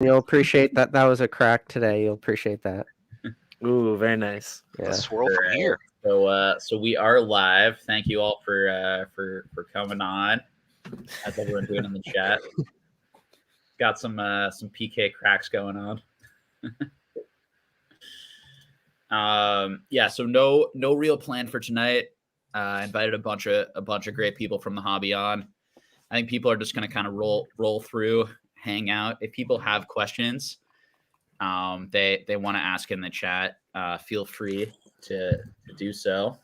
You'll appreciate that. That was a crack today. You'll appreciate that. Ooh, very nice. The Yeah. swirl All from right. here. So we are live. Thank you all for coming on. How's everyone doing in the chat? Got some PK cracks going on. Yeah, so no real plan for tonight. Invited a bunch of great people from the hobby on. I think people are just gonna kind of roll through, hang out. If people have questions, they want to ask in the chat, feel free to do so.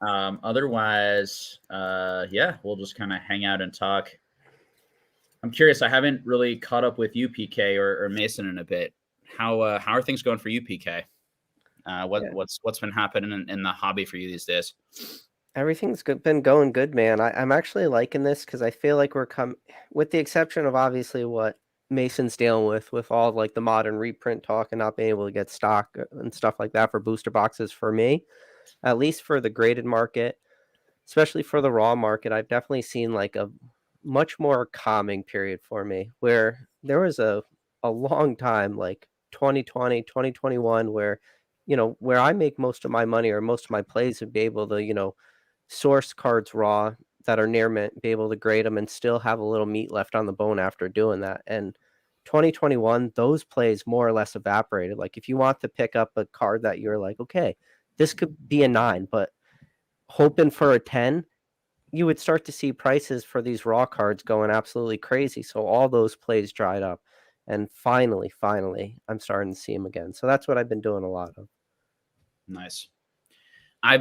Otherwise, yeah, we'll just kind of hang out and talk. I'm curious. I haven't really caught up with you, PK, or Mason in a bit. How are things going for you, PK? What's been happening in the hobby for you these days? Everything's been going good, man. I'm actually liking this because I feel like with the exception of obviously what Mason's dealing with all like the modern reprint talk and not being able to get stock and stuff like that for booster boxes. For me, at least for the graded market, especially for the raw market, I've definitely seen like a much more calming period for me where there was a long time like 2020, 2021 where where I make most of my money or most of my plays would be able to, source cards raw that are near mint, be able to grade them and still have a little meat left on the bone after doing that. And 2021, those plays more or less evaporated. Like if you want to pick up a card that you're like, okay, this could be a 9, but hoping for a 10, you would start to see prices for these raw cards going absolutely crazy. So all those plays dried up. And finally, I'm starting to see them again. So that's what I've been doing a lot of. Nice. I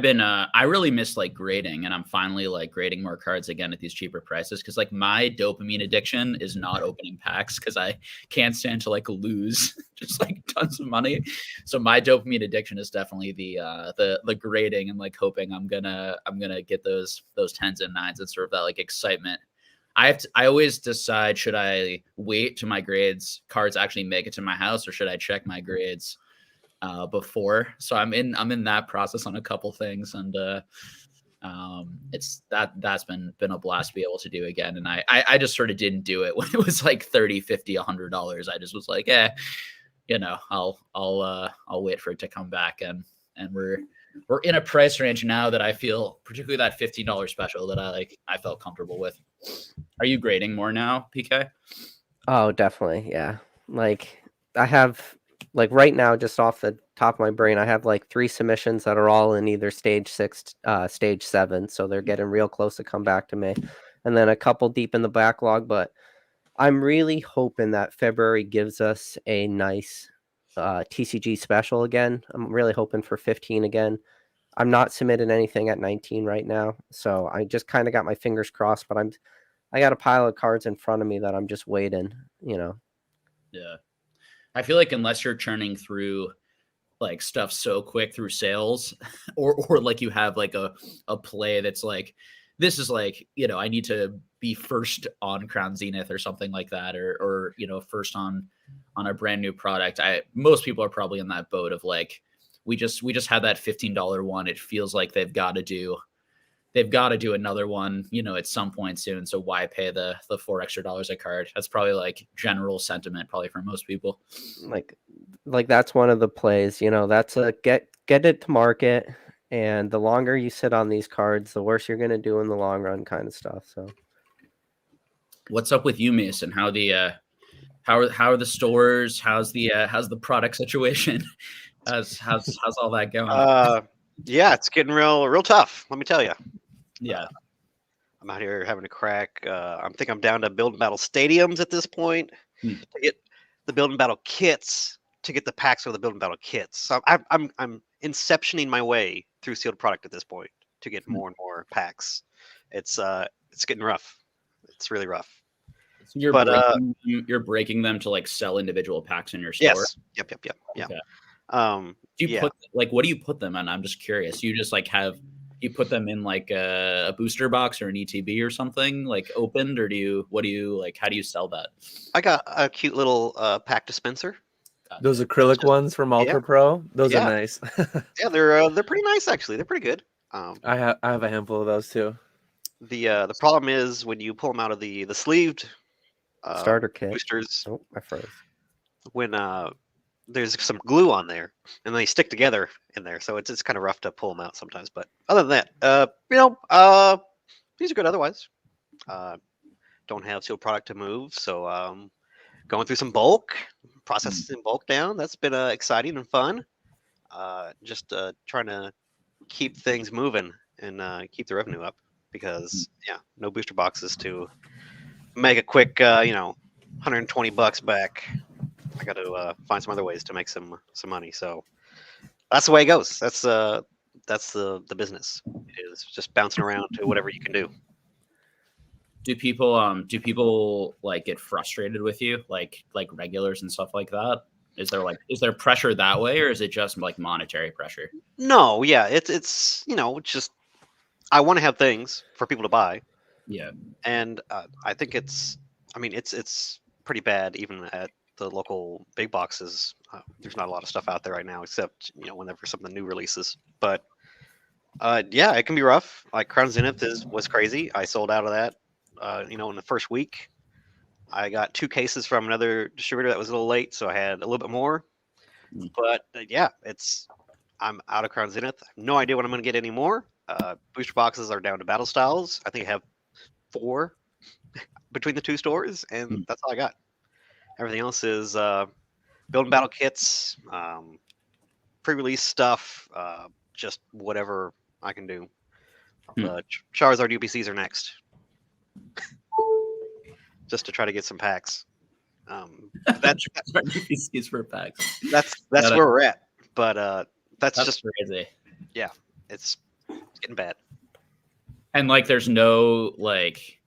really miss like grading, and I'm finally like grading more cards again at these cheaper prices because like my dopamine addiction is not opening packs because I can't stand to like lose just like tons of money. So my dopamine addiction is definitely the grading and like hoping I'm gonna get those tens and nines and sort of that like excitement. I always decide, should I wait till my grades cards actually make it to my house, or should I check my grades before? So I'm in that process on a couple things, and that's been a blast to be able to do again. And I just sort of didn't do it when it was like 30, 50, $100. I just was like, I'll wait for it to come back, and we're in a price range now that I feel, particularly that $15 special, that I felt comfortable with. Are you grading more now, PK? Oh, definitely. Yeah. Like I have like right now, just off the top of my brain, I have like 3 submissions that are all in either stage 6, stage 7. So they're getting real close to come back to me. And then a couple deep in the backlog, but I'm really hoping that February gives us a nice TCG special again. I'm really hoping for 15 again. I'm not submitting anything at 19 right now, so I just kind of got my fingers crossed, but I got a pile of cards in front of me that I'm just waiting, Yeah. I feel like unless you're churning through like stuff so quick through sales, or like you have like a play that's like, this is like, I need to be first on Crown Zenith or something like that, or first on a brand new product. Most people are probably in that boat of like, we just had that $15 one. It feels like they've got to do another one, at some point soon. So why pay the $4 extra a card? That's probably like general sentiment, probably for most people. Like that's one of the plays, that's a get it to market. And the longer you sit on these cards, the worse you're going to do in the long run kind of stuff. So what's up with you, Mason? How are the stores? How's the product situation? how's all that going? Yeah, it's getting real tough. Let me tell you. Yeah. I'm out here having a crack. I'm down to build and battle stadiums at this point to get the build and battle kits, to get the packs for the build and battle kits. So I'm inceptioning my way through sealed product at this point to get more and more packs. It's getting rough. It's really rough. So you're breaking them to like sell individual packs in your store. Yes. Yep. Yeah. Okay. Do you put like, what do you put them in? I'm just curious. You just like you put them in like a booster box or an ETB or something like opened, or how do you sell that? I got a cute little pack dispenser. Those acrylic ones from Ultra Pro, those are nice. Yeah, they're pretty nice actually. They're pretty good. I have a handful of those too. The problem is when you pull them out of the sleeved Starter kit. boosters Oh, I froze. when there's some glue on there and they stick together in there, so it's kind of rough to pull them out sometimes. But other than that, these are good otherwise. Don't have sealed product to move, so going through some bulk, processing bulk down. That's been exciting and fun. Just trying to keep things moving and keep the revenue up because no booster boxes to make a quick $120 back. I got to find some other ways to make some money. So that's the way it goes. That's the business. It is just bouncing around to whatever you can do. Do people like get frustrated with you, like regulars and stuff like that? Is there pressure that way, or is it just like monetary pressure? No, yeah, it's just I want to have things for people to buy. Yeah, and I think it's pretty bad even at the local big boxes. There's not a lot of stuff out there right now, except whenever something new releases. But it can be rough. Like Crown Zenith was crazy. I sold out of that. In the first week, I got 2 cases from another distributor that was a little late, so I had a little bit more. But I'm out of Crown Zenith. I have no idea when I'm going to get any more. Booster boxes are down to battle styles. I think I have 4 between the 2 stores, and that's all I got. Everything else is build and battle kits, pre-release stuff, just whatever I can do. Charizard UPCs are next. Just to try to get some packs. That's UPCs for packs. That's where we're at. But that's just crazy. Yeah, it's getting bad. And like, there's no like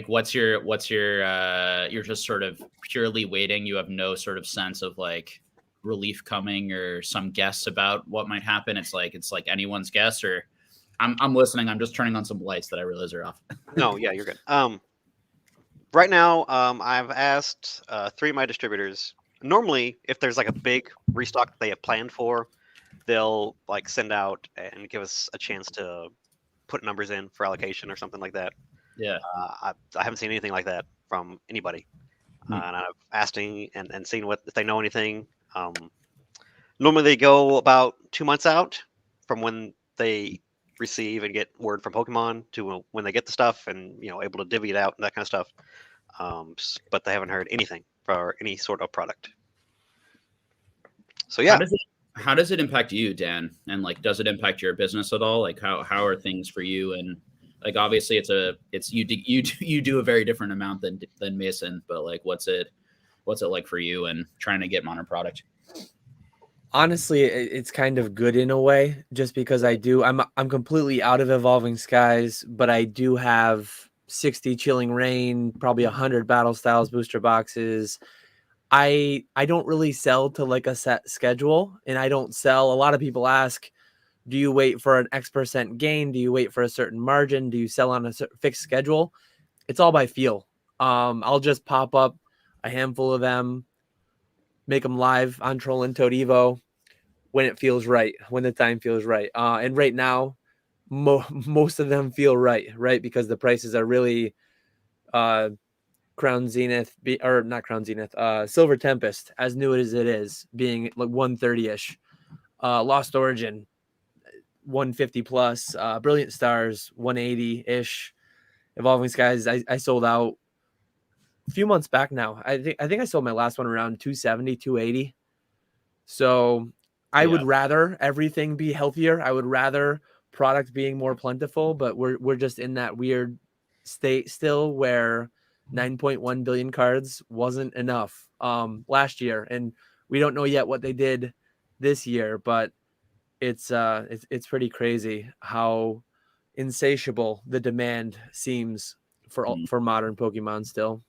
what's your you're just sort of purely waiting. You have no sort of sense of like relief coming or some guess about what might happen. It's like anyone's guess. Or I'm listening. I'm just turning on some lights that I realize are off. No, yeah, you're good. Right now, I've asked 3 of my distributors. Normally, if there's like a big restock that they have planned for, they'll like send out and give us a chance to put numbers in for allocation or something like that. Yeah. I haven't seen anything like that from anybody. And I've asked and seen if they know anything. Normally they go about 2 months out from when they receive and get word from Pokemon to when they get the stuff and able to divvy it out and that kind of stuff. But they haven't heard anything for any sort of product. So yeah. How does it impact you, Dan? And like, does it impact your business at all? Like, how are things for you? And like, obviously you do a very different amount than Mason, but like, what's it like for you and trying to get modern product? Honestly, it's kind of good in a way, just because I'm completely out of Evolving Skies, but I do have 60 Chilling Rain, probably 100 Battle Styles booster boxes. I don't really sell to like a set schedule, and I don't sell. A lot of people ask, do you wait for an X% gain? Do you wait for a certain margin? Do you sell on a fixed schedule? It's all by feel. I'll just pop up a handful of them, make them live on Troll and Toad Evo when it feels right, when the time feels right. And right now, most of them feel right? Because the prices are really Crown Zenith, or not Crown Zenith, Silver Tempest, as new as it is, being like 130-ish. Lost Origin, 150 plus. Brilliant Stars, 180-ish. Evolving Skies, I sold out a few months back now. I think I sold my last one around 270, 280. So I would rather everything be healthier. I would rather product being more plentiful, but we're just in that weird state still where 9.1 billion cards wasn't enough last year, and we don't know yet what they did this year, but it's pretty crazy how insatiable the demand seems for modern Pokemon still.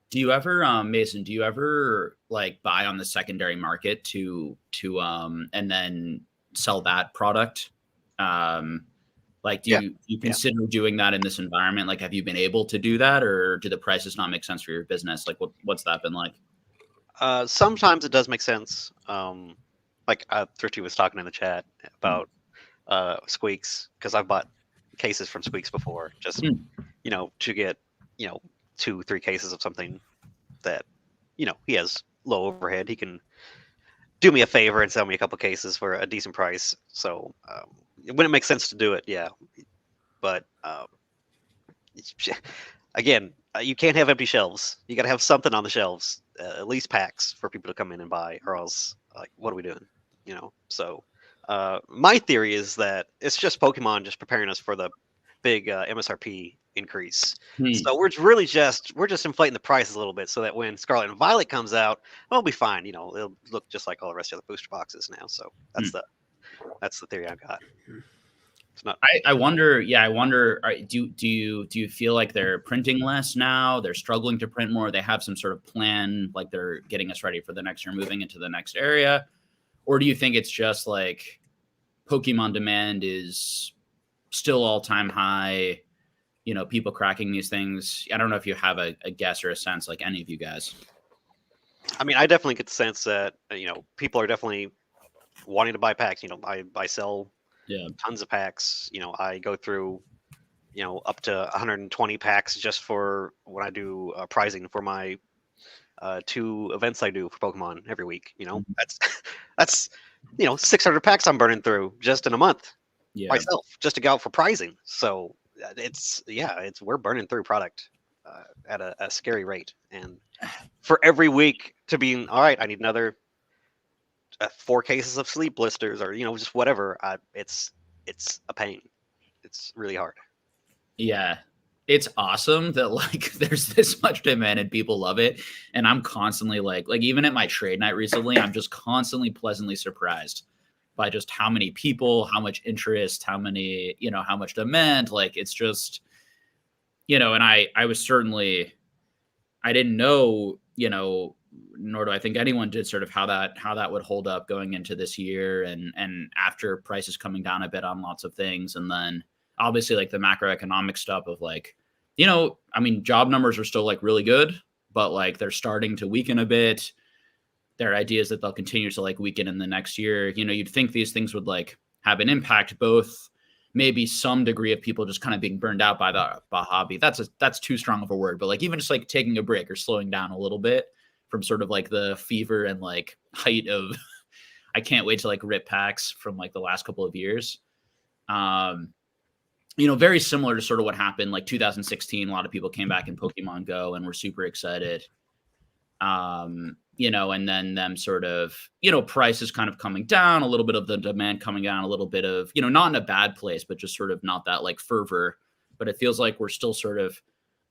Do you ever, Mason, do you ever like buy on the secondary market to and then sell that product? Like, do you consider doing that in this environment? Like, have you been able to do that, or do the prices not make sense for your business? Like, what's that been like? Sometimes it does make sense. Like Thrifty was talking in the chat about Squeaks, because I've bought cases from Squeaks before, just to get 2-3 cases of something that, he has low overhead, he can do me a favor and sell me a couple cases for a decent price. So when it makes sense to do it, yeah. But again, you can't have empty shelves. You got to have something on the shelves, at least packs for people to come in and buy, or else, like, what are we doing? So my theory is that it's just Pokemon just preparing us for the big MSRP increase. So we're just inflating the prices a little bit so that when Scarlet and Violet comes out, it'll be fine. It'll look just like all the rest of the booster boxes now. So that's the theory I've got. It's not. I wonder. Yeah, I wonder. Do you feel like they're printing less now? They're struggling to print more. They have some sort of plan, like they're getting us ready for the next year, moving into the next area, or do you think it's just like Pokemon demand is still all-time high? People cracking these things. I don't know if you have a guess or a sense, like any of you guys. I mean, I definitely get the sense that people are definitely wanting to buy packs. I sell tons of packs. I go through up to 120 packs just for when I do prizing for my 2 events I do for Pokemon every week. That's 600 packs I'm burning through just in a month myself, just to go out for prizing. So we're burning through product at a scary rate, and for every week to be all right, I need another 4 cases of sleep blisters, or just whatever. It's a pain. It's really hard. Yeah, it's awesome that like there's this much demand and people love it, and I'm constantly like even at my trade night recently, I'm just constantly pleasantly surprised by just how many people, how much interest, how many, how much demand. Like, it's just, and I was certainly, I didn't know, nor do I think anyone did, sort of how that would hold up going into this year, and after prices coming down a bit on lots of things. And then obviously like the macroeconomic stuff of like, I mean, job numbers are still like really good, but like they're starting to weaken a bit. There are ideas that they'll continue to like weaken in the next year. You'd think these things would like have an impact, both maybe some degree of people just kind of being burned out by the hobby. That's too strong of a word, but like even just like taking a break or slowing down a little bit from sort of like the fever and like height of I can't wait to like rip packs from like the last couple of years. Very similar to sort of what happened like 2016. A lot of people came back in Pokemon Go and were super excited. And then them sort of, prices kind of coming down, a little bit of the demand coming down, a little bit of, not in a bad place, but just sort of not that like fervor. But it feels like we're still sort of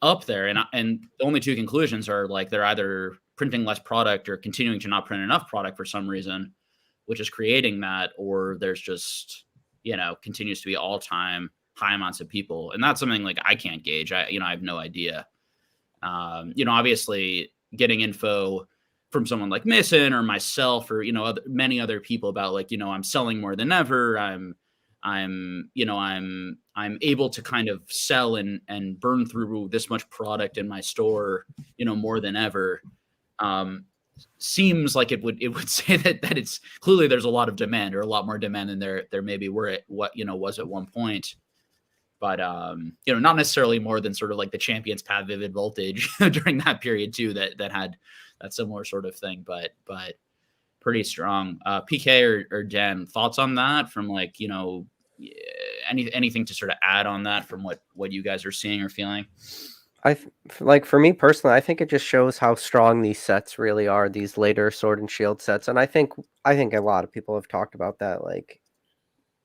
up there. And the only 2 conclusions are like they're either printing less product or continuing to not print enough product for some reason, which is creating that, or there's just, continues to be all-time high amounts of people. And that's something like I can't gauge. I have no idea. Obviously getting info from someone like Mason or myself or, many other people about like, I'm selling more than ever. I'm able to kind of sell and burn through this much product in my store, more than ever. Seems like it would say that it's clearly there's a lot of demand, or a lot more demand than there maybe were at what, was at one point. But, not necessarily more than sort of like the Champions Path Vivid Voltage during that period too, that had that similar sort of thing, but pretty strong. PK or Dan, thoughts on that from like, anything to sort of add on that from what you guys are seeing or feeling? Like for me personally, I think it just shows how strong these sets really are, these later Sword and Shield sets. And I think a lot of people have talked about that, like,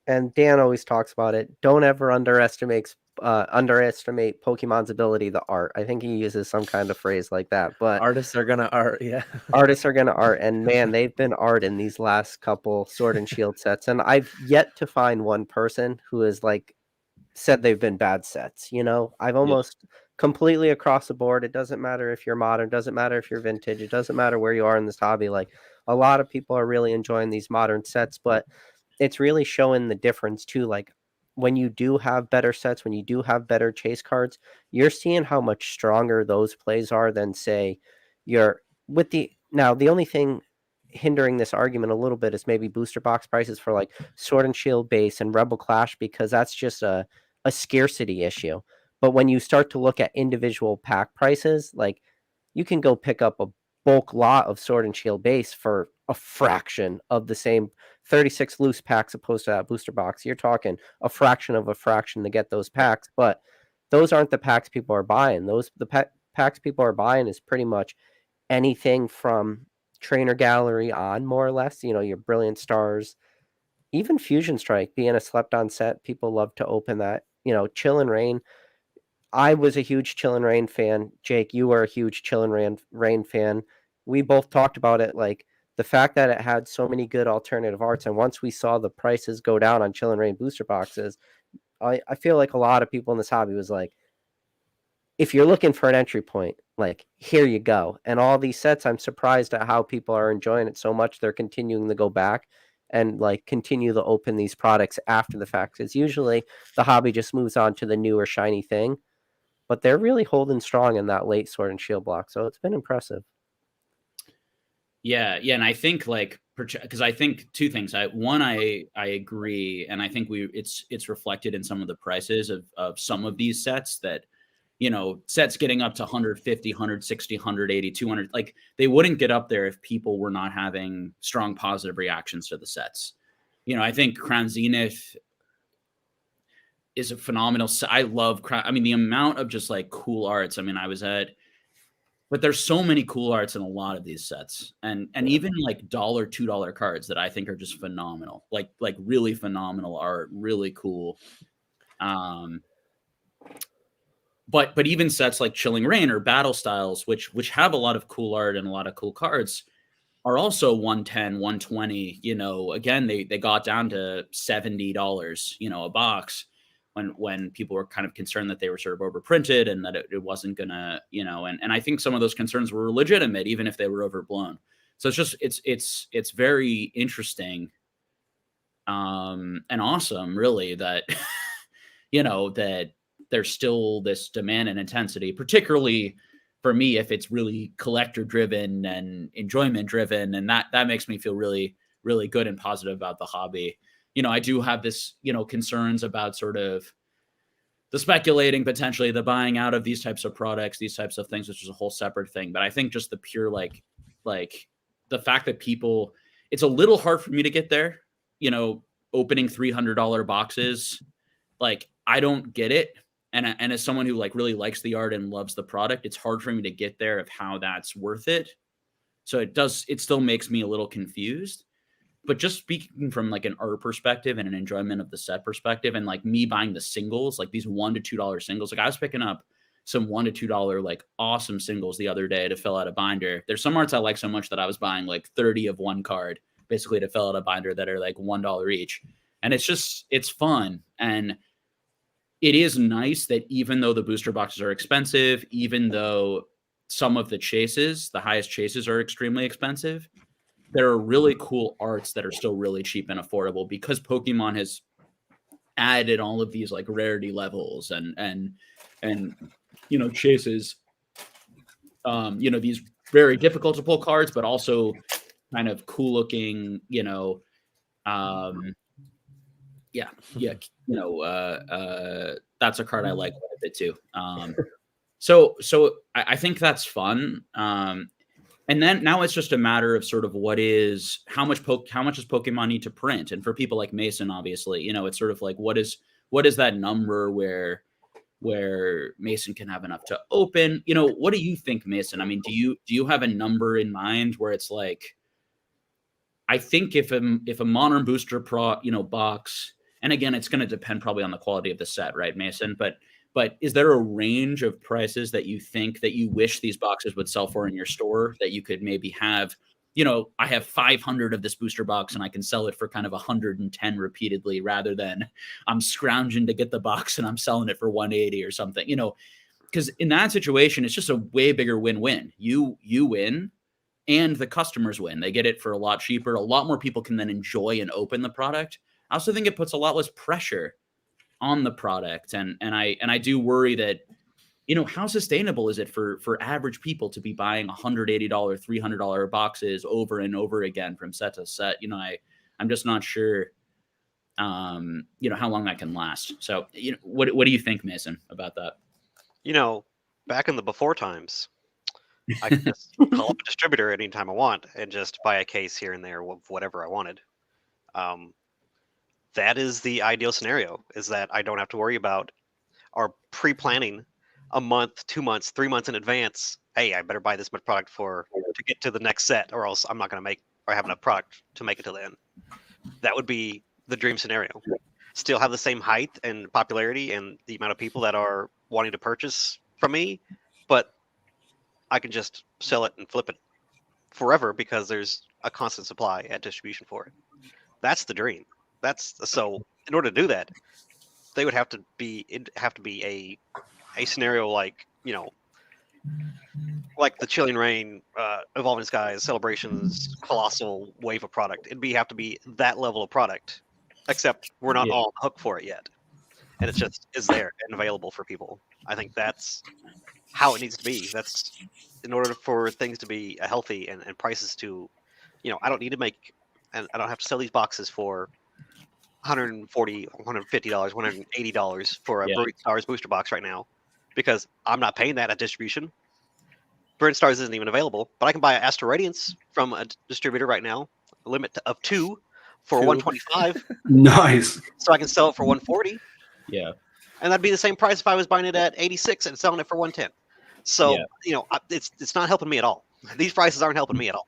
and Dan always talks about it. Don't ever underestimate Pokemon's ability, the art. I think he uses some kind of phrase like that. But artists are gonna art, yeah. Artists are gonna art, and man, they've been art in these last couple Sword and Shield sets, and I've yet to find one person who has like said they've been bad sets. I've almost completely across the board. It doesn't matter if you're modern, doesn't matter if you're vintage, it doesn't matter where you are in this hobby. Like a lot of people are really enjoying these modern sets, but it's really showing the difference too. Like when you do have better sets, when you do have better chase cards, you're seeing how much stronger those plays are than say you're with the only thing hindering this argument a little bit is maybe booster box prices for like Sword and Shield base and Rebel Clash, because that's just a scarcity issue. But when you start to look at individual pack prices, like you can go pick up a bulk lot of Sword and Shield base for a fraction of the same 36 loose packs opposed to that booster box. You're talking a fraction of a fraction to get those packs, but those aren't the packs people are buying. Packs people are buying is pretty much anything from Trainer Gallery on, more or less. You know, your Brilliant Stars, even Fusion Strike being a slept on set. People love to open that. You know, Chill and Rain. I was a huge Chill and Rain fan. Jake, you were a huge Chill and Rain fan. We both talked about it, like the fact that it had so many good alternative arts. And once we saw the prices go down on Chill and Rain booster boxes, I feel like a lot of people in this hobby was like, if you're looking for an entry point, like here you go. And all these sets, I'm surprised at how people are enjoying it so much. They're continuing to go back and like continue to open these products after the fact. Because usually the hobby just moves on to the new or shiny thing. But they're really holding strong in that late Sword and Shield block. So it's been impressive. Yeah. And I think like, because I think two things. I agree. And I think it's reflected in some of the prices of some of these sets that, you know, sets getting up to 150, 160, 180, 200, like they wouldn't get up there if people were not having strong positive reactions to the sets. You know, I think Crown Zenith is a phenomenal set. I love the amount of just like cool arts. I mean, but there's so many cool arts in a lot of these sets, and even like $1, $2 cards that I think are just phenomenal, like really phenomenal art, really cool. But even sets like Chilling Reign or Battle Styles, which have a lot of cool art and a lot of cool cards, are also 110, 120. You know, again, they got down to $70, you know, a box when people were kind of concerned that they were sort of overprinted and that it wasn't gonna, you know, and I think some of those concerns were legitimate, even if they were overblown. So it's very interesting and awesome, really, that you know, that there's still this demand and intensity, particularly for me, if it's really collector driven and enjoyment driven. And that makes me feel really, really good and positive about the hobby. You know, I do have this, you know, concerns about sort of the speculating, potentially the buying out of these types of products, these types of things, which is a whole separate thing. But I think just the pure, like the fact that people, it's a little hard for me to get there, you know, opening $300 boxes. Like, I don't get it. And as someone who like really likes the art and loves the product, it's hard for me to get there of how that's worth it. So it still makes me a little confused. But just speaking from like an art perspective and an enjoyment of the set perspective, and like me buying the singles, like these $1 to $2 singles, like I was picking up some $1 to $2 like awesome singles the other day to fill out a binder. There's some arts I like so much that I was buying like 30 of one card basically to fill out a binder that are like $1 each. And it's fun. And it is nice that even though the booster boxes are expensive, even though some of the chases, the highest chases, are extremely expensive, there are really cool arts that are still really cheap and affordable because Pokemon has added all of these like rarity levels and you know, chases, you know, these very difficult to pull cards, but also kind of cool looking, you know, you know, that's a card I like quite a bit too. So I think that's fun. And then now it's just a matter of sort of how much does Pokemon need to print? And for people like Mason, obviously, you know, it's sort of like, what is that number where Mason can have enough to open? You know, what do you think, Mason? I mean, do you have a number in mind where it's like, I think if a modern booster box, and again, it's going to depend probably on the quality of the set, right, Mason? But is there a range of prices that you think that you wish these boxes would sell for in your store that you could maybe have, you know, I have 500 of this booster box and I can sell it for kind of 110 repeatedly rather than I'm scrounging to get the box and I'm selling it for 180 or something, you know, because in that situation, it's just a way bigger win-win. You win and the customers win. They get it for a lot cheaper. A lot more people can then enjoy and open the product. I also think it puts a lot less pressure on the product. And I do worry that, you know, how sustainable is it for average people to be buying $180, $300 boxes over and over again from set to set? You know, I'm just not sure, you know, how long that can last. So, you know, what do you think, Mason, about that? back in the before times, I could just call up a distributor anytime I want and just buy a case here and there of whatever I wanted. That is the ideal scenario, is that I don't have to worry about or pre-planning a month, 2 months, 3 months in advance. Hey, I better buy this much product to get to the next set, or else I'm not going to make or have enough product to make it to the end. That would be the dream scenario. Still have the same height and popularity and the amount of people that are wanting to purchase from me, but I can just sell it and flip it forever because there's a constant supply at distribution for it. That's the dream. So in order to do that, they would have to be a scenario like like the Chilling Reign, Evolving Skies, Celebrations, Colossal wave of product. It'd have to be that level of product, except we're not all on the hook for it yet, and it's just is there and available for people. I think that's how it needs to be. That's in order for things to be healthy and prices to, I don't need to make, and I don't have to sell these boxes for $140, $150, $180 for a Brilliant Stars booster box right now, because I'm not paying that at distribution. Brilliant Stars isn't even available, but I can buy an Astral Radiance from a distributor right now, a limit of 2 for 125. Nice. So I can sell it for 140. Yeah. And that'd be the same price if I was buying it at 86 and selling it for 110. So, it's not helping me at all. These prices aren't helping me at all.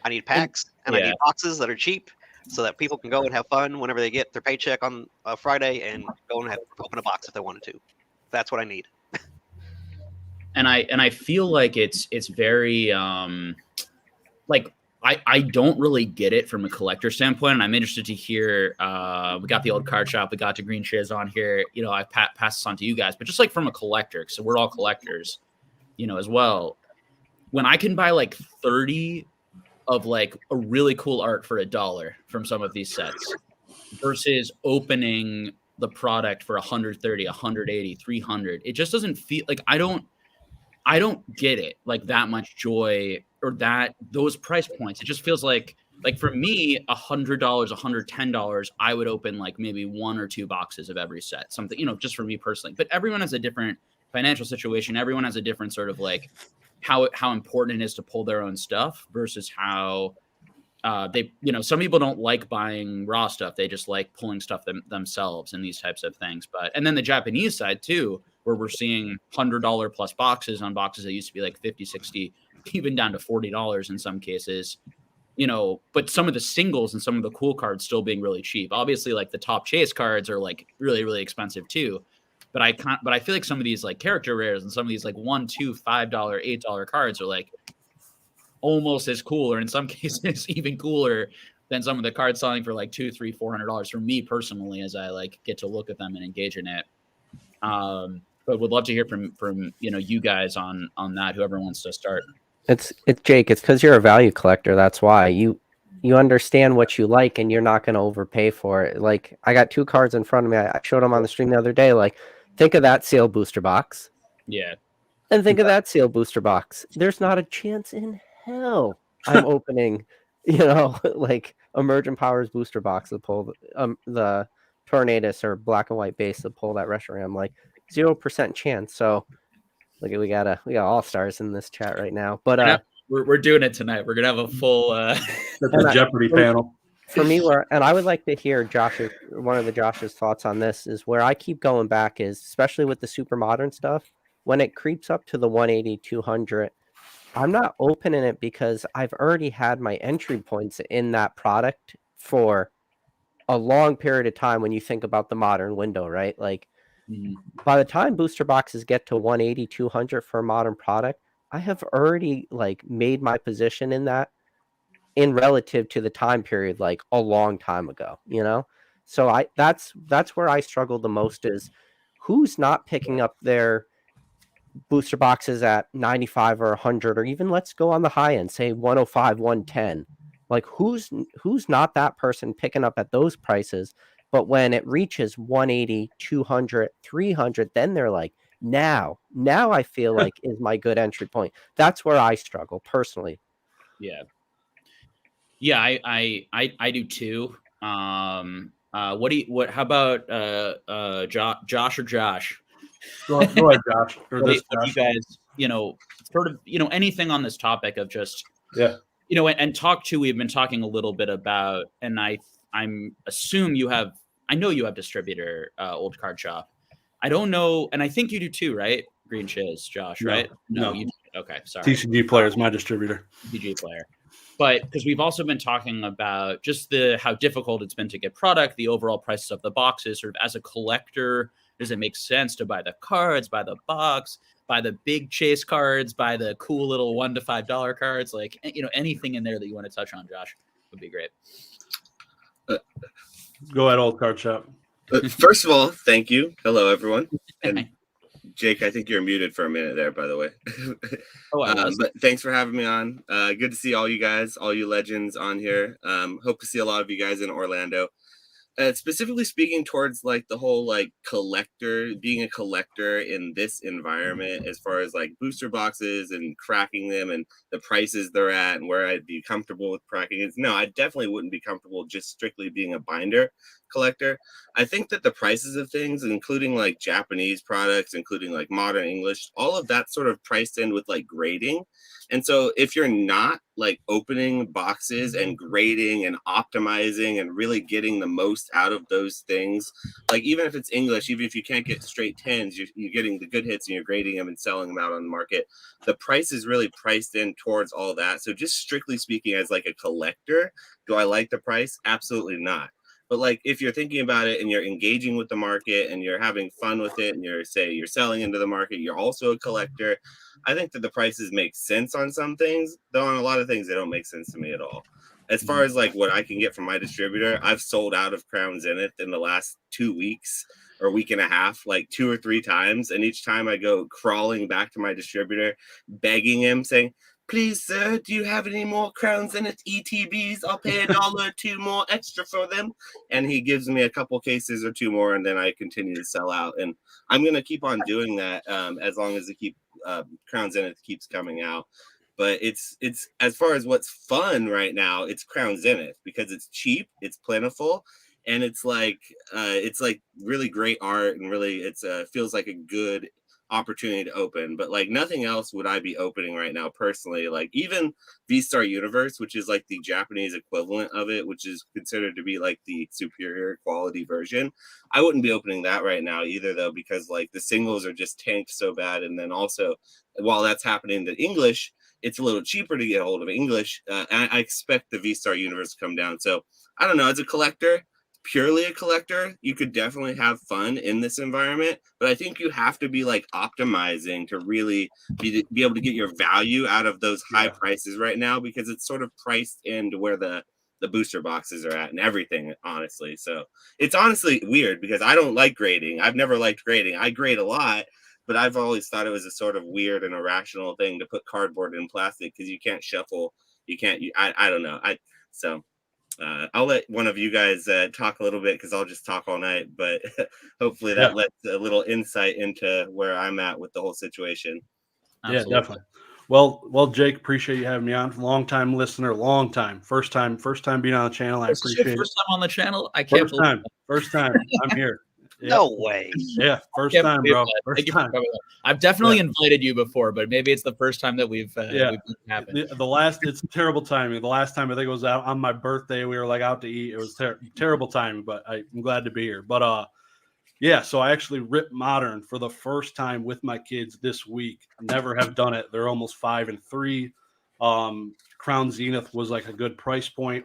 I need packs and I need boxes that are cheap so that people can go and have fun whenever they get their paycheck on Friday and go and open a box if they wanted to. That's what I need. And I feel like it's very like I don't really get it from a collector standpoint, and I'm interested to hear. We got the old card shop, we got to Green Shiz on here. I pass this on to you guys, but just like from a collector, so we're all collectors, as well. When I can buy like 30 of like a really cool art for $1 from some of these sets, versus opening the product for 130, 180, 300, it just doesn't feel like I don't get it, like that much joy or those price points. It just feels like for me, $100, $110, I would open like maybe 1 or 2 boxes of every set, something, just for me personally. But everyone has a different financial situation. Everyone has a different sort of like how important it is to pull their own stuff versus how they, some people don't like buying raw stuff. They just like pulling stuff themselves and these types of things. But then the Japanese side too, where we're seeing $100 plus boxes on boxes that used to be like 50, 60, even down to $40 in some cases, but some of the singles and some of the cool cards still being really cheap. Obviously, like the top chase cards are like really, really expensive too. But I feel like some of these like character rares and some of these like $1, $2, $5, $8 cards are like almost as cool, or in some cases even cooler than some of the cards selling for like $200, $300, $400 for me personally, as I like get to look at them and engage in it. But would love to hear from you guys on that. Whoever wants to start. It's Jake. It's because you're a value collector. That's why you understand what you like, and you're not going to overpay for it. Like, I got 2 cards in front of me. I showed them on the stream the other day. Like, think of that sealed booster box. Yeah. And think of that sealed booster box. There's not a chance in hell I'm opening, like Emergent Powers booster box to pull the Tornadus or black and white base to pull that Reshiram. Like 0% chance. So look, we got all stars in this chat right now. But we're doing it tonight. We're gonna have a full the Jeopardy panel. For me, and I would like to hear one of Josh's thoughts on this is where I keep going back is, especially with the super modern stuff, when it creeps up to the 180, 200, I'm not opening it because I've already had my entry points in that product for a long period of time. When you think about the modern window, right? Like, by the time booster boxes get to 180, 200 for a modern product, I have already like made my position in that in relative to the time period, like a long time ago, So that's where I struggle the most is who's not picking up their booster boxes at 95 or 100, or even let's go on the high end, say 105, 110. Like who's not that person picking up at those prices? But when it reaches 180, 200, 300, then they're like, now I feel like is my good entry point. That's where I struggle personally. Yeah, I do too. How about Josh or Josh? Go ahead, Josh. Or What this do you Josh. guys, sort of, anything on this topic of just, Yeah. and we've been talking a little bit about, and I'm assume I know you have Distributor, Old Card Shop. I don't know, and I think you do too, right? Green Shiz, Josh, No, right? no. You okay, sorry. TCG Player is my distributor. TCG Player. But because we've also been talking about just how difficult it's been to get product, the overall prices of the boxes, sort of as a collector, does it make sense to buy the cards, buy the box, buy the big chase cards, buy the cool little $1 to $5 cards? Like, anything in there that you want to touch on, Josh, would be great. Go ahead, Old Card Shop. First of all, thank you. Hello, everyone. And Jake, I think you're muted for a minute there, by the way. But thanks for having me on. Good to see all you guys, all you legends on here. Hope to see a lot of you guys in Orlando. Specifically speaking towards like the whole like being a collector in this environment, as far as like booster boxes and cracking them and the prices they're at and where I'd be comfortable with cracking it. No, I definitely wouldn't be comfortable just strictly being a binder collector. I think that the prices of things, including like Japanese products, including like modern English, all of that sort of priced in with like grading. And so if you're not like opening boxes and grading and optimizing and really getting the most out of those things, like even if it's English, even if you can't get straight 10s, you're getting the good hits and you're grading them and selling them out on the market. The price is really priced in towards all that. So just strictly speaking, as like a collector, do I like the price? Absolutely not. But like if you're thinking about it and you're engaging with the market and you're having fun with it and you're selling into the market, you're also a collector, I think that the prices make sense on some things, though on a lot of things they don't make sense to me at all. As far as like what I can get from my distributor, I've sold out of Crown Zenith in the last 2 weeks or week and a half, like 2 or 3 times. And each time I go crawling back to my distributor, begging him, saying, "Please, sir, do you have any more Crown Zenith ETBs? I'll pay $1 or $2 more extra for them." And he gives me a couple cases or 2 more, and then I continue to sell out. And I'm going to keep on doing that as long as Crown Zenith keeps coming out. But it's as far as what's fun right now, it's Crown Zenith because it's cheap, it's plentiful, and it's like really great art and really feels like a good opportunity to open. But like nothing else would I be opening right now personally. Like even V-Star Universe, which is like the Japanese equivalent of it, which is considered to be like the superior quality version, I wouldn't be opening that right now either, though, because like the singles are just tanked so bad. And then also while that's happening, the English, it's a little cheaper to get a hold of English. And I expect the V-Star Universe to come down. So I don't know, as a collector, purely a collector, you could definitely have fun in this environment, but I think you have to be like optimizing to really be able to get your value out of those high prices right now, because it's sort of priced into where the booster boxes are at and everything, honestly. So it's honestly weird because I don't like grading. I've never liked grading. I grade a lot, but I've always thought it was a sort of weird and irrational thing to put cardboard in plastic because you can't shuffle. I don't know. I'll let one of you guys talk a little bit because I'll just talk all night, but hopefully that lets a little insight into where I'm at with the whole situation. Absolutely. Yeah, definitely. Well, Jake, appreciate you having me on. Long time listener, long time. First time being on the channel. I appreciate it. First time on the channel. I can't believe First time. I'm here. Yep. No way. Yeah, first time, bro. First time. I've definitely invited you before, but maybe it's the first time that we've happened. It's terrible timing. The last time I think it was out on my birthday. We were like out to eat. It was terrible timing, but I'm glad to be here. But so I actually ripped Modern for the first time with my kids this week. Never have done it. They're almost 5 and 3. Crown Zenith was like a good price point.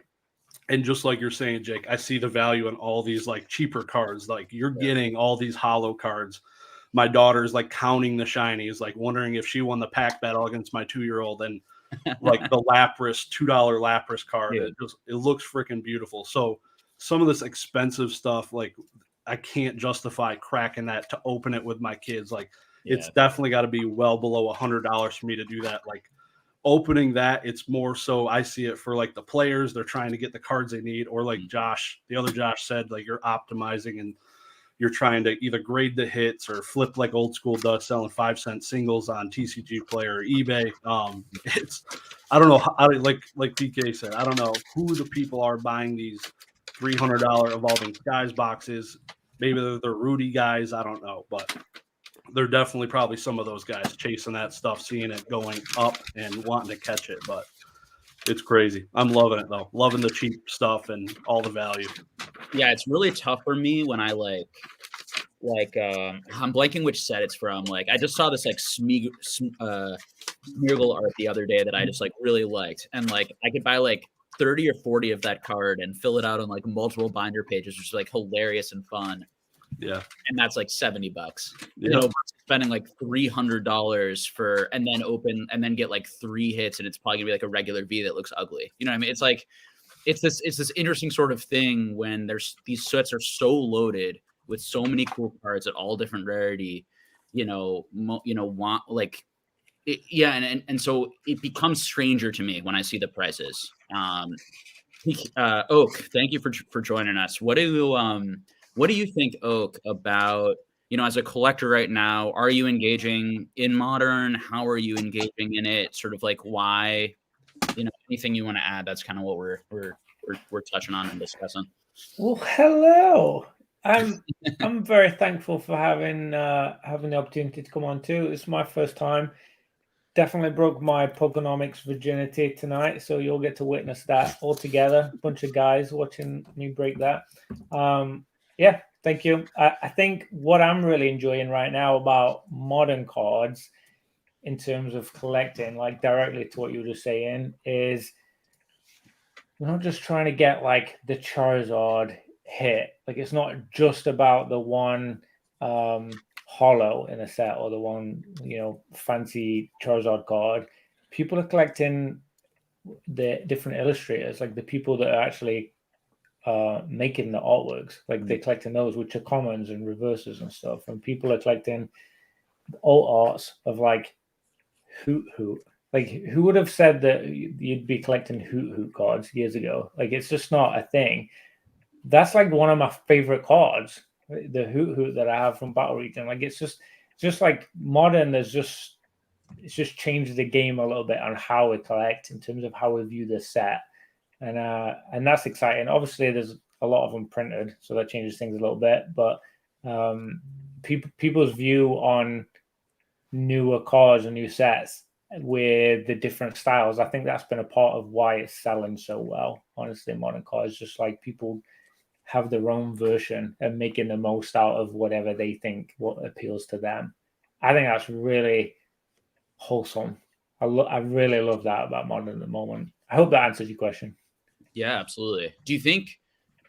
And just like you're saying, Jake, I see the value in all these like cheaper cards. Like you're getting all these hollow cards. My daughter's like counting the shinies, like wondering if she won the pack battle against my 2-year-old. And like the Lapras, $2 Lapras card, it looks freaking beautiful. So some of this expensive stuff, like I can't justify cracking that to open it with my kids. Like it's definitely got to be well below $100 for me to do that. Like opening that, it's more so I see it for like the players, they're trying to get the cards they need, or like the other Josh said, like you're optimizing and you're trying to either grade the hits or flip like old school does, selling 5-cent singles on TCG Player or eBay. I don't know how, like PK said, I don't know who the people are buying these $300 Evolving Skies boxes. Maybe they're Rudy guys, I don't know, but they're definitely probably some of those guys chasing that stuff, seeing it going up and wanting to catch it. But it's crazy. I'm loving it though. Loving the cheap stuff and all the value. Yeah, it's really tough for me when I I'm blanking which set it's from. Like I just saw this like Smeagol art the other day that I just like really liked, and like I could buy like 30 or 40 of that card and fill it out on like multiple binder pages, which is like hilarious and fun. Yeah, and that's like $70. Yeah. You know, spending like $300 for and then get like 3 hits, and it's probably gonna be like a regular V that looks ugly. You know what I mean? It's like it's this interesting sort of thing when there's these sets are so loaded with so many cool cards at all different rarity. Want like. And so it becomes stranger to me when I see the prices. Oak, thank you for joining us. What do you think, Oak, about as a collector right now? Are you engaging in Modern? How are you engaging in it? Sort of like why? Anything you want to add? That's kind of what we're touching on and discussing. Well, hello. I'm very thankful for having the opportunity to come on too. It's my first time. Definitely broke my Pokenomics virginity tonight, so you'll get to witness that all together. A bunch of guys watching me break that. Yeah, thank you. I think what I'm really enjoying right now about modern cards in terms of collecting, like directly to what you were just saying, is we're not just trying to get like the Charizard hit. Like it's not just about the one hollow in a set or the one fancy Charizard card. People are collecting the different illustrators, like the people that are actually making the artworks, like they're collecting those, which are commons and reverses and stuff, and people are collecting alt arts of like Hoot. Like who would have said that you'd be collecting Hoot cards years ago? Like it's just not a thing. That's like one of my favorite cards, the Hoot that I have from Battle Region. Like it's just like modern. It's just changed the game a little bit on how we collect in terms of how we view the set, and that's exciting. Obviously, there's a lot of them printed, so that changes things a little bit. But people's view on newer cards and new sets with the different styles, I think that's been a part of why it's selling so well. Honestly, modern cards, just like people have their own version and making the most out of whatever they think what appeals to them. I think that's really wholesome. I really love that about modern at the moment. I hope that answers your question. Yeah, absolutely. Do you think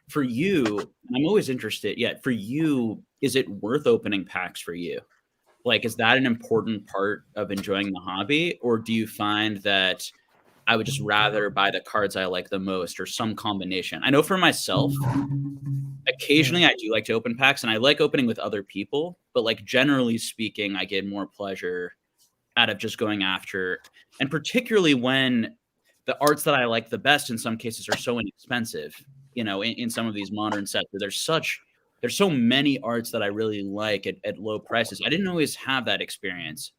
for you, and I'm always interested, for you, is it worth opening packs for you? Like, is that an important part of enjoying the hobby? Or do you find that I would just rather buy the cards I like the most or some combination? I know for myself, occasionally I do like to open packs and I like opening with other people, but like generally speaking, I get more pleasure out of just going after, and particularly when the arts that I like the best in some cases are so inexpensive, in some of these modern sets where there's so many arts that I really like at low prices. I didn't always have that experience.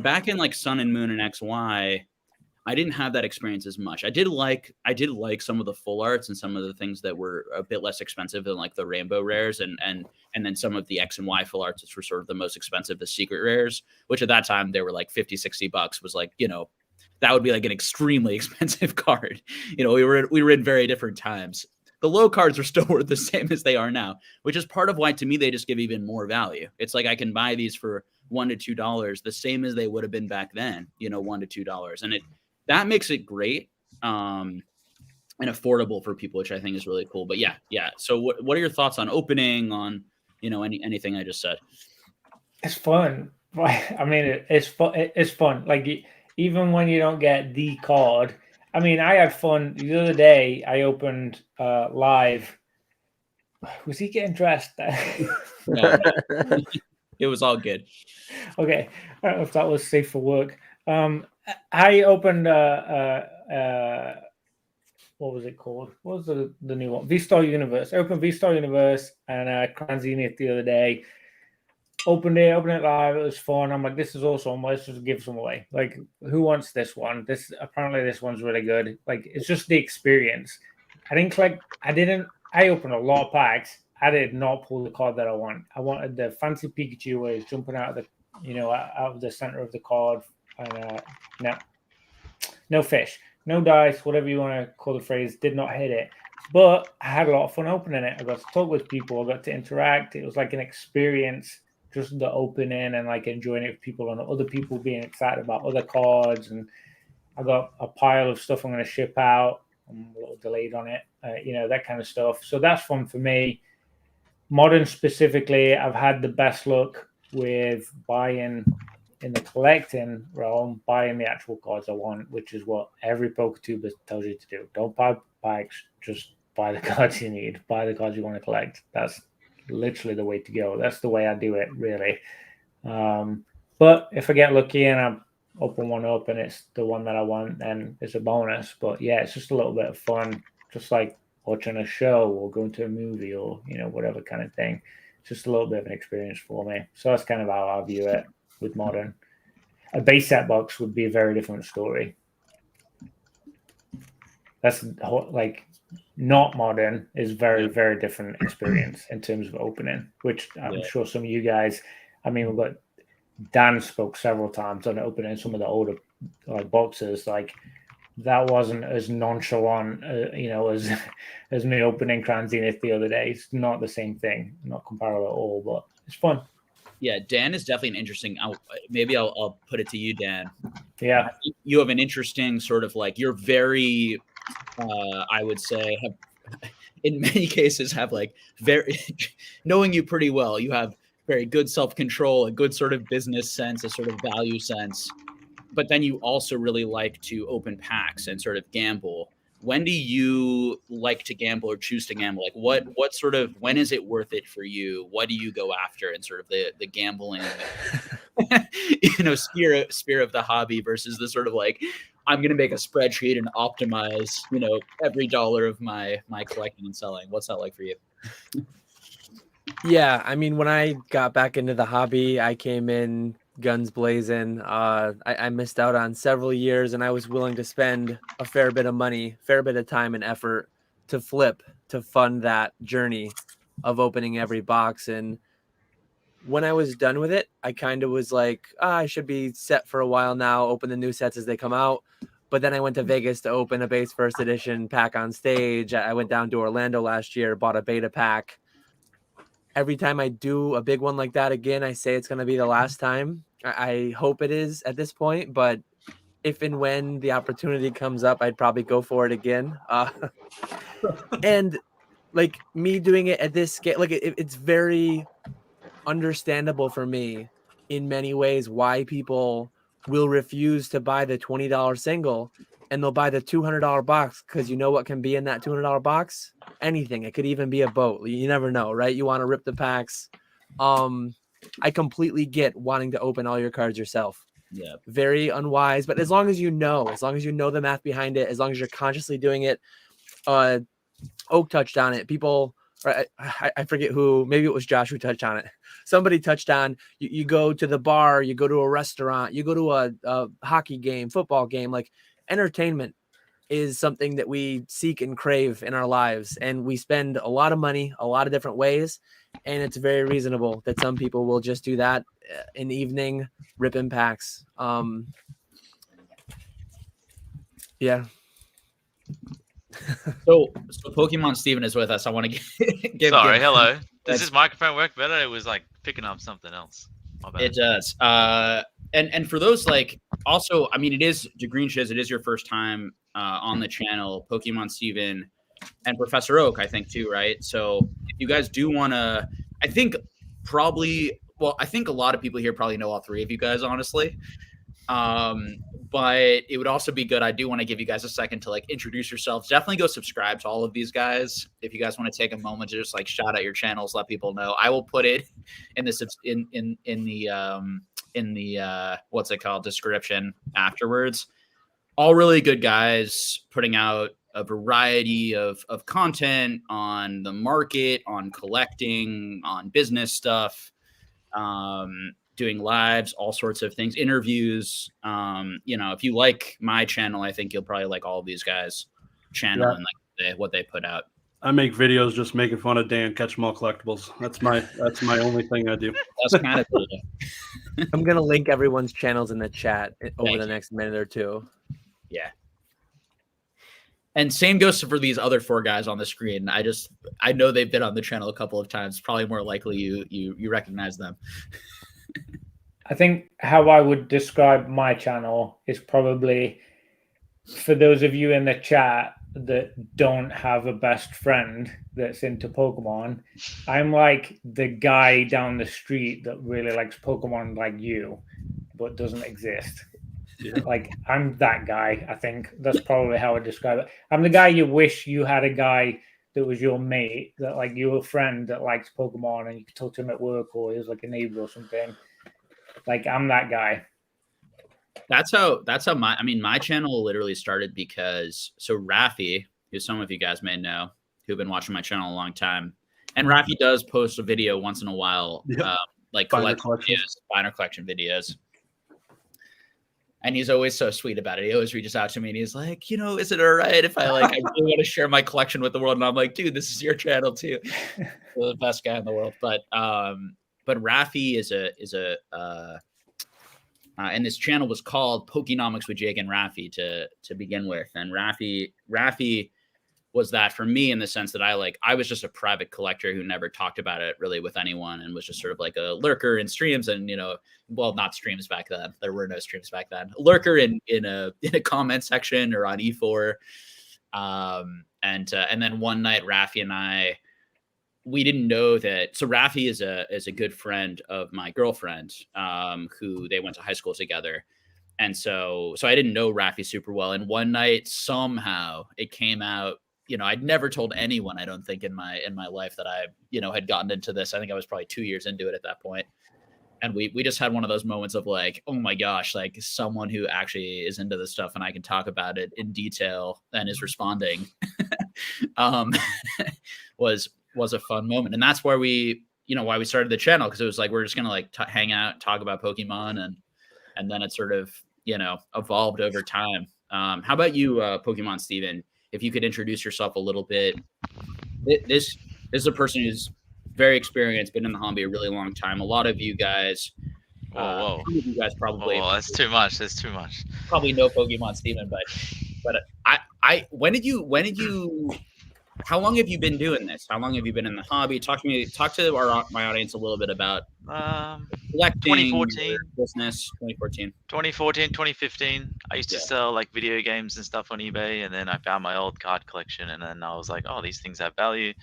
Back in like Sun and Moon and XY, I didn't have that experience as much. I did like some of the full arts and some of the things that were a bit less expensive than like the rainbow rares and then some of the X and Y full arts, which were sort of the most expensive, the secret rares, which at that time they were like $50-$60 was like, that would be like an extremely expensive card. We were in very different times. The low cards are still worth the same as they are now, which is part of why to me they just give even more value. It's like I can buy these for $1 to $2, the same as they would have been back then, $1 to $2. And that makes it great and affordable for people, which I think is really cool. But yeah. So what are your thoughts on opening, on anything I just said? It's fun. I mean, it's fun. It's fun. Like even when you don't get the card. I mean, I had fun the other day. I opened live. Was he getting dressed? No. It was all good. Okay, I don't know if that was safe for work. I opened what was it called? What was the new one? V-Star Universe. I opened V-Star Universe and Crown Zenith the other day. Opened it live. It was fun. I'm like, this is awesome. Let's just give some away. Like, who wants this one? Apparently this one's really good. Like, it's just the experience. I opened a lot of packs. I did not pull the card that I want. I wanted the fancy Pikachu where he's jumping out of the, out of the center of the card, and no fish, no dice, whatever you want to call the phrase. Did not hit it, but I had a lot of fun opening it. I got to talk with people. I got to interact. It was like an experience, just the opening and like enjoying it with people and other people being excited about other cards. And I got a pile of stuff I'm going to ship out. I'm a little delayed on it, that kind of stuff. So that's fun for me. Modern specifically, I've had the best luck with buying in the collecting realm, buying the actual cards I want, which is what every PokeTuber tells you to do. Don't buy packs, just buy the cards you need, buy the cards you want to collect. That's literally the way to go. That's the way I do it, really. But if I get lucky and I open one up and it's the one that I want, then it's a bonus. But yeah, it's just a little bit of fun, just like watching a show or going to a movie or whatever kind of thing. It's just a little bit of an experience for me. So that's kind of how I view it with modern. A base set box would be a very different story. That's like not modern is very, very different experience in terms of opening, which I'm sure some of you guys, we've got Dan spoke several times on opening some of the older boxes. Like that wasn't as nonchalant, as me opening Crown Zenith the other day. It's not the same thing, not comparable at all, but it's fun. Yeah, Dan is definitely an interesting. Maybe I'll put it to you, Dan. Yeah, you have an interesting sort of like you're very, I would say, in many cases have like very knowing you pretty well. You have very good self-control, a good sort of business sense, a sort of value sense. But then you also really like to open packs and sort of gamble. When do you like to gamble or choose to gamble? Like what sort of, when is it worth it for you? What do you go after in sort of the gambling, spirit of the hobby versus the sort of like, I'm going to make a spreadsheet and optimize, every dollar of my collecting and selling. What's that like for you? Yeah, when I got back into the hobby, I came in guns blazing. I missed out on several years, and I was willing to spend a fair bit of money, fair bit of time and effort to flip, to fund that journey of opening every box. And when I was done with it, I kind of was like, I should be set for a while now, open the new sets as they come out. But then I went to Vegas to open a base first edition pack on stage. I went down to Orlando last year, bought a beta pack. Every time I do a big one like that again, I say it's going to be the last time. I hope it is at this point, but if and when the opportunity comes up, I'd probably go for it again. And like me doing it at this scale, like it's very understandable for me in many ways why people will refuse to buy the $20 single and they'll buy the $200 box, because you know what can be in that $200 box? Anything. It could even be a boat. You never know, right? You want to rip the packs. I completely get wanting to open all your cards yourself. Yeah. Very unwise, but as long as you know the math behind it, as long as you're consciously doing it. Oak touched on it. People, I forget who, maybe it was Josh who touched on it. Somebody touched on, you go to the bar, you go to a restaurant, you go to a hockey game, football game, like entertainment is something that we seek and crave in our lives. And we spend a lot of money, a lot of different ways. And it's very reasonable that some people will just do that in the evening, ripping packs. Yeah. So Pokemon Steven is with us. I want to give hello. Does this microphone work better? It was like picking up something else. It does. And for those also, it is to Green Shiz, it is your first time on the channel, Pokemon Steven and Professor Oak, I think too, right? So if you guys do want to, I think a lot of people here probably know all three of you guys, honestly. But it would also be good. I do want to give you guys a second to introduce yourselves. Definitely go subscribe to all of these guys. If you guys want to take a moment to just shout out your channels, let people know. I will put it in the what's it called, description afterwards. All really good guys putting out a variety of content on the market, on collecting, on business stuff. Doing lives, all sorts of things, interviews. If you like my channel, I think you'll probably like all of these guys' channel and what they put out. I make videos just making fun of Dan catch 'em all collectibles. That's my only thing I do. That's kind of the, I'm gonna link everyone's channels in the chat over Thank the you. next minute or two. yeah. And same goes for these other 4 guys on the screen. I know they've been on the channel a couple of times. Probably more likely you recognize them. I think how I would describe my channel is probably, for those of you in the chat that don't have a best friend that's into Pokemon, I'm like the guy down the street that really likes Pokemon like you, but doesn't exist. Yeah. Like, I'm that guy. I think that's probably how I describe it. I'm the guy you wish you had a guy that was your mate, that like your friend that likes Pokemon and you could talk to him at work, or he was like a neighbor or something. Like, I'm that guy. That's how my channel literally started because Rafi, who some of you guys may know, who've been watching my channel a long time, and Rafi does post a video once in a while, like Binder binder collection videos. And he's always so sweet about it. He always reaches out to me and he's like, is it all right if I really want to share my collection with the world? And I'm like, dude, this is your channel too. You're the best guy in the world. But Rafi is and this channel was called Pokenomics with Jake and Rafi to begin with. And Rafi was that for me in the sense that I was just a private collector who never talked about it really with anyone and was just sort of like a lurker in streams and, not streams back then. There were no streams back then. A lurker in a comment section or on E4. And then one night Rafi and I, we didn't know that. So Rafi is a good friend of my girlfriend, who they went to high school together. And so I didn't know Rafi super well. And one night somehow it came out, I'd never told anyone, I don't think in my life that I, had gotten into this. I think I was probably 2 years into it at that point. And we just had one of those moments of like, oh my gosh, like someone who actually is into this stuff and I can talk about it in detail and is responding was a fun moment. And that's where why we started the channel. Cause it was like, we're just going to like hang out, talk about Pokemon. And then it sort of, evolved over time. How about you, Pokemon Steven? If you could introduce yourself a little bit. This is a person who's very experienced, been in the hobby a really long time. A lot of you guys, Whoa. some of you guys probably. Oh, that's too much. That's too much. Probably know Pokemon Steven, but when did you? How long have you been doing this? How long have you been in the hobby? Talk to my audience a little bit about collecting, 2014 business. 2014, 2015. I used to sell like video games and stuff on eBay, and then I found my old card collection, and then I was like, oh, these things have value.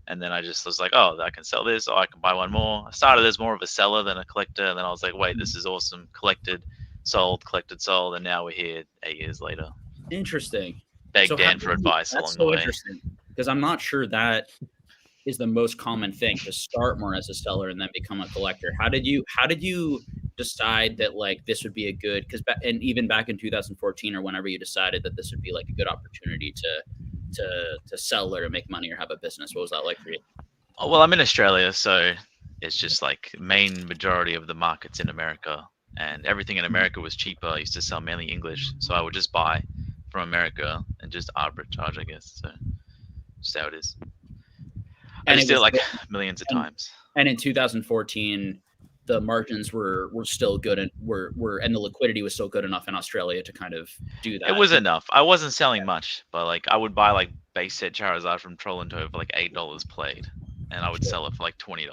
And then I just was like, oh, I can sell this, or I can buy one more. I started as more of a seller than a collector, and then I was like, wait, this is awesome. Collected, sold, and now we're here 8 years later. Interesting. Begged Dan for advice along the way. Interesting. Because I'm not sure that is the most common thing, to start more as a seller and then become a collector. How did you decide that like this would be a good, and even back in 2014 or whenever you decided that this would be like a good opportunity to sell or to make money or have a business? What was that like for you? Oh, well, I'm in Australia, so it's just like main majority of the markets in America, and everything in America was cheaper. I used to sell mainly English, so I would just buy from America and just arbitrage, I guess. So just how it is. I just did it like millions of times. And in 2014, the margins were still good, and and the liquidity was still good enough in Australia to kind of do that. It was enough. I wasn't selling much, but like I would buy like base set Charizard from Trollento for like $8 played, and I would sell it for like $20,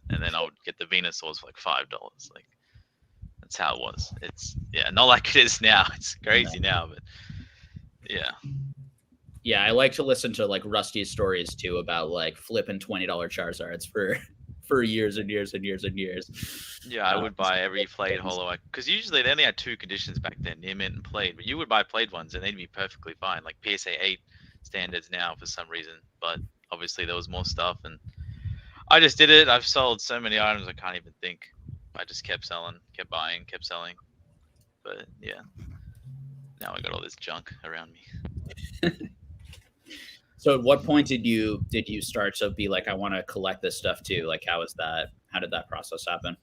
and then I would get the Venusaurs for like $5. Like that's how it was. It's not like it is now. It's crazy now, but yeah. Yeah, I like to listen to like Rusty's stories too about like flipping $20 Charizards for years and years and years and years. Yeah, I would buy every played holo, because usually they only had 2 conditions back then, near mint and played. But you would buy played ones and they'd be perfectly fine, like PSA 8 standards now for some reason. But obviously there was more stuff, and I just did it. I've sold so many items I can't even think. I just kept selling, kept buying, kept selling. But yeah, now I got all this junk around me. So at what point did you start to be like, I want to collect this stuff too? Like, how did that process happen?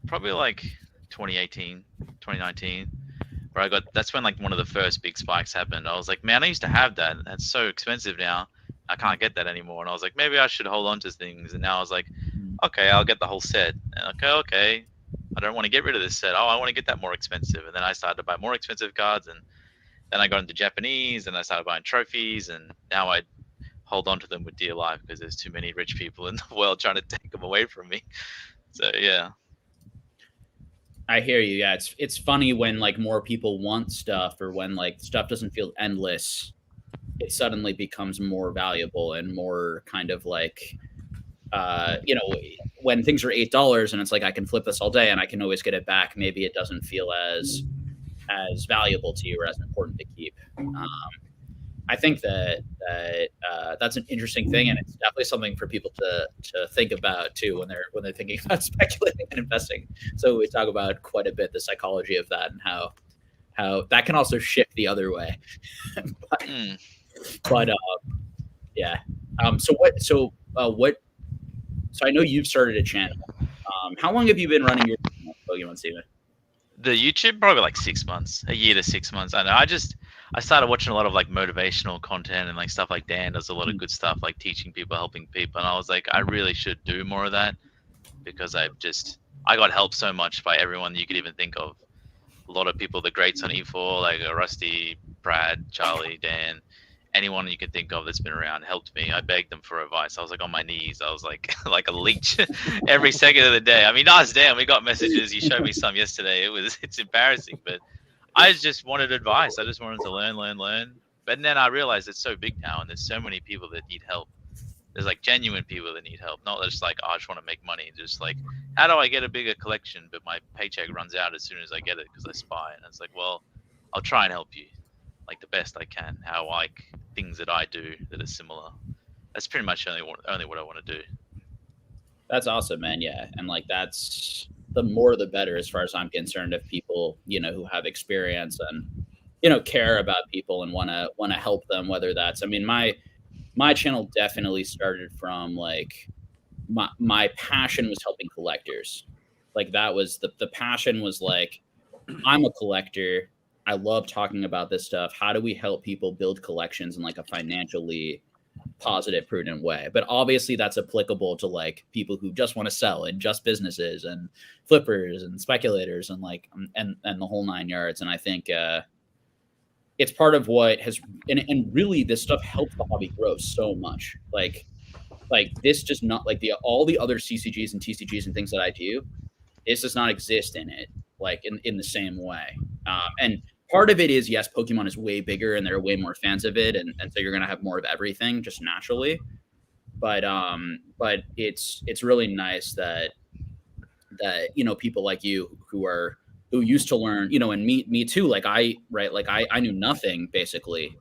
Probably like 2018, 2019, where that's when like one of the first big spikes happened. I was like, man, I used to have that. That's so expensive now. I can't get that anymore. And I was like, maybe I should hold on to things. And now I was like, okay, I'll get the whole set. And okay. I don't want to get rid of this set. Oh, I want to get that more expensive. And then I started to buy more expensive cards. And then I got into Japanese and I started buying trophies. And now I hold on to them with dear life because there's too many rich people in the world trying to take them away from me. So, yeah. I hear you. Yeah, it's funny when like more people want stuff, or when like stuff doesn't feel endless, it suddenly becomes more valuable and more kind of like, you know, when things are $8 and it's like I can flip this all day and I can always get it back. Maybe it doesn't feel as valuable to you or as important to keep. I think that's an interesting thing, and it's definitely something for people to think about too when they're thinking about speculating and investing. So we talk about quite a bit the psychology of that and how that can also shift the other way. but yeah. So I know you've started a channel. How long have you been running your channel, Pokemon Steven? The YouTube, probably like 6 months, a year to 6 months. I know. I started watching a lot of like motivational content and like stuff like Dan does a lot of good stuff, like teaching people, helping people. And I was like, I really should do more of that because I got helped so much by everyone you could even think of. A lot of people, the greats on E4, like Rusty, Brad, Charlie, Dan, anyone you can think of that's been around helped me. I begged them for advice. I was like on my knees. I was like like a leech every second of the day. I mean, Dan, we got messages. You showed me some yesterday. It's embarrassing, but I just wanted advice. I just wanted to learn. But then I realized it's so big now, and there's so many people that need help. There's like genuine people that need help, not just like, oh, I just want to make money. Just like, how do I get a bigger collection? But my paycheck runs out as soon as I get it because I spy. And it's like, well, I'll try and help you like the best I can. How like things that I do that are similar. That's pretty much only what I want to do. That's awesome, man. Yeah, and like that's the more the better as far as I'm concerned. If people, you know, who have experience and, you know, care about people and want to help them, whether that's, I mean, my channel definitely started from like my passion was helping collectors. Like that was the passion was like, I'm a collector. I love talking about this stuff. How do we help people build collections in like a financially positive, prudent way? But obviously that's applicable to like people who just want to sell and just businesses and flippers and speculators and like and the whole 9 yards. And I think it's part of what has and really this stuff helps the hobby grow so much. Like this does not like all the other CCGs and TCGs and things that I do. This does not exist in it like in the same way. And part of it is, yes, Pokemon is way bigger and there are way more fans of it. And so you're going to have more of everything just naturally. But it's really nice that, you know, people like you who used to learn, you know, and me too. Like I knew nothing basically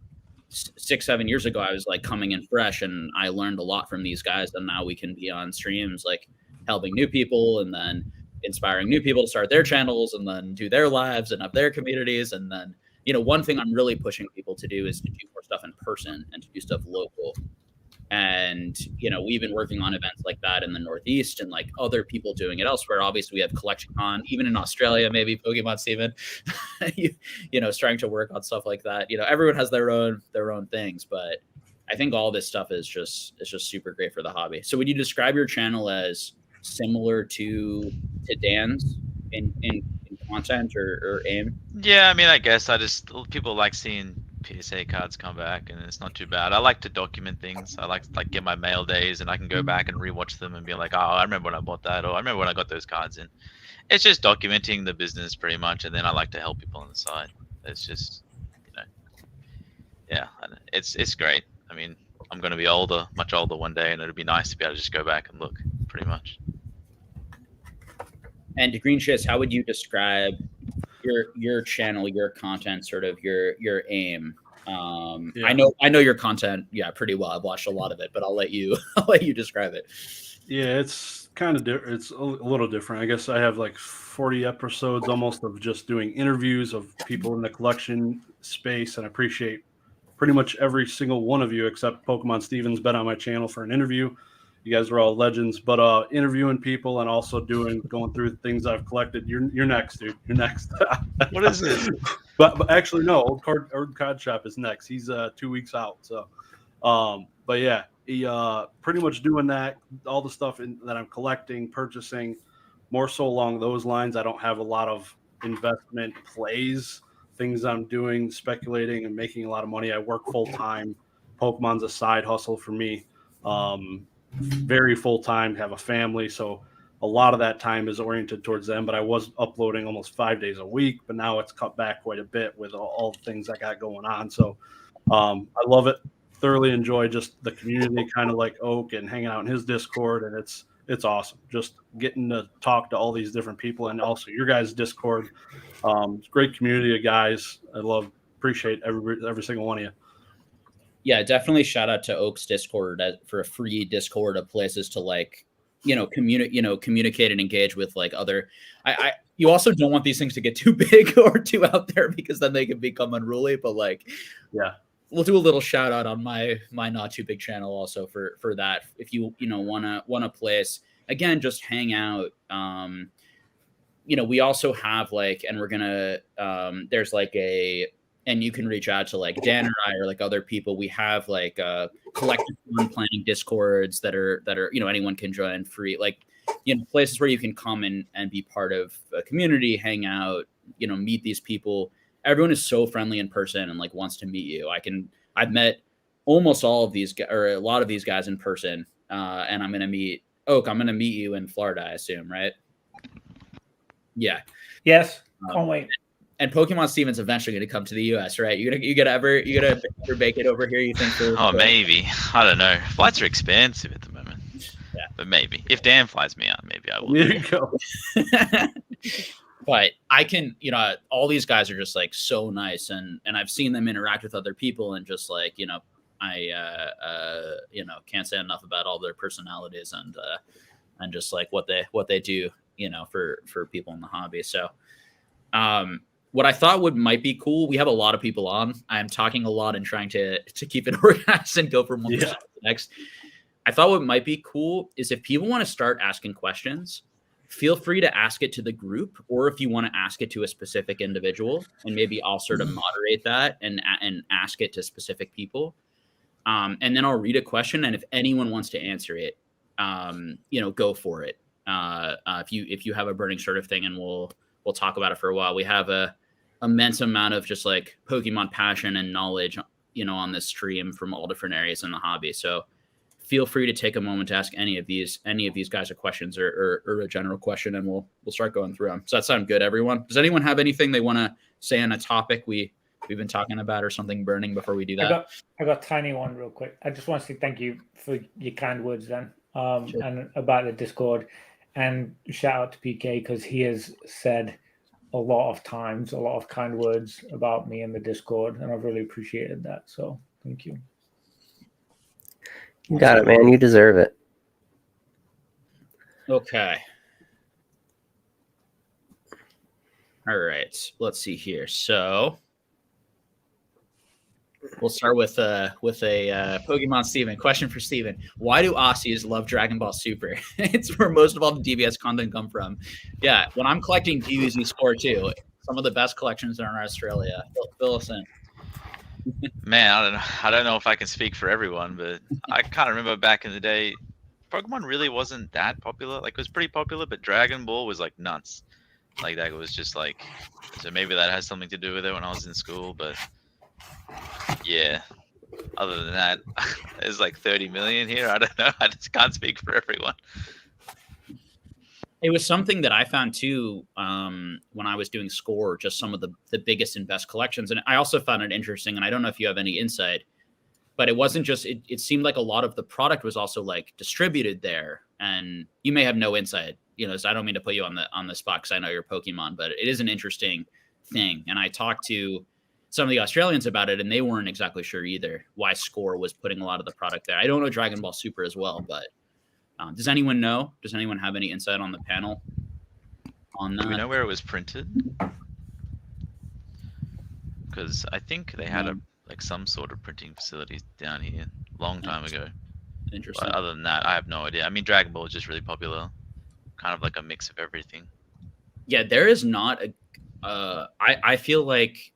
6-7 years ago. I was like coming in fresh and I learned a lot from these guys. And now we can be on streams, like helping new people and then inspiring new people to start their channels and then do their lives and have their communities. And then, you know, one thing I'm really pushing people to do is to do more stuff in person and to do stuff local. And, you know, we've been working on events like that in the Northeast and like other people doing it elsewhere. Obviously we have Collection Con, even in Australia, maybe Pokemon Steven, you know, starting to work on stuff like that. You know, everyone has their own things, but I think all this stuff is just super great for the hobby. So would you describe your channel as similar to Dan's in content or aim? Yeah, I mean, I guess people like seeing PSA cards come back, and it's not too bad. I like to document things. I like get my mail days, and I can go back and rewatch them and be like, oh, I remember when I bought that, or I remember when I got those cards in. It's just documenting the business pretty much, and then I like to help people on the side. It's just, you know, yeah, it's great. I mean, I'm going to be older, much older one day, and it'd be nice to be able to just go back and look, pretty much. And to Green Shiz, how would you describe your channel, your content, sort of your aim? Yeah. I know your content, pretty well. I've watched a lot of it, but I'll let you describe it. Yeah, it's kind of it's a little different. I guess I have like 40 episodes almost of just doing interviews of people in the collection space, and I appreciate pretty much every single one of you except Pokemon Steven's been on my channel for an interview. You guys are all legends, but interviewing people and also going through things I've collected. You're next, dude. You're next. What is it? But actually, no. Old card shop is next. He's 2 weeks out. So, But yeah, he pretty much doing that, all the stuff that I'm collecting, purchasing, more so along those lines. I don't have a lot of investment plays, things I'm doing, speculating and making a lot of money. I work full time. Pokemon's a side hustle for me. Very full time, have a family. So a lot of that time is oriented towards them, but I was uploading almost 5 days a week, but now it's cut back quite a bit with all the things I got going on. So I love it. Thoroughly enjoy just the community, kind of like Oak, and hanging out in his Discord, and it's awesome. Just getting to talk to all these different people, and also your guys' Discord. It's a great community of guys. Appreciate every single one of you. Yeah, definitely shout out to Oak's Discord for a free Discord of places to like, communicate and engage with like other. You also don't want these things to get too big or too out there because then they can become unruly. But like, yeah. We'll do a little shout out on my not too big channel also for that. If you want a place, again, just hang out. We also have like, and we're gonna there's like and you can reach out to like Dan or I or like other people. We have like collective fun planning Discords that are anyone can join free, like places where you can come and be part of a community, hang out, meet these people. Everyone is so friendly in person and like wants to meet you. I've met almost all of these guys or a lot of these guys in person. And I'm going to meet Oak. I'm going to meet you in Florida, I assume, right? Yeah. Yes. Can't wait. And Pokemon Steven's eventually going to come to the US, right? You gonna ever bake it over here? You think? Maybe. I don't know. Flights are expensive at the moment. Yeah. But maybe. If Dan flies me out, maybe I will. There you go. But I can, all these guys are just like so nice, and I've seen them interact with other people, and just like, I can't say enough about all their personalities and just like what they do, for people in the hobby. So, what I thought might be cool, we have a lot of people on. I'm talking a lot and trying to keep it organized and go from one to the next. I thought what might be cool is if people want to start asking questions, feel free to ask it to the group, or if you want to ask it to a specific individual, and maybe I'll sort of moderate that and ask it to specific people. And then I'll read a question, and if anyone wants to answer it, go for it. If you have a burning sort of thing, and we'll talk about it for a while. We have a immense amount of just like Pokemon passion and knowledge, on this stream from all different areas in the hobby. So feel free to take a moment to ask any of these guys a questions or a general question, and we'll start going through them. Does that sound good, everyone? Does anyone have anything they want to say on a topic we've been talking about, or something burning before we do that? I got a tiny one real quick. I just want to say thank you for your kind words, then, Sure. and about the Discord, and shout out to PK because he has said a lot of times a lot of kind words about me in the Discord, and I've really appreciated that. So thank you. You got it, man. You deserve it. Okay. All right. Let's see here. So we'll start with a Pokemon Steven. Question for Steven. Why do Aussies love Dragon Ball Super? It's where most of all the DBS content come from. Yeah, when I'm collecting DBZ Score too, some of the best collections are in Australia. Fill us in. Man, I don't know if I can speak for everyone, but I kind of remember back in the day, Pokemon really wasn't that popular. Like, it was pretty popular, but Dragon Ball was like nuts. Like, that was just like, so maybe that has something to do with it when I was in school, but yeah. Other than that, there's like 30 million here. I don't know. I just can't speak for everyone. It was something that I found too when I was doing Score, just some of the biggest and best collections. And I also found it interesting, and I don't know if you have any insight, but it wasn't just, it seemed like a lot of the product was also like distributed there. And you may have no insight, so I don't mean to put you on the spot because I know you're Pokemon, but it is an interesting thing. And I talked to some of the Australians about it, and they weren't exactly sure either why Score was putting a lot of the product there. I don't know Dragon Ball Super as well, but does anyone know? Does anyone have any insight on the panel on that? Do we know where it was printed? Because I think they had some sort of printing facility down here a long time ago. Interesting. But other than that, I have no idea. I mean, Dragon Ball is just really popular, kind of like a mix of everything. Yeah, there is not I feel like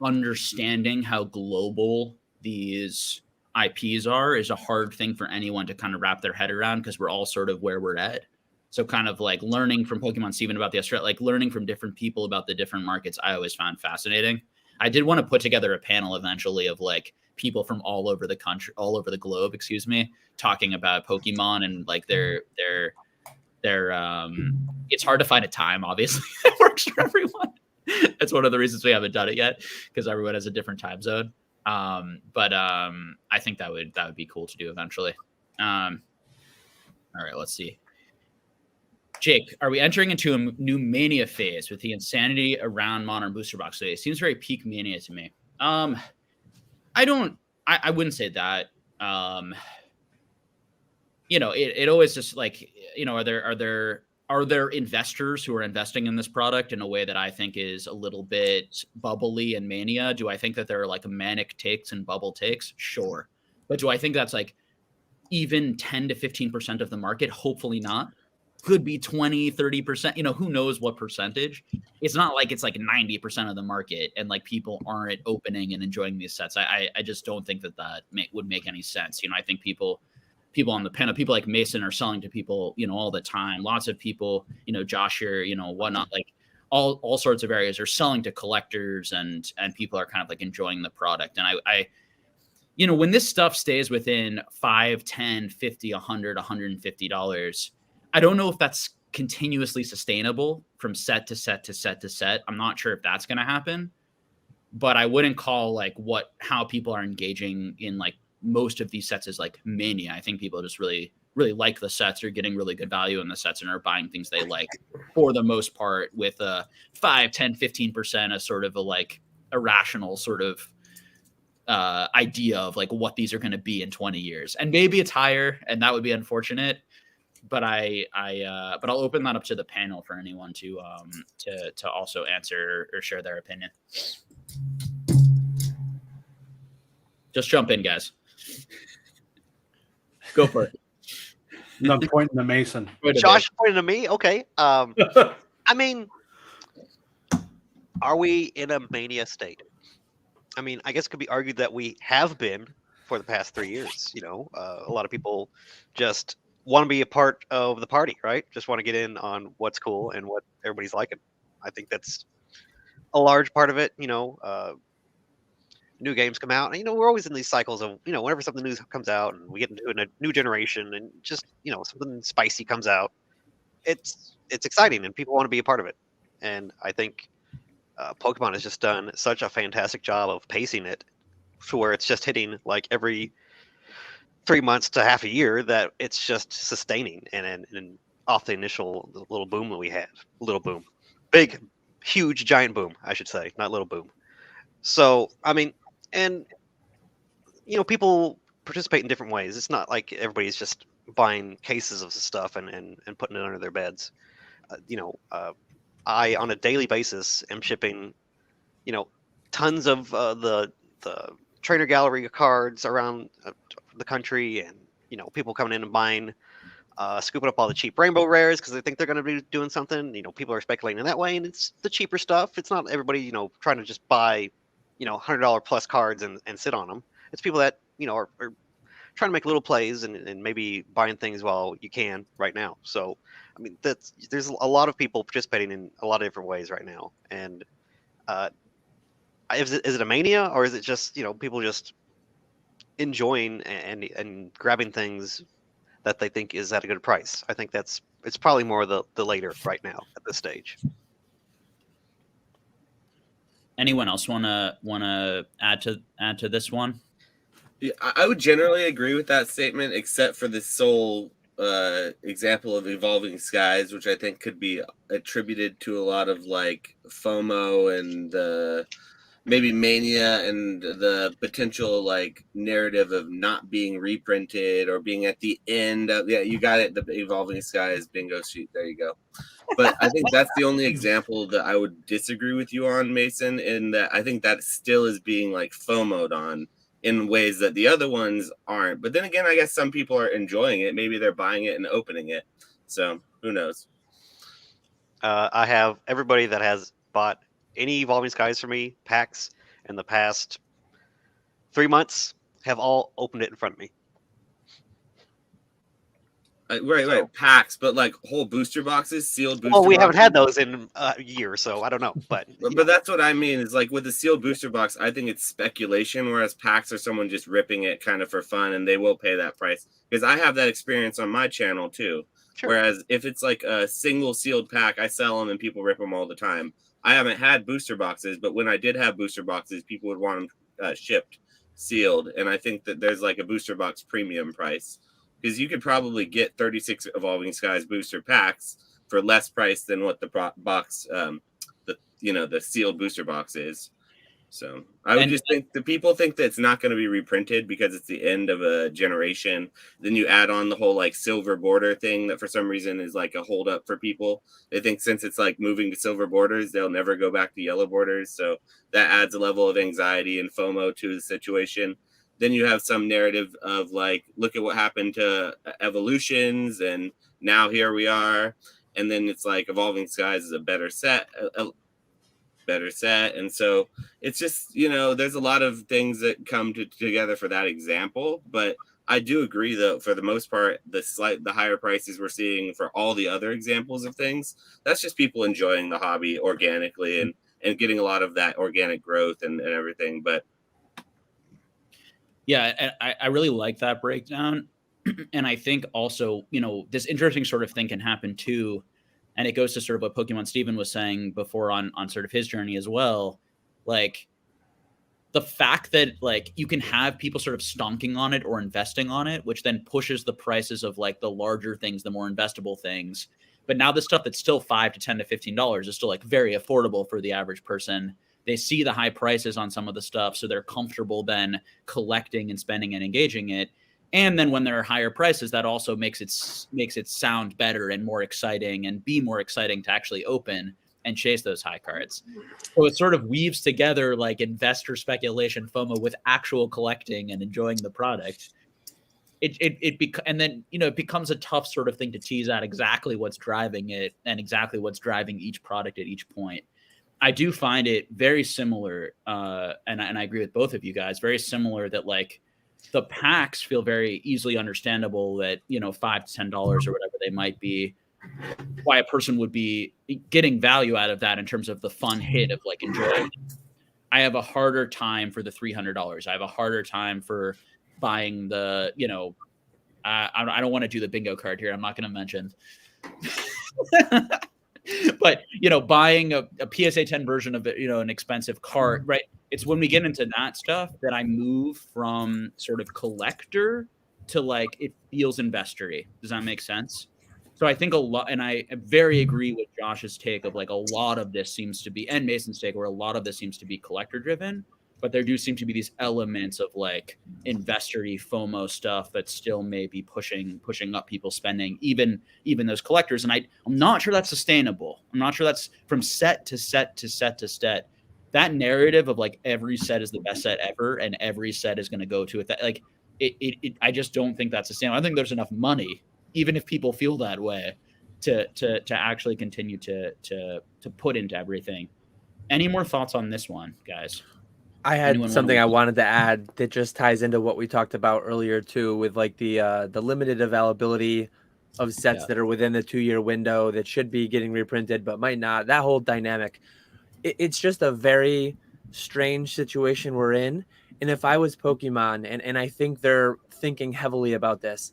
understanding how global these IPs are is a hard thing for anyone to kind of wrap their head around, because we're all sort of where we're at. So kind of like learning from Pokemon Steven about the Australia, like learning from different people about the different markets, I always found fascinating. I did want to put together a panel eventually of like people from all over the country, all over the globe, excuse me, talking about Pokemon and like their it's hard to find a time, obviously, that works for everyone. That's one of the reasons we haven't done it yet, because everyone has a different time zone. But I think that would be cool to do eventually. All right, let's see. Jake, are we entering into a new Mania phase with the insanity around Modern Booster Box today? It seems very peak Mania to me. I wouldn't say that. You know, it always just like, you know, are there investors who are investing in this product in a way that I think is a little bit bubbly and Mania? Do I think that there are like manic takes and bubble takes? Sure. But do I think that's like even 10 to 15% of the market? Hopefully not. Could be 20, 30%, you know, who knows what percentage. It's not like it's like 90% of the market and like people aren't opening and enjoying these sets. I just don't think that would make any sense. You know, I think people on the panel, people like Mason are selling to people, you know, all the time. Lots of people, you know, Josh here, you know, whatnot, like all sorts of areas are selling to collectors, and people are kind of like enjoying the product. And I you know, when this stuff stays within $5, $10, $50, $100, $150, I don't know if that's continuously sustainable from set to set to set to set. I'm not sure if that's going to happen, but I wouldn't call like how people are engaging in like most of these sets is like Mania. I think people just really, really like the sets, are getting really good value in the sets, and are buying things they like for the most part, with a 5, 10, 15% as sort of a like irrational sort of idea of like what these are going to be in 20 years. And maybe it's higher, and that would be unfortunate. But but I'll open that up to the panel for anyone to also answer or share their opinion. Just jump in, guys. Go for it. And I'm pointing to Mason. Josh pointing to me. Okay. I mean, are we in a Mania state? I mean, I guess it could be argued that we have been for the past 3 years. You know, a lot of people just want to be a part of the party, right? Just want to get in on what's cool and what everybody's liking. I think that's a large part of it. You know, new games come out, and you know, we're always in these cycles of, you know, whenever something new comes out and we get into a new generation, and just, you know, something spicy comes out, it's exciting and people want to be a part of it. And I think Pokemon has just done such a fantastic job of pacing it to where it's just hitting like every 3 months to half a year, that it's just sustaining and off the initial little boom that we had. Little boom. Big, huge, giant boom, I should say, not little boom. So, I mean, and, you know, people participate in different ways. It's not like everybody's just buying cases of stuff and putting it under their beds. You know, I, on a daily basis, am shipping, you know, tons of the trainer gallery cards around the country, and, you know, people coming in and buying, scooping up all the cheap rainbow rares because they think they're going to be doing something. You know, people are speculating in that way, and it's the cheaper stuff. It's not everybody, you know, trying to just buy, you know, $100 plus cards and sit on them. It's people that, you know, are trying to make little plays and maybe buying things while you can right now. So, I mean, there's a lot of people participating in a lot of different ways right now. And is it a mania, or is it just, you know, people just enjoying and grabbing things that they think is at a good price? I think it's probably more the later right now at this stage. Anyone else wanna add to this one? Yeah, I would generally agree with that statement, except for the sole example of Evolving Skies, which I think could be attributed to a lot of like FOMO and maybe Mania and the potential like narrative of not being reprinted or being at the end of, yeah, you got it, the Evolving Skies bingo sheet. There you go. But I think that's the only example that I would disagree with you on, Mason, in that I think that still is being like FOMO'd on in ways that the other ones aren't. But then again, I guess some people are enjoying it. Maybe they're buying it and opening it. So who knows? I have everybody that has bought any Evolving Skies for me packs in the past 3 months have all opened it in front of me. Right, packs, but like whole booster boxes, sealed booster. Well, we haven't boxes. had those in a year, so I don't know. But that's what I mean. Is like with the sealed booster box, I think it's speculation, whereas packs are someone just ripping it kind of for fun, and they will pay that price. Because I have that experience on my channel too. Sure. Whereas if it's like a single sealed pack, I sell them and people rip them all the time. I haven't had booster boxes, but when I did have booster boxes, people would want them shipped sealed, and I think that there's like a booster box premium price. Because you could probably get 36 Evolving Skies booster packs for less price than what the box, the sealed booster box is. So I would just think the people think that it's not going to be reprinted because it's the end of a generation. Then you add on the whole like silver border thing that for some reason is like a holdup for people. They think since it's like moving to silver borders, they'll never go back to yellow borders. So that adds a level of anxiety and FOMO to the situation. Then you have some narrative of like, look at what happened to Evolutions, and now here we are. And then it's like Evolving Skies is a better set, and so it's just there's a lot of things that come together for that example. But I do agree though, for the most part, the higher prices we're seeing for all the other examples of things, that's just people enjoying the hobby organically and getting a lot of that organic growth and everything. But yeah, I really like that breakdown. And I think also, this interesting sort of thing can happen too. And it goes to sort of what Pokemon Steven was saying before on sort of his journey as well. Like the fact that like you can have people sort of stonking on it or investing on it, which then pushes the prices of like the larger things, the more investable things. But now the stuff that's still $5 to $10 to $15 is still like very affordable for the average person. They see the high prices on some of the stuff, so they're comfortable then collecting and spending and engaging it. And then when there are higher prices, that also makes it sound better and more exciting and be more exciting to actually open and chase those high cards. So it sort of weaves together like investor speculation FOMO with actual collecting and enjoying the product. And then it becomes a tough sort of thing to tease out exactly what's driving it and exactly what's driving each product at each point. I do find it very similar, and I agree with both of you guys, very similar that like the packs feel very easily understandable that, $5 to $10 or whatever they might be, why a person would be getting value out of that in terms of the fun hit of like enjoying. I have a harder time for the $300. I have a harder time for buying the, I don't want to do the bingo card here. I'm not going to mention. But buying a PSA 10 version of it, an expensive cart, right? It's when we get into that stuff that I move from sort of collector to like it feels investor-y. Does that make sense? So I think a lot, and I very agree with Josh's take of like a lot of this seems to be, and Mason's take, where a lot of this seems to be collector driven. But there do seem to be these elements of like investor-y FOMO stuff that still may be pushing up people's spending, even those collectors. And I'm not sure that's sustainable. I'm not sure that's from set to set to set to set. That narrative of like every set is the best set ever and every set is going to go to it. That like I just don't think that's sustainable. I think there's enough money, even if people feel that way, to actually continue to put into everything. Any more thoughts on this one, guys? I had something I wanted to add that just ties into what we talked about earlier too, with like the limited availability of sets that are within the 2-year window that should be getting reprinted but might not. That whole dynamic, it's just a very strange situation we're in. And if I was Pokemon, and I think they're thinking heavily about this,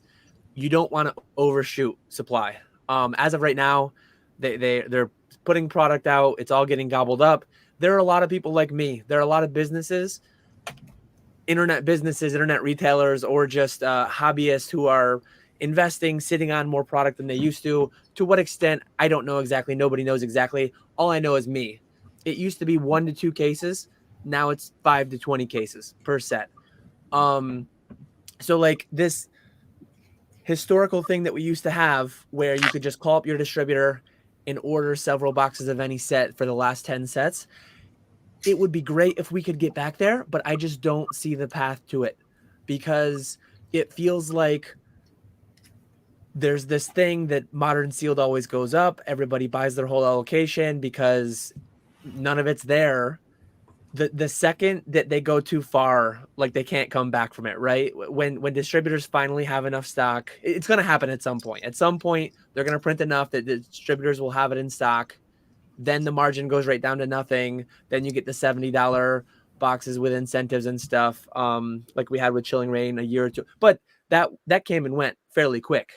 you don't want to overshoot supply. As of right now, they're putting product out. It's all getting gobbled up. There are a lot of people like me. There are a lot of businesses, internet retailers, or just hobbyists who are investing, sitting on more product than they used to. To what extent, I don't know exactly. Nobody knows exactly. All I know is me. It used to be 1 to 2 cases. Now it's 5 to 20 cases per set. So like this historical thing that we used to have where you could just call up your distributor and order several boxes of any set for the last 10 sets. It would be great if we could get back there, but I just don't see the path to it because it feels like there's this thing that Modern Sealed always goes up. Everybody buys their whole allocation because none of it's there. the second that they go too far, like they can't come back from it, right? When distributors finally have enough stock, it's going to happen at some point. At some point, they're going to print enough that the distributors will have it in stock. Then the margin goes right down to nothing. Then you get the $70 boxes with incentives and stuff, like we had with Chilling Reign a year or two. But that came and went fairly quick.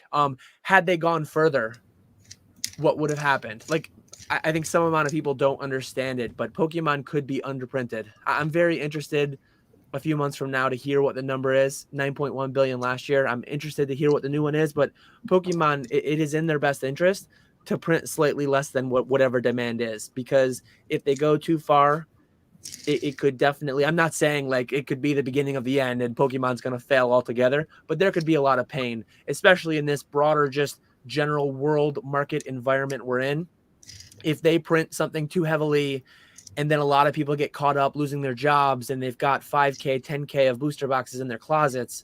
Had they gone further, what would have happened? Like, I think some amount of people don't understand it, but Pokemon could be underprinted. I'm very interested a few months from now to hear what the number is. 9.1 billion last year. I'm interested to hear what the new one is, but Pokemon, it is in their best interest to print slightly less than whatever demand is, because if they go too far, it could definitely, I'm not saying like it could be the beginning of the end and Pokemon's going to fail altogether, but there could be a lot of pain, especially in this broader, just general world market environment we're in. If they print something too heavily and then a lot of people get caught up losing their jobs and they've got 5K, 10K of booster boxes in their closets,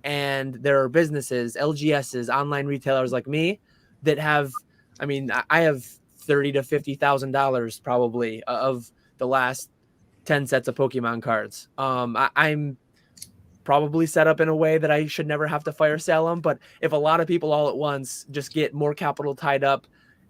and there are businesses, LGSs, online retailers like me that have, I mean, I have $30,000 to $50,000 probably of the last 10 sets of Pokemon cards. I'm probably set up in a way that I should never have to fire sale them. But if a lot of people all at once just get more capital tied up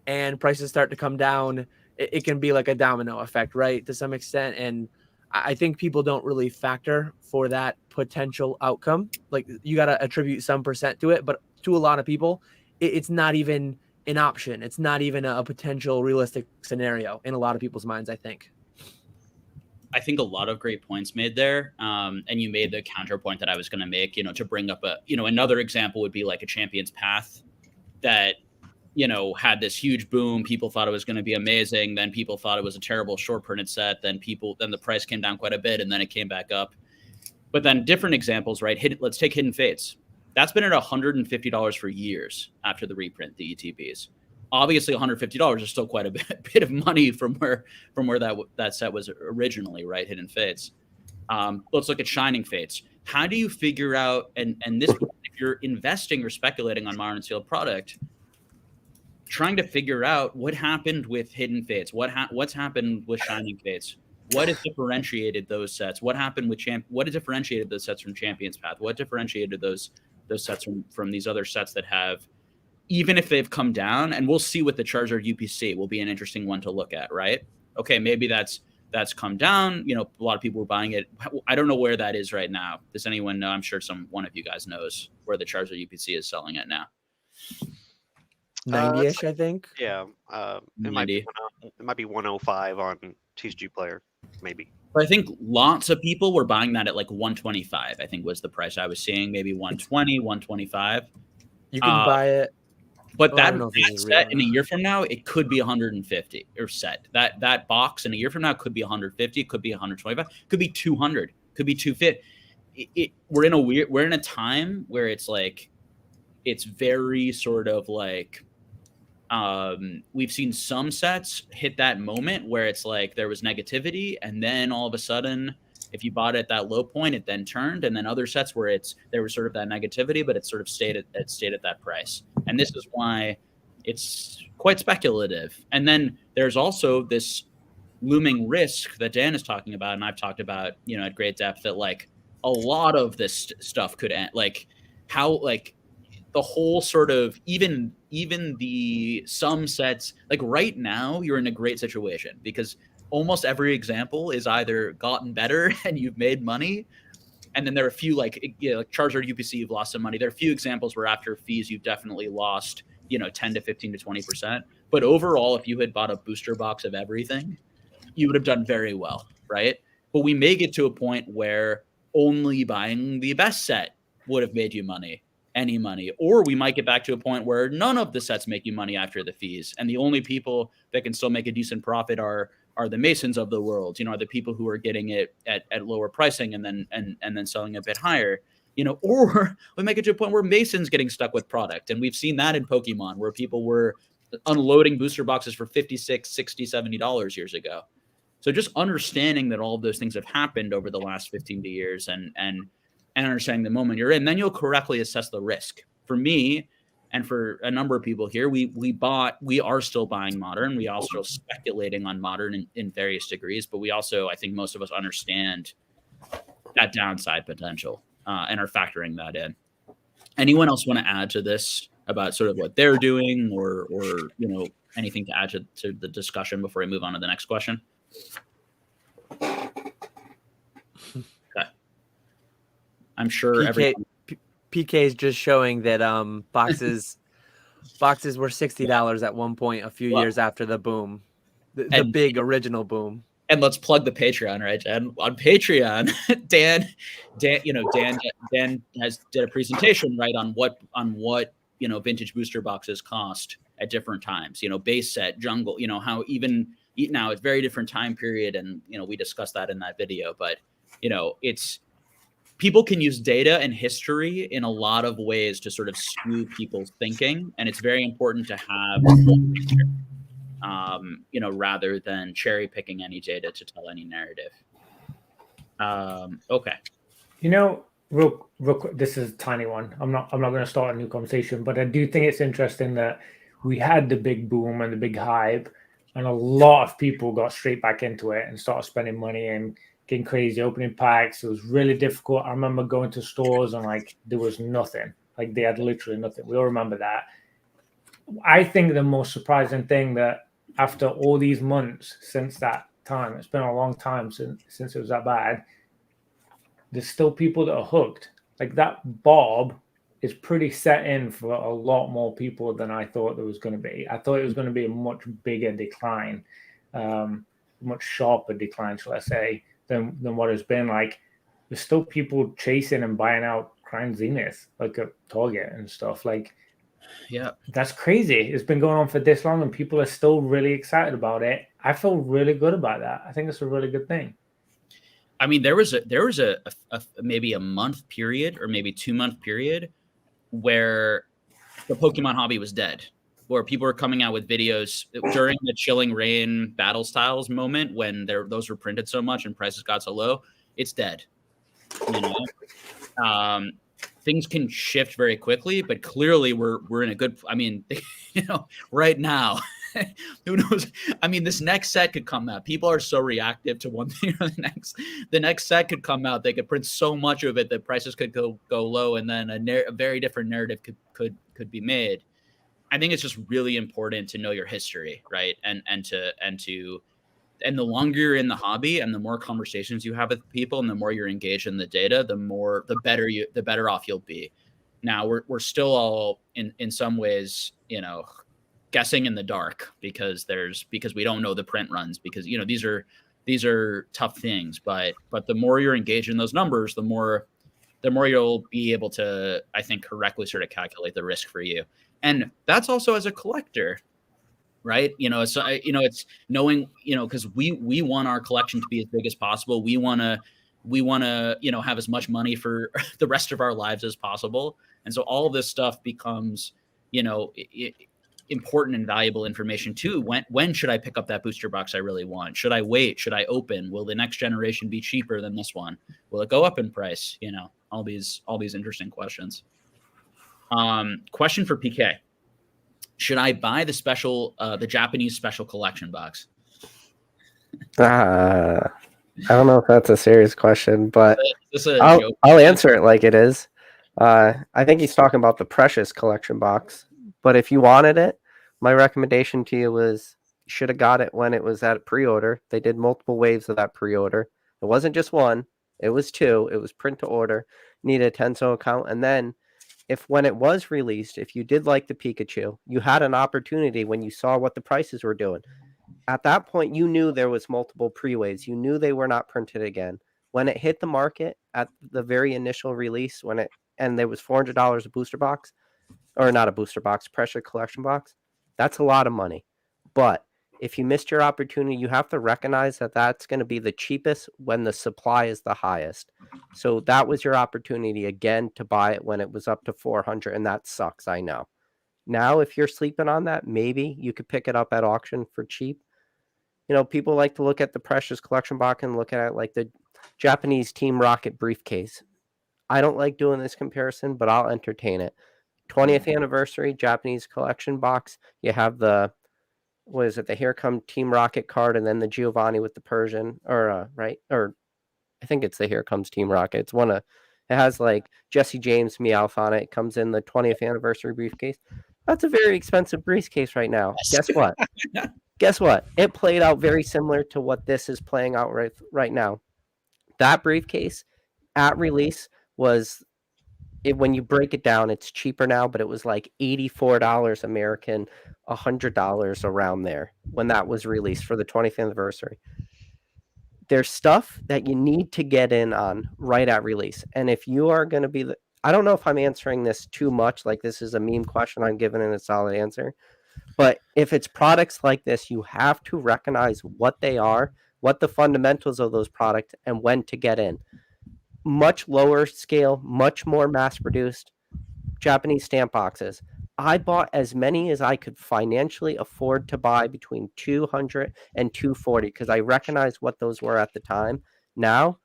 and prices start to come down, it can be like a domino effect, right? To some extent. And I think people don't really factor for that potential outcome. Like, you got to attribute some percent to it, but to a lot of people, it's not even an option. It's not even a potential realistic scenario in a lot of people's minds, I think. I think a lot of great points made there. And you made the counterpoint that I was going to make, to bring up another example would be like a Champion's Path that, had this huge boom. People thought it was going to be amazing. Then people thought it was a terrible short printed set. Then the price came down quite a bit and then it came back up. But then different examples, right? Let's take Hidden Fates. That's been at $150 for years after the reprint, the ETBs. Obviously, $150 is still quite a bit of money from where that set was originally, right? Hidden Fates. Let's look at Shining Fates. How do you figure out, and this, if you're investing or speculating on modern sealed product, trying to figure out what happened with Hidden Fates, what's happened with Shining Fates, what has differentiated those sets, what happened with what has differentiated those sets from Champion's Path, what differentiated those sets from these other sets that have, even if they've come down, and we'll see with the Charizard UPC will be an interesting one to look at, right? Okay, maybe that's come down. A lot of people were buying it. I don't know where that is right now. Does anyone know? I'm sure one of you guys knows where the Charizard UPC is selling at now. 90-ish, I think. Yeah, it might be 105 on TCG Player, maybe. But I think lots of people were buying that at like 125. I think was the price I was seeing, maybe 120, 125. You can buy it. But that set in a year from now, it could be 150 or set. That box in a year from now could be 150, it could be 125, could be 200, could be 250. We're in a time where it's like, it's very sort of like, we've seen some sets hit that moment where it's like there was negativity, and then all of a sudden, if you bought it at that low point, it then turned, and then other sets where there was sort of that negativity, but it sort of stayed at that price. And this is why it's quite speculative. And then there's also this looming risk that Dan is talking about, and I've talked about, at great depth, that like a lot of this stuff could end, like how like the whole sort of even some sets, like right now you're in a great situation because almost every example is either gotten better and you've made money, and then there are a few like Charizard UPC, you've lost some money. There are a few examples where after fees you've definitely lost 10 to 15 to 20%. But overall, if you had bought a booster box of everything, you would have done very well, right? But we may get to a point where only buying the best set would have made you any money, or we might get back to a point where none of the sets make you money after the fees, and the only people that can still make a decent profit are the Masons of the world, are the people who are getting it at lower pricing and then selling a bit higher, or we make it to a point where Mason's getting stuck with product. And we've seen that in Pokemon where people were unloading booster boxes for $56, $60, $70 years ago. So just understanding that all of those things have happened over the last 15 years and understanding the moment you're in, then you'll correctly assess the risk. For me, And for a number of people here, we are still buying modern. We are also speculating on modern in various degrees, but we also, I think most of us understand that downside potential and are factoring that in. Anyone else want to add to this about sort of what they're doing or anything to add to the discussion before we move on to the next question? Okay. I'm sure PK is just showing that boxes were $60 at one point a few years after the boom, the big original boom. And let's plug the Patreon, right, Jen? On Patreon, Dan did a presentation, right, on what vintage booster boxes cost at different times. Base set, jungle. How even now it's very different time period, and we discussed that in that video. But it's people can use data and history in a lot of ways to sort of skew people's thinking, and it's very important to have one picture. Rather than cherry picking any data to tell any narrative. Okay. Real quick, this is a tiny one. I'm not going to start a new conversation, but I do think it's interesting that we had the big boom and the big hype, and a lot of people got straight back into it and started spending money and getting crazy, opening packs. It was really difficult. I remember going to stores and there was nothing. They had literally nothing. We all remember that. I think the most surprising thing that after all these months since that time, it's been a long time since it was that bad, there's still people that are hooked. That Bob is pretty set in for a lot more people than I thought there was going to be. I thought it was going to be a much bigger decline, much sharper decline, shall I say, than what it's been. There's still people chasing and buying out Crown Zenith, at Target and stuff. Yeah, that's crazy. It's been going on for this long and people are still really excited about it. I feel really good about that. I think it's a really good thing. I mean, there was a maybe a month period or maybe 2 month period where the Pokemon hobby was dead, where people were coming out with videos during the Chilling Reign battle styles moment when those were printed so much and prices got so low. It's dead. Things can shift very quickly, but clearly we're in a good. I mean, right now, who knows? I mean, this next set could come out. People are so reactive to one thing or the next. The next set could come out. They could print so much of it that prices could go low, and then a very different narrative could be made. I think it's just really important to know your history, right? And the longer you're in the hobby and the more conversations you have with people and the more you're engaged in the data, the better off you'll be. Now we're still all in some ways, guessing in the dark because we don't know the print runs because, these are tough things, but the more you're engaged in those numbers, the more you'll be able to, I think, correctly sort of calculate the risk for you. And that's also as a collector. Right. It's knowing, because we want our collection to be as big as possible. We want to, have as much money for the rest of our lives as possible. And so all of this stuff becomes, important and valuable information too. When should I pick up that booster box I really want? Should I wait? Should I open? Will the next generation be cheaper than this one? Will it go up in price? All these interesting questions. Question for PK. Should I buy the Japanese special collection box? I don't know if that's a serious question, but I'll answer it like it is. I think he's talking about the Precious collection box. But if you wanted it, my recommendation to you was you should have got it when it was at pre-order. They did multiple waves of that pre-order. It wasn't just one. It was two. It was print to order. Needed a Tenso account. And then when it was released, if you did like the Pikachu, you had an opportunity when you saw what the prices were doing. At that point, you knew there was multiple pre-waves. You knew they were not printed again. When it hit the market at the very initial release, and there was $400 a booster box, or not a booster box, Pressure collection box, that's a lot of money. But if you missed your opportunity, you have to recognize that that's going to be the cheapest when the supply is the highest. So that was your opportunity again to buy it when it was up to 400, and that sucks, I know. Now, if you're sleeping on that, maybe you could pick it up at auction for cheap. People like to look at the Precious collection box and look at it like the Japanese Team Rocket briefcase. I don't like doing this comparison, but I'll entertain it. 20th anniversary Japanese collection box. You have the Here Come Team Rocket card, and then the Giovanni with the Persian, right? Or I think it's the Here Comes Team Rocket. It's it has like Jesse James Meowth on it. It comes in the 20th anniversary briefcase. That's a very expensive briefcase right now. Guess what? Guess what? It played out very similar to what this is playing out right now. That briefcase at release when you break it down, it's cheaper now, but it was like $84 American, $100 around there when that was released for the 20th anniversary. There's stuff that you need to get in on right at release. And if you are going to be I don't know if I'm answering this too much, like this is a meme question, I'm giving it a solid answer. But if it's products like this, you have to recognize what they are, what the fundamentals of those products, and when to get in. Much lower scale, much more mass produced Japanese stamp boxes. I bought as many as I could financially afford to buy, between 200 and 240, because I recognized what those were at the time. Now,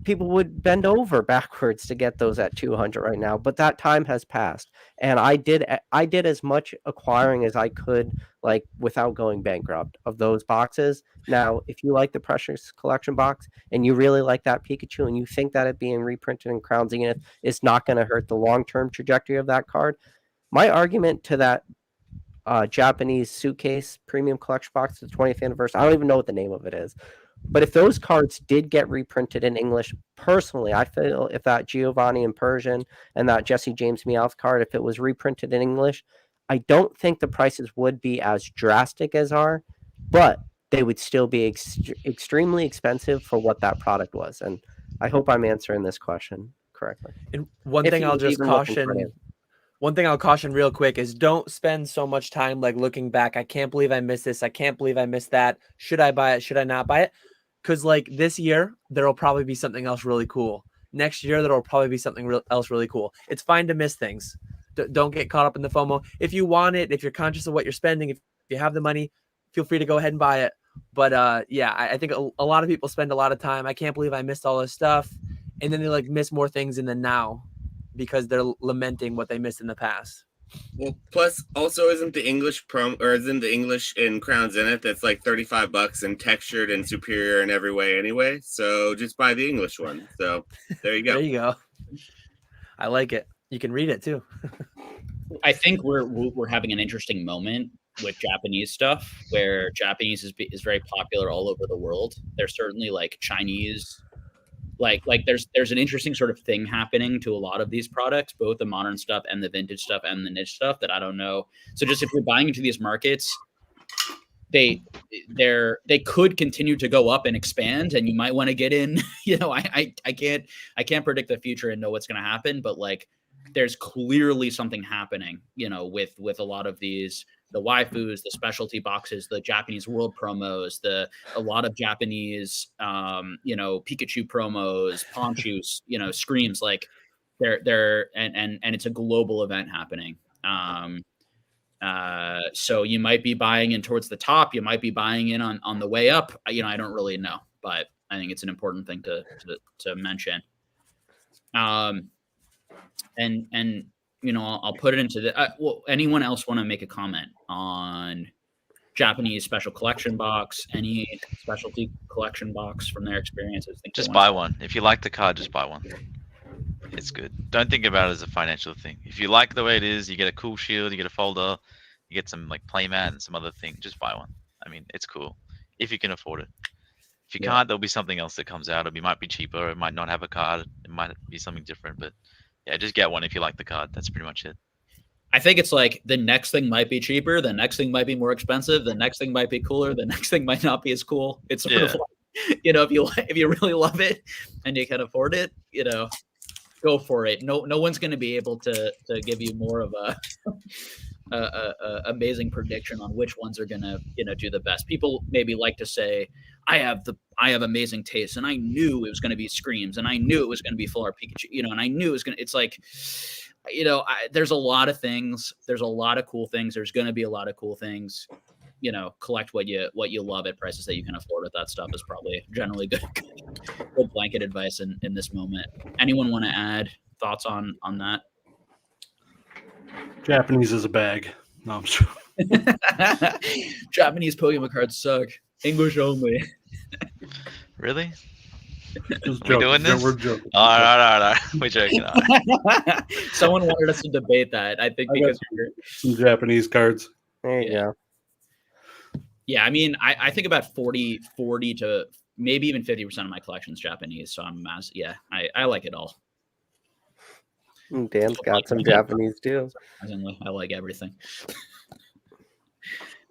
people would bend over backwards to get those at 200 right now, but that time has passed. And I did as much acquiring as I could, like without going bankrupt, of those boxes. Now, if you like the Precious Collection box and you really like that Pikachu and you think that it being reprinted in Crown Zenith is not going to hurt the long-term trajectory of that card, my argument to that Japanese suitcase premium collection box to the 20th anniversary, I don't even know what the name of it is. But if those cards did get reprinted in English, personally, I feel if that Giovanni and Persian and that Jesse James Meowth card, if it was reprinted in English, I don't think the prices would be as drastic as are, but they would still be extremely expensive for what that product was. And I hope I'm answering this question correctly. And one thing I'll caution real quick is don't spend so much time like looking back. I can't believe I missed this. I can't believe I missed that. Should I buy it? Should I not buy it? Because like this year, there'll probably be something else really cool. Next year, there'll probably be something else really cool. It's fine to miss things. Don't get caught up in the FOMO. If you want it, if you're conscious of what you're spending, if you have the money, feel free to go ahead and buy it. But yeah, I think a lot of people spend a lot of time. I can't believe I missed all this stuff. And then they like miss more things in the now because they're lamenting what they missed in the past. Well, plus also isn't the English isn't the English in Crown Zenith that's like $35 and textured and superior in every way anyway? So just buy the English one. So there you go. There you go. I like it. You can read it too. I think we're having an interesting moment with Japanese stuff, where Japanese is very popular all over the world. There's certainly like Chinese. Like there's an interesting sort of thing happening to a lot of these products, both the modern stuff and the vintage stuff and the niche stuff, that I don't know. So just if you're buying into these markets, they could continue to go up and expand, and you might want to get in. You know, I can't predict the future and know what's going to happen, but like there's clearly something happening, you know, with a lot of these, the waifus, the specialty boxes, the Japanese World promos, a lot of Japanese, you know, Pikachu promos, Ponchus, you know, Screams, like they're and it's a global event happening. So you might be buying in towards the top, you might be buying in on the way up. You know, I don't really know, but I think it's an important thing to mention. And you know, I'll put it into the. Well, anyone else want to make a comment on Japanese special collection box? Any specialty collection box from their experiences? Just buy one. If you like the card, just buy one. It's good. Don't think about it as a financial thing. If you like the way it is, you get a cool shield, you get a folder, you get some like playmat and some other thing. Just buy one. I mean, it's cool if you can afford it. If you can't, there'll be something else that comes out. It might be cheaper. It might not have a card. It might be something different, but. Yeah, just get one if you like the card. That's pretty much it. I think it's like the next thing might be cheaper. The next thing might be more expensive. The next thing might be cooler. The next thing might not be as cool. It's sort of like, you know, if you really love it and you can afford it, you know, go for it. No one's going to be able to give you more of a amazing prediction on which ones are going to, you know, do the best. People maybe like to say, I have amazing taste, and I knew it was going to be Screams, and I knew it was going to be Full Art Pikachu, you know, and I knew it was going to. It's like, you know, there's a lot of things. There's a lot of cool things. There's going to be a lot of cool things. You know, collect what you love at prices that you can afford. With that stuff is probably generally good blanket advice in this moment. Anyone want to add thoughts on that? Japanese is a bag. No, I'm sure. Japanese Pokemon cards suck. English only. Really? Just Are we doing this? We're joking. All right. We're joking. All right. Someone wanted us to debate that. I think because some Japanese cards. There you go. Yeah, I mean, I think about 40 to maybe even 50% of my collection is Japanese. So I like it all. Dan's got some Japanese too. I like everything.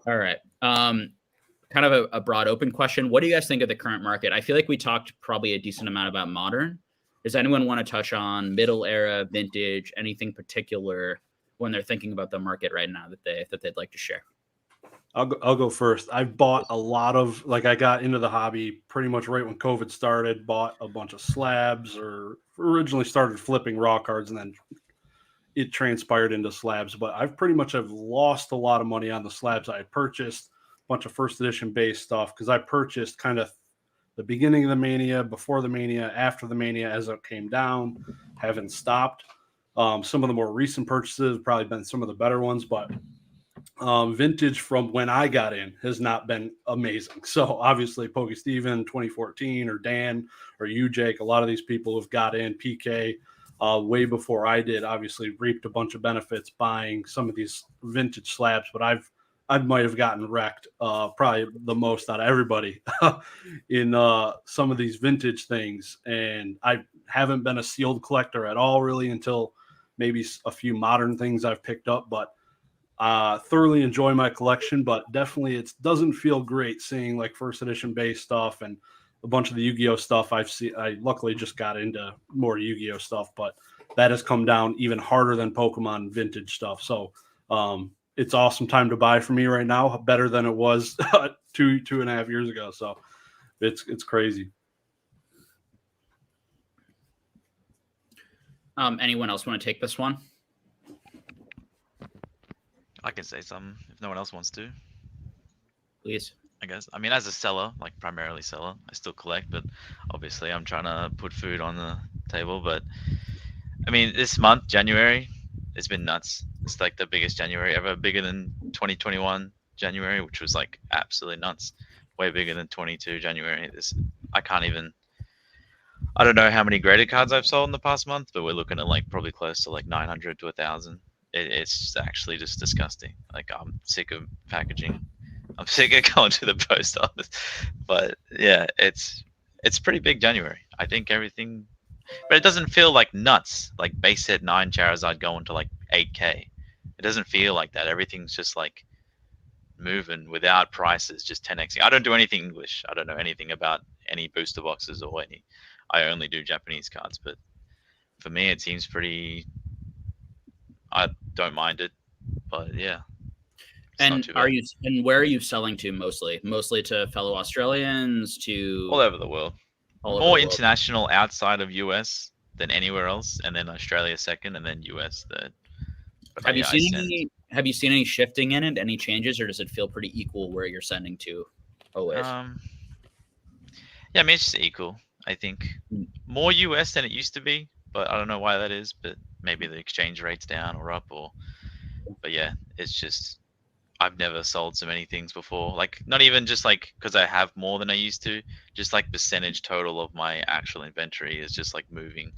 All right. Kind of a broad open question. What do you guys think of the current market? I feel like we talked probably a decent amount about modern. Does anyone want to touch on middle era, vintage, anything particular when they're thinking about the market right now that they'd like to share? I'll go first. I bought a lot of, I got into the hobby pretty much right when COVID started, bought a bunch of slabs, or originally started flipping raw cards, and then it transpired into slabs. But I've pretty much have lost a lot of money on the slabs I had purchased, a bunch of first edition base stuff, because I purchased kind of the beginning of the Mania, before the Mania, after the Mania as it came down, haven't stopped. Some of the more recent purchases have probably been some of the better ones, but vintage from when I got in has not been amazing. So obviously Pokey Steven 2014, or Dan, or you, Jake, a lot of these people have got in PK way before I did, obviously reaped a bunch of benefits buying some of these vintage slabs, but I might have gotten wrecked probably the most out of everybody in some of these vintage things. And I haven't been a sealed collector at all really until maybe a few modern things I've picked up, but thoroughly enjoy my collection. But definitely it doesn't feel great seeing first edition base stuff and a bunch of the Yu-Gi-Oh stuff I luckily just got into more Yu-Gi-Oh stuff, but that has come down even harder than Pokemon vintage stuff. So it's awesome time to buy for me right now, better than it was 2.5 years ago. So it's crazy. Anyone else want to take this one? I can say something if no one else wants to. Please. I guess. I mean, as a seller, primarily seller, I still collect, but obviously I'm trying to put food on the table. But I mean, this month, January, it's been nuts. It's the biggest January ever, bigger than 2021 January, which was absolutely nuts. Way bigger than 22 January. I don't know how many graded cards I've sold in the past month, but we're looking at probably close to 900 to 1,000. It's actually just disgusting. I'm sick of packaging. I'm sick of going to the post office. But yeah, it's pretty big January. I think everything, but it doesn't feel nuts. Base set 9 Charizard going to 8K. It doesn't feel like that. Everything's just moving without prices, just 10xing. I don't do anything English. I don't know anything about any booster boxes or any. I only do Japanese cards, but for me it seems pretty. I don't mind it, but yeah. And where are you selling to mostly? Mostly to fellow Australians, to all over the world. More international outside of US than anywhere else, and then Australia second, and then US third. Have you seen any shifting in it? Any changes, or does it feel pretty equal where you're sending to? Always. Yeah, I mean it's just equal. I think more US than it used to be, but I don't know why that is. But maybe the exchange rate's down or up, but yeah, it's just I've never sold so many things before. Not even just because I have more than I used to, just percentage total of my actual inventory is just moving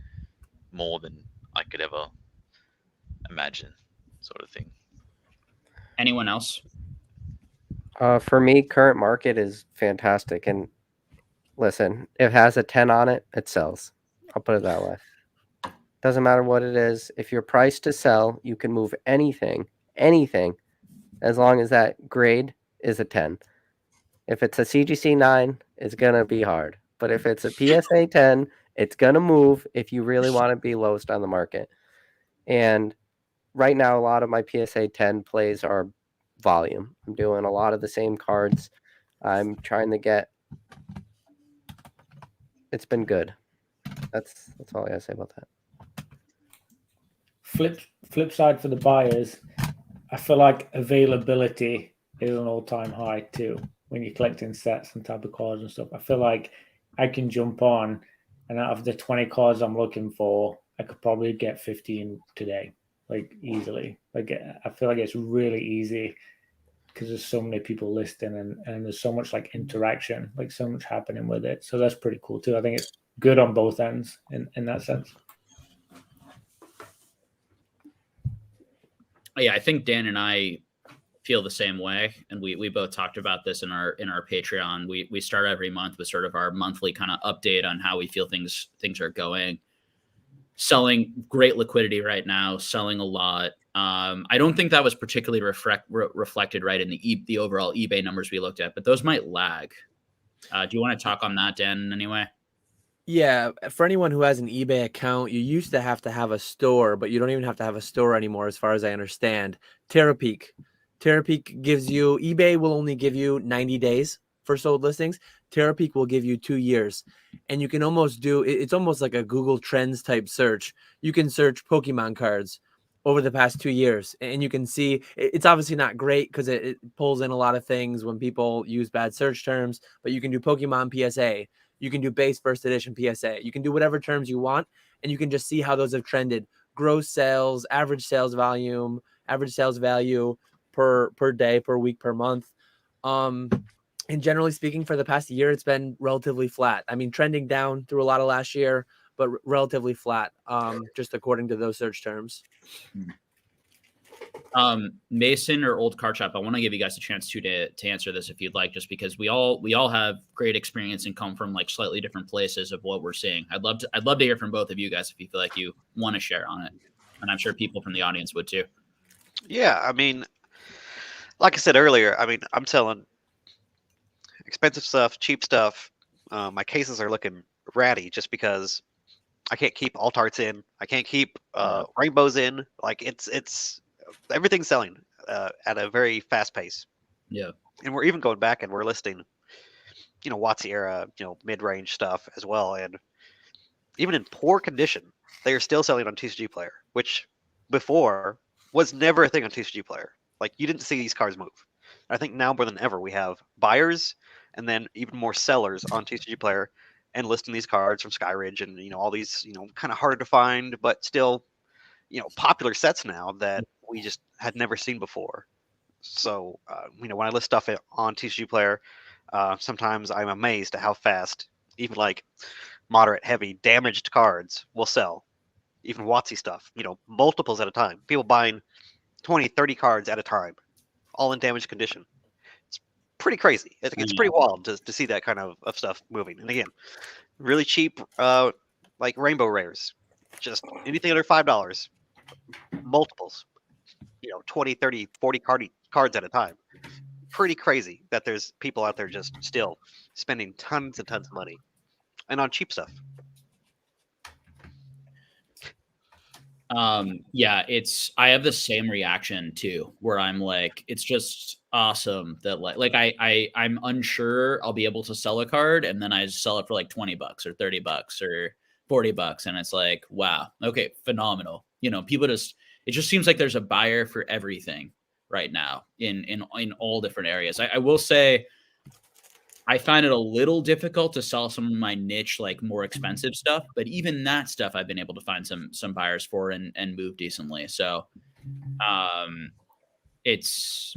more than I could ever imagine, sort of thing. Anyone else? For me, current market is fantastic. And listen, if it has a 10 on it, it sells. I'll put it that way. Doesn't matter what it is. If you're priced to sell, you can move anything, as long as that grade is a 10. If it's a CGC 9, it's going to be hard. But if it's a PSA 10, it's going to move if you really want to be lowest on the market. And right now, a lot of my PSA 10 plays are volume. I'm doing a lot of the same cards. I'm trying to get... It's been good. That's all I got to say about that. Flip side for the buyers, I feel like availability is an all-time high too. When you're collecting sets and type of cards and stuff, I feel like I can jump on, and out of the 20 cards I'm looking for, I could probably get 15 today. like easily. Like I feel like it's really easy because there's so many people listing and there's so much like interaction, like so much happening with it. So that's pretty cool too. I think it's good on both ends in that sense. Yeah, I think Dan and I feel the same way, and we both talked about this in our Patreon. We start every month with sort of our monthly kind of update on how we feel things are going. Selling great liquidity right now, selling a lot. I don't think that was particularly reflected right in the overall eBay numbers we looked at, but those might lag. Do you want to talk on that, Dan, in any way? Yeah, for anyone who has an eBay account, you used to have a store, but you don't even have to have a store anymore, as far as I understand. Terapeak gives you, eBay will only give you 90 days for sold listings. Terapeak will give you 2 years, and you can almost do, it's almost like a Google Trends type search. You can search Pokemon cards over the past 2 years, and you can see it's obviously not great because it pulls in a lot of things when people use bad search terms, but you can do Pokemon PSA. You can do base first edition PSA. You can do whatever terms you want, and you can just see how those have trended. Gross sales, average sales volume, average sales value per day, per week, per month. And generally speaking, for the past year, it's been relatively flat. I mean, trending down through a lot of last year, but relatively flat, just according to those search terms. Mason or Old Car Shop, I want to give you guys a chance to answer this if you'd like, just because we all have great experience and come from like slightly different places of what we're seeing. I'd love to hear from both of you guys if you feel like you want to share on it, and I'm sure people from the audience would too. Yeah, I mean, like I said earlier, I mean, I'm selling expensive stuff, cheap stuff. My cases are looking ratty just because I can't keep alt arts in. I can't keep rainbows in. Like it's everything's selling at a very fast pace. Yeah. And we're even going back and we're listing, WotC era, mid-range stuff as well. And even in poor condition, they are still selling on TCG Player, which before was never a thing on TCG Player. Like you didn't see these cards move. I think now more than ever we have buyers and then even more sellers on TCG Player and listing these cards from Skyridge and all these kind of harder to find but still popular sets now that we just had never seen before. So when I list stuff on TCG Player, sometimes I'm amazed at how fast even like moderate heavy damaged cards will sell. Even WotC stuff, multiples at a time. People buying 20, 30 cards at a time, all in damaged condition. It's pretty crazy. It's pretty wild to see that kind of stuff moving. And again, really cheap, like rainbow rares, just anything under $5, multiples, 20, 30, 40 cards at a time. Pretty crazy that there's people out there just still spending tons and tons of money and on cheap stuff. Yeah, I have the same reaction too, where I'm like, it's just awesome that I'm unsure I'll be able to sell a card and then I sell it for like $20 or $30 or $40. And it's like, wow, okay, phenomenal. It just seems like there's a buyer for everything right now in all different areas. I will say, I find it a little difficult to sell some of my niche, like more expensive stuff, but even that stuff I've been able to find some buyers for and move decently. So, and to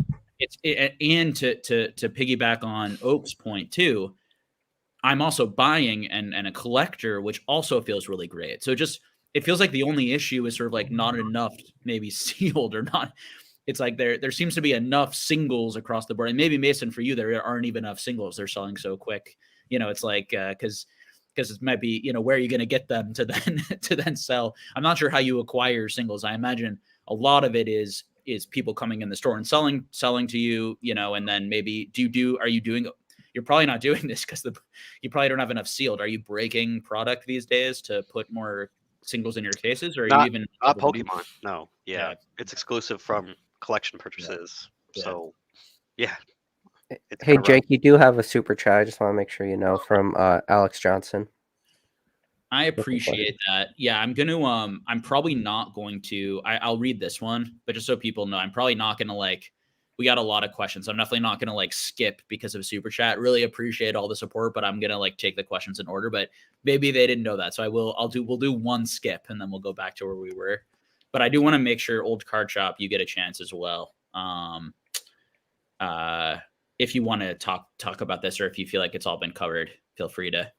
piggyback on Oak's point too, I'm also buying and a collector, which also feels really great. So it feels like the only issue is sort of like not enough maybe sealed or not. It's like there seems to be enough singles across the board. And maybe Mason, for you, there aren't even enough singles. They're selling so quick. It's like because it might be, where are you going to get them to then sell? I'm not sure how you acquire singles. I imagine a lot of it is people coming in the store and selling to you, and then maybe you're probably not doing this because you probably don't have enough sealed. Are you breaking product these days to put more singles in your cases, or are you even not Pokemon? No, yeah, it's exclusive from collection purchases. Yeah. So, yeah. Hey Jake, you do have a super chat. I just want to make sure from Alex Johnson. I appreciate that. Yeah, I'm probably not going to. I'll read this one, but just so people know, I'm probably not going to we got a lot of questions. I'm definitely not going to skip because of super chat. Really appreciate all the support, but I'm going to take the questions in order, but maybe they didn't know that. So we'll do one skip and then we'll go back to where we were. But I do want to make sure, Old Card Shop, you get a chance as well. If you want to talk about this, or if you feel like it's all been covered, feel free to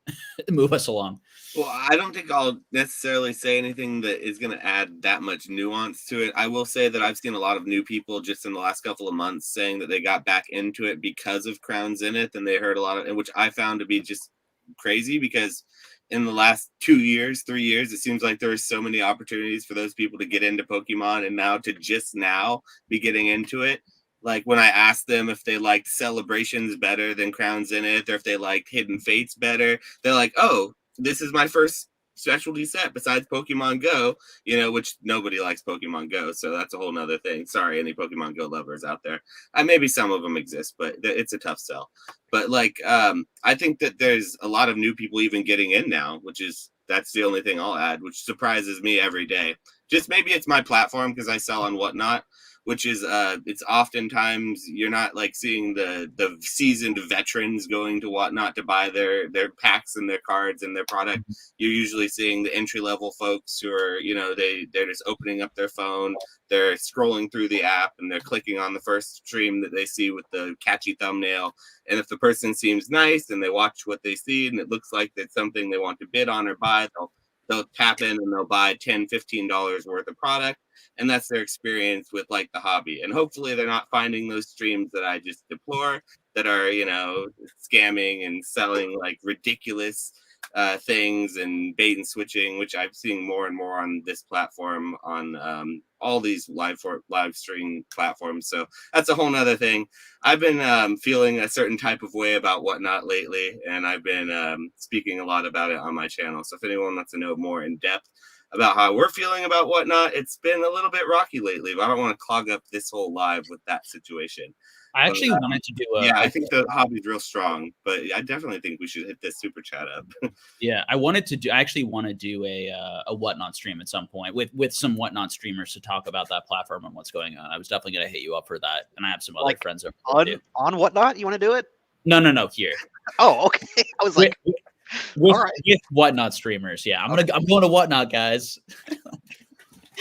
move us along. Well, I don't think I'll necessarily say anything that is going to add that much nuance to it. I will say that I've seen a lot of new people just in the last couple of months saying that they got back into it because of Crown Zenith, and they heard a lot of, which I found to be just crazy, because in the last 2 years, 3 years, it seems like there were so many opportunities for those people to get into Pokemon, and now to just now be getting into it. Like when I asked them if they liked Celebrations better than Crown Zenith, or if they liked Hidden Fates better, they're like, oh, this is my first specialty set besides Pokemon Go, which nobody likes Pokemon Go. So that's a whole nother thing. Sorry, any Pokemon Go lovers out there. Maybe some of them exist, but it's a tough sell. But I think that there's a lot of new people even getting in now, that's the only thing I'll add, which surprises me every day. Just maybe it's my platform because I sell on Whatnot, which is it's oftentimes you're not like seeing the seasoned veterans going to Whatnot to buy their packs and their cards and their product. You're usually seeing the entry level folks who are, they're just opening up their phone, they're scrolling through the app, and they're clicking on the first stream that they see with the catchy thumbnail. And if the person seems nice and they watch what they see and it looks like that's something they want to bid on or buy, they'll tap in and they'll buy $10, $15 worth of product. And that's their experience with the hobby. And hopefully they're not finding those streams that I just deplore that are, scamming and selling ridiculous things and bait and switching, which I've seen more and more on this platform, on all these live stream platforms. So that's a whole nother thing. I've been feeling a certain type of way about Whatnot lately, and I've been speaking a lot about it on my channel. So if anyone wants to know more in depth about how we're feeling about Whatnot, it's been a little bit rocky lately, but I don't want to clog up this whole live with that situation. I actually wanted to do I think the hobby's real strong, but I definitely think we should hit this super chat up. Yeah, I actually want to do a Whatnot stream at some point with some Whatnot streamers to talk about that platform and what's going on. I was definitely going to hit you up for that, and I have some other friends on Whatnot. You want to do it? No, here. Oh, okay. I was like, with all right. Whatnot streamers. Yeah, I'm going to Whatnot, guys.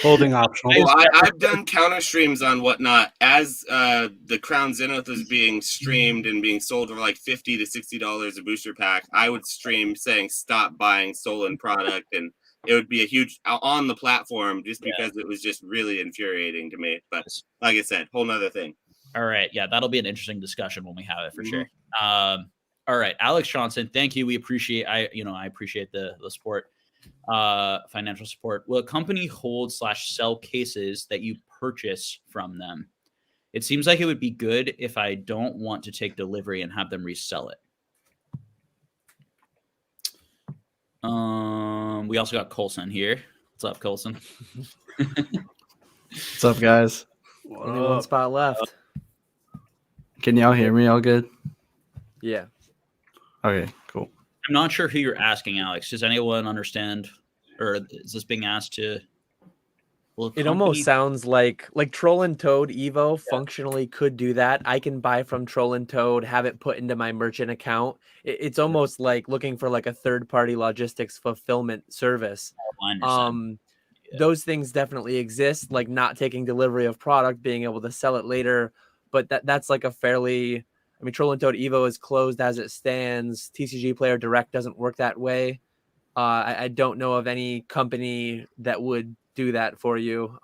Holding optional. Well, I've done counter streams on Whatnot as the Crown Zenith was being streamed and being sold for $50 to $60 a booster pack. I would stream saying stop buying stolen product, and it would be a huge on the platform just because it was just really infuriating to me. But like I said, whole nother thing. All right, yeah, that'll be an interesting discussion when we have it for sure. All right, Alex Johnson, thank you. We appreciate I appreciate the support. Financial support. Will a company hold / sell cases that you purchase from them? It seems like it would be good if I don't want to take delivery and have them resell it. We also got Colson here. What's up, Colson? What's up, guys? Only one spot left. Can y'all hear me all good? Yeah. Okay, cool. I'm not sure who you're asking, Alex. Does anyone understand, or is this being asked to? It almost sounds like Troll and Toad Evo functionally could do that. I can buy from Troll and Toad, have it put into my merchant account. It's almost like looking for a third-party logistics fulfillment service. Those things definitely exist, like not taking delivery of product, being able to sell it later. But that's a fairly, Troll and Toad Evo is closed as it stands. TCG Player Direct doesn't work that way. I don't know of any company that would do that for you.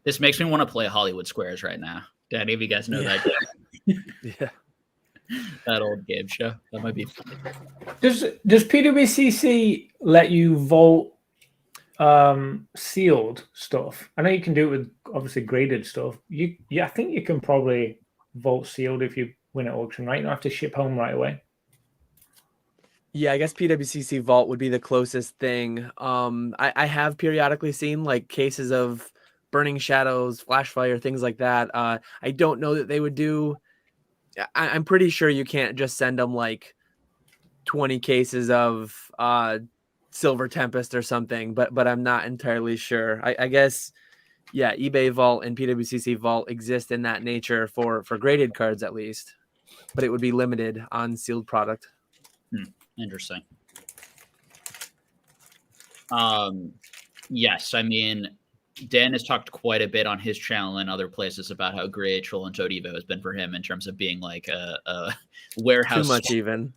This makes me want to play Hollywood Squares right now. Do any of you guys know that? Yeah. That old game show. That might be funny. Does PWCC let you vault sealed stuff? I know you can do it with obviously graded stuff. I think you can probably vault sealed if you win at auction, right? You don't have to ship home right away. Yeah, I guess PWCC Vault would be the closest thing. I have periodically seen cases of Burning Shadows, Flashfire, things like that. I don't know that they would do. I'm pretty sure you can't just send them 20 cases of Silver Tempest or something, but I'm not entirely sure. I guess, yeah, eBay Vault and PWCC Vault exist in that nature for graded cards at least, but it would be limited on sealed product. Interesting. Yes, I mean, Dan has talked quite a bit on his channel and other places about how great Troll and Toad Evo has been for him in terms of being like a warehouse. Too much even.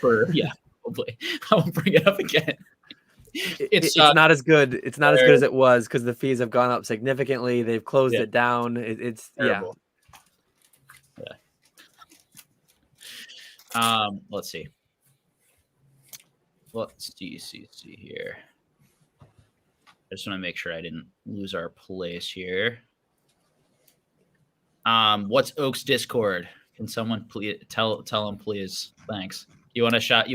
For yeah, probably. I won't bring it up again. It's not as good. It's not as good as it was because the fees have gone up significantly. They've closed it down. It's terrible. Yeah. Let's see. Let's see here. I just want to make sure I didn't lose our place here. What's Oak's Discord? Can someone please tell him, please? Thanks. You want to shout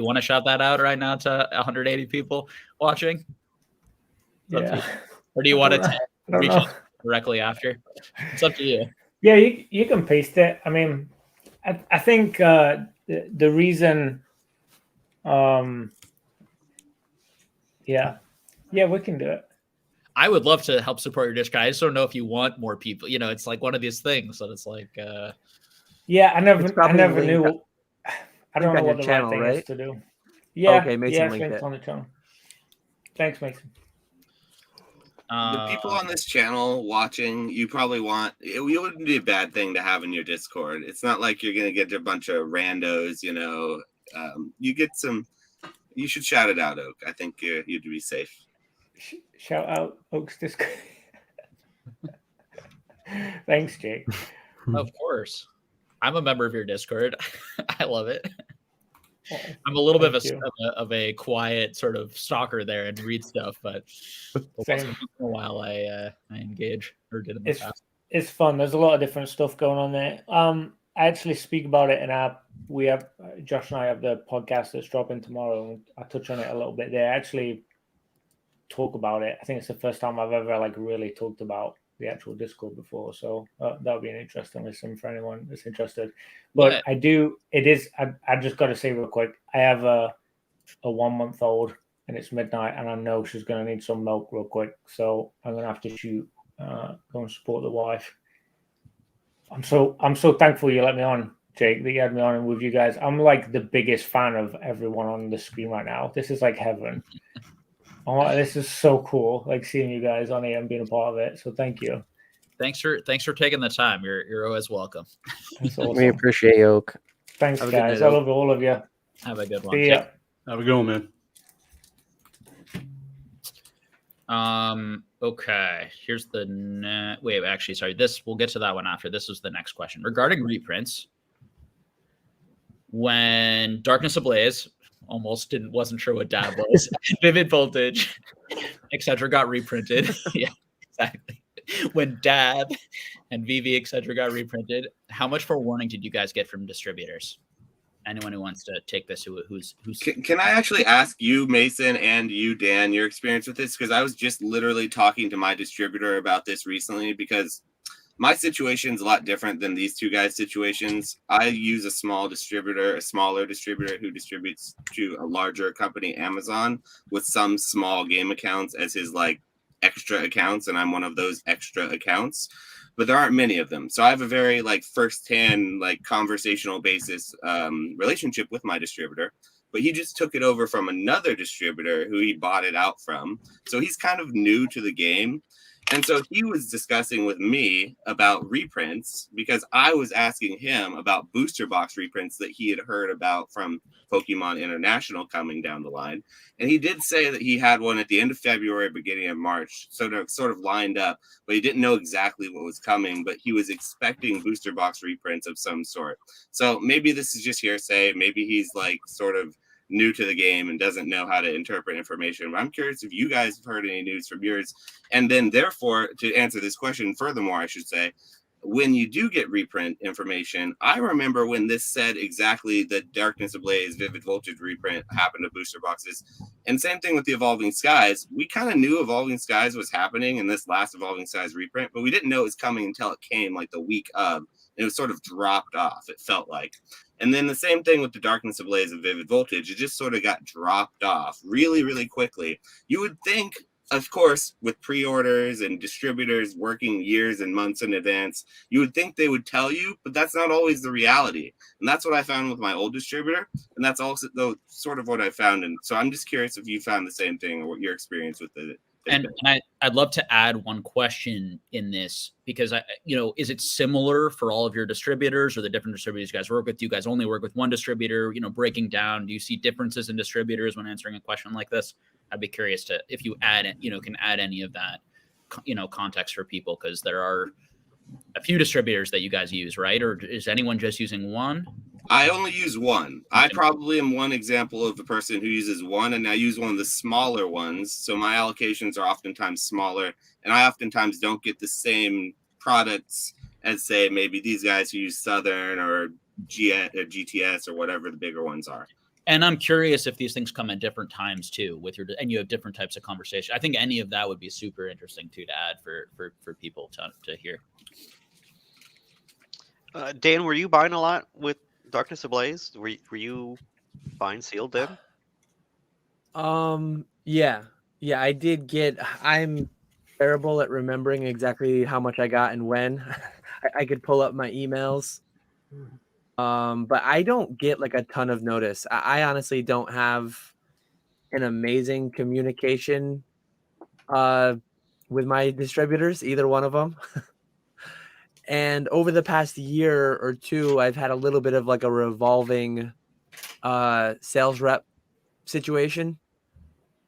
that out right now to 180 people watching? Yeah. Or do you want to reach out directly after? It's up to you. Yeah, you can paste it. I mean, I think the reason, yeah, we can do it. I would love to help support your Discord. I just don't know if you want more people. You know, it's like one of these things that it's like. Yeah, I never knew. I don't know what the channel, right thing right? is to do. Yeah, okay, Mason linked it's it on the channel. Thanks, Mason. The people on this channel watching, you probably want. It wouldn't be a bad thing to have in your Discord. It's not like you're gonna get a bunch of randos. You know, you get some. You should shout it out, Oak. I think you'd be safe. Shout out Oak's Discord. Thanks, Jake. Of course. I'm a member of your Discord. I love it. I'm a little bit of a quiet sort of stalker there and read stuff, but once in a while I engage or did in the past. It's fun. There's a lot of different stuff going on there. I actually speak about it in Josh and I have the podcast that's dropping tomorrow, and I touch on it a little bit there. I actually talk about it. I think it's the first time I've ever really talked about the actual Discord before, so that'll be an interesting listen for anyone that's interested. But I just got to say real quick, I have a 1-month-old and it's midnight and I know she's going to need some milk real quick, so I'm going to have to shoot, go and support the wife. I'm so thankful you let me on, Jake, that you had me on and with you guys. I'm like the biggest fan of everyone on the screen right now. This is like heaven. Oh, this is so cool, like seeing you guys on here and being a part of it. So thank you. Thanks for taking the time. You're always welcome. Awesome. We appreciate you, Oak. Thanks, guys. I love all of you. Have a good one. See ya. Have a good one, man. Okay. Here's the wait. Actually, sorry. We'll get to that one after. This was the next question regarding reprints. When Darkness Ablaze wasn't sure what Dab was. Vivid Voltage, etc. got reprinted. Yeah, exactly. When Dab and VV, etc. got reprinted, how much forewarning did you guys get from distributors? Anyone who wants to take this, who's Can I actually ask you, Mason, and you, Dan, your experience with this? Because I was just literally talking to my distributor about this recently, because my situation is a lot different than these two guys' situations. I use a smaller distributor who distributes to a larger company, Amazon, with some small game accounts as his like extra accounts, and I'm one of those extra accounts. But there aren't many of them, so I have a very like first-hand, like conversational basis relationship with my distributor. But he just took it over from another distributor who he bought it out from, so he's kind of new to the game. And so he was discussing with me about reprints because I was asking him about booster box reprints that he had heard about from Pokemon International coming down the line. And he did say that he had one at the end of February, beginning of March, sort of lined up, but he didn't know exactly what was coming, but he was expecting booster box reprints of some sort. So maybe this is just hearsay. Maybe he's like sort of new to the game and doesn't know how to interpret information. But I'm curious if you guys have heard any news from yours. And then therefore, to answer this question furthermore, I should say, when you do get reprint information, I remember when this said exactly that Darkness Ablaze, Vivid Voltage reprint happened to booster boxes. And same thing with the Evolving Skies. We kind of knew Evolving Skies was happening in this last Evolving Skies reprint, but we didn't know it was coming until it came like the week of. And it was sort of dropped off, it felt like. And then the same thing with the Darkness Ablaze and Vivid Voltage. It just sort of got dropped off really, really quickly. You would think of course, with pre-orders and distributors working years and months in advance, you would think they would tell you, but that's not always the reality. And that's what I found with my old distributor. And that's also sort of what I found. And so I'm just curious if you found the same thing or what your experience with it. And I'd love to add one question in this, because is it similar for all of your distributors, or the different distributors you guys work with? Do you guys only work with one distributor? Breaking down, do you see differences in distributors when answering a question like this? I'd be curious to if you can add any of that, context for people, because there are a few distributors that you guys use, right? Or is anyone just using one? I only use one. I probably am one example of the person who uses one, and I use one of the smaller ones. So my allocations are oftentimes smaller, and I oftentimes don't get the same products as, say, maybe these guys who use Southern or GTS or whatever the bigger ones are. And I'm curious if these things come at different times too, and you have different types of conversation. I think any of that would be super interesting too to add for people to hear. Dan, were you buying a lot with Darkness Ablaze? Were you buying sealed then? Yeah, I did get. I'm terrible at remembering exactly how much I got and when. I could pull up my emails. But I don't get like a ton of notice. I honestly don't have an amazing communication with my distributors, either one of them. And over the past year or two, I've had a little bit of like a revolving sales rep situation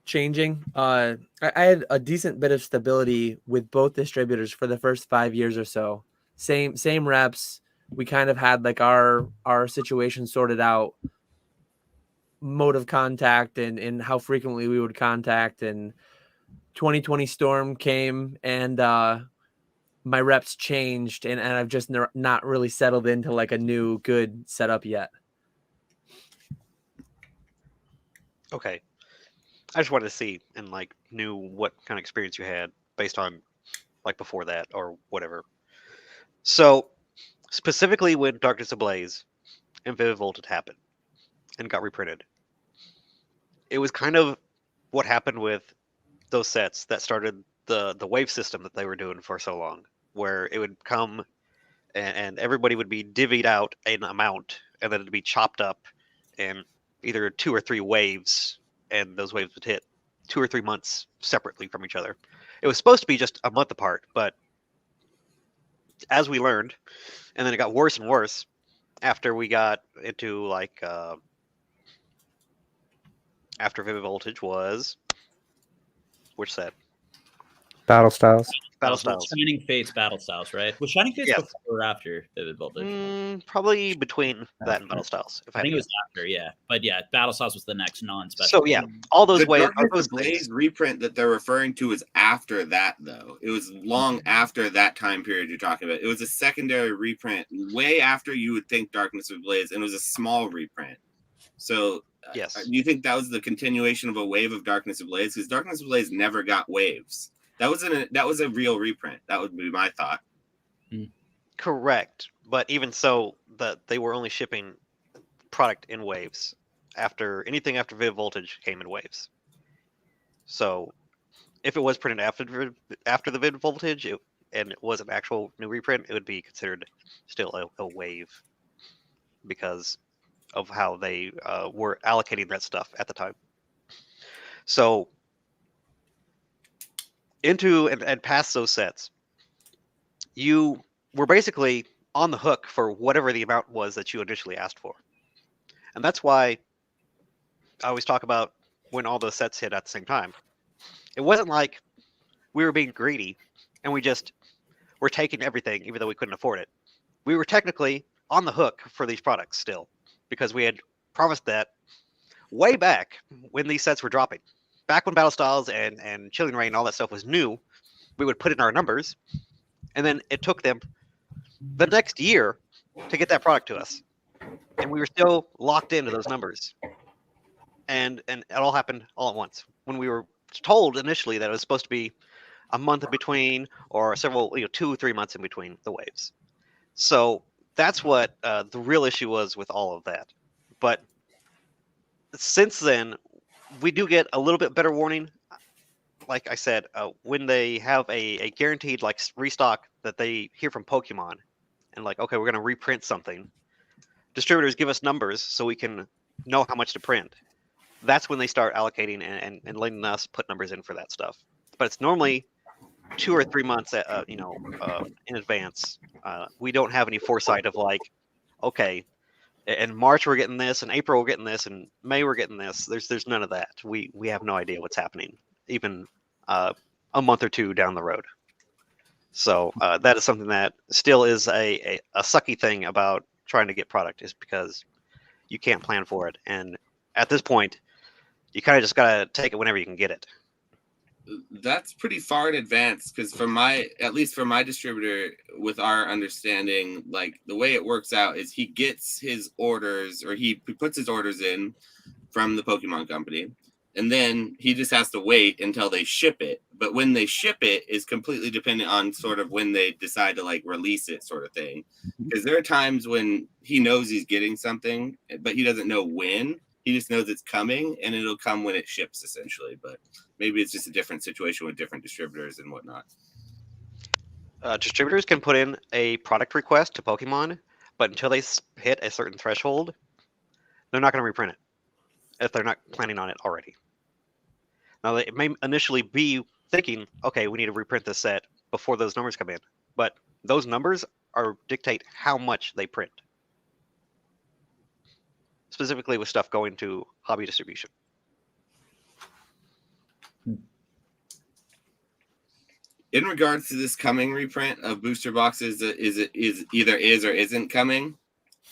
changing. I had a decent bit of stability with both distributors for the first 5 years or so. Same reps. We kind of had like our situation sorted out, mode of contact and how frequently we would contact. And 2020 storm came, and my reps changed, and I've just not really settled into like a new good setup yet. Okay. I just wanted to see and like knew what kind of experience you had based on like before that or whatever. So specifically when Darkness Ablaze and Vivid Voltage happened and got reprinted, it was kind of what happened with those sets that started the wave system that they were doing for so long, where it would come and everybody would be divvied out an amount, and then it'd be chopped up in either 2 or 3 waves, and those waves would hit 2 or 3 months separately from each other. It was supposed to be just a month apart, but as we learned, and then it got worse and worse after we got into like after Vivid Voltage was which set? Battle Styles. Battle Styles. Shining Fates Battle Styles, right? Was Shining Fates before or after Vivid Voltage? Probably between that and Battle Styles. I think it was after, yeah. But yeah, Battle Styles was the next non-special. So yeah, all those ways. Darkness Ablaze reprint that they're referring to is after that, though. It was long after that time period you're talking about. It was a secondary reprint, way after you would think Darkness Ablaze, and it was a small reprint. So yes, do you think that was the continuation of a wave of Darkness Ablaze? Because Darkness Ablaze never got waves. That was a real reprint. That would be my thought. Correct, but even so, they were only shipping product in waves. Anything after Vivid Voltage came in waves. So, if it was printed after the Vivid Voltage, and it was an actual new reprint, it would be considered still a wave because of how they were allocating that stuff at the time. So. Into and past those sets, you were basically on the hook for whatever the amount was that you initially asked for. And that's why I always talk about when all those sets hit at the same time. It wasn't like we were being greedy and we just were taking everything even though we couldn't afford it. We were technically on the hook for these products still because we had promised that way back when these sets were dropping. Back when Battle Styles and Chilling Reign and all that stuff was new, we would put in our numbers, and then it took them the next year to get that product to us. And we were still locked into those numbers. And it all happened all at once. When we were told initially that it was supposed to be a month in between or several, 2 or 3 months in between the waves. So that's what the real issue was with all of that. But since then, we do get a little bit better warning. like I said, when they have a guaranteed like restock that they hear from Pokemon, and like, okay, we're gonna reprint something. Distributors give us numbers so we can know how much to print. That's when they start allocating and letting us put numbers in for that stuff. But it's normally 2 or 3 months, in advance. We don't have any foresight of like, okay, in March we're getting this, in April we're getting this, in May we're getting this. There's none of that. We have no idea what's happening, even a month or two down the road. So that is something that still is a sucky thing about trying to get product, is because you can't plan for it. And at this point, you kind of just gotta take it whenever you can get it. That's pretty far in advance, because at least for my distributor, with our understanding, like the way it works out is he gets his orders, or he puts his orders in from the Pokemon company, and then he just has to wait until they ship it. But when they ship it is completely dependent on sort of when they decide to like release it, sort of thing. Because there are times when he knows he's getting something, but he doesn't know when. He just knows it's coming, and it'll come when it ships, essentially. But maybe it's just a different situation with different distributors and whatnot. Distributors can put in a product request to Pokemon, but until they hit a certain threshold, they're not going to reprint it if they're not planning on it already. Now, they may initially be thinking, okay, we need to reprint this set before those numbers come in, but those numbers dictate how much they print. Specifically with stuff going to hobby distribution. In regards to this coming reprint of booster boxes, is either is or isn't coming?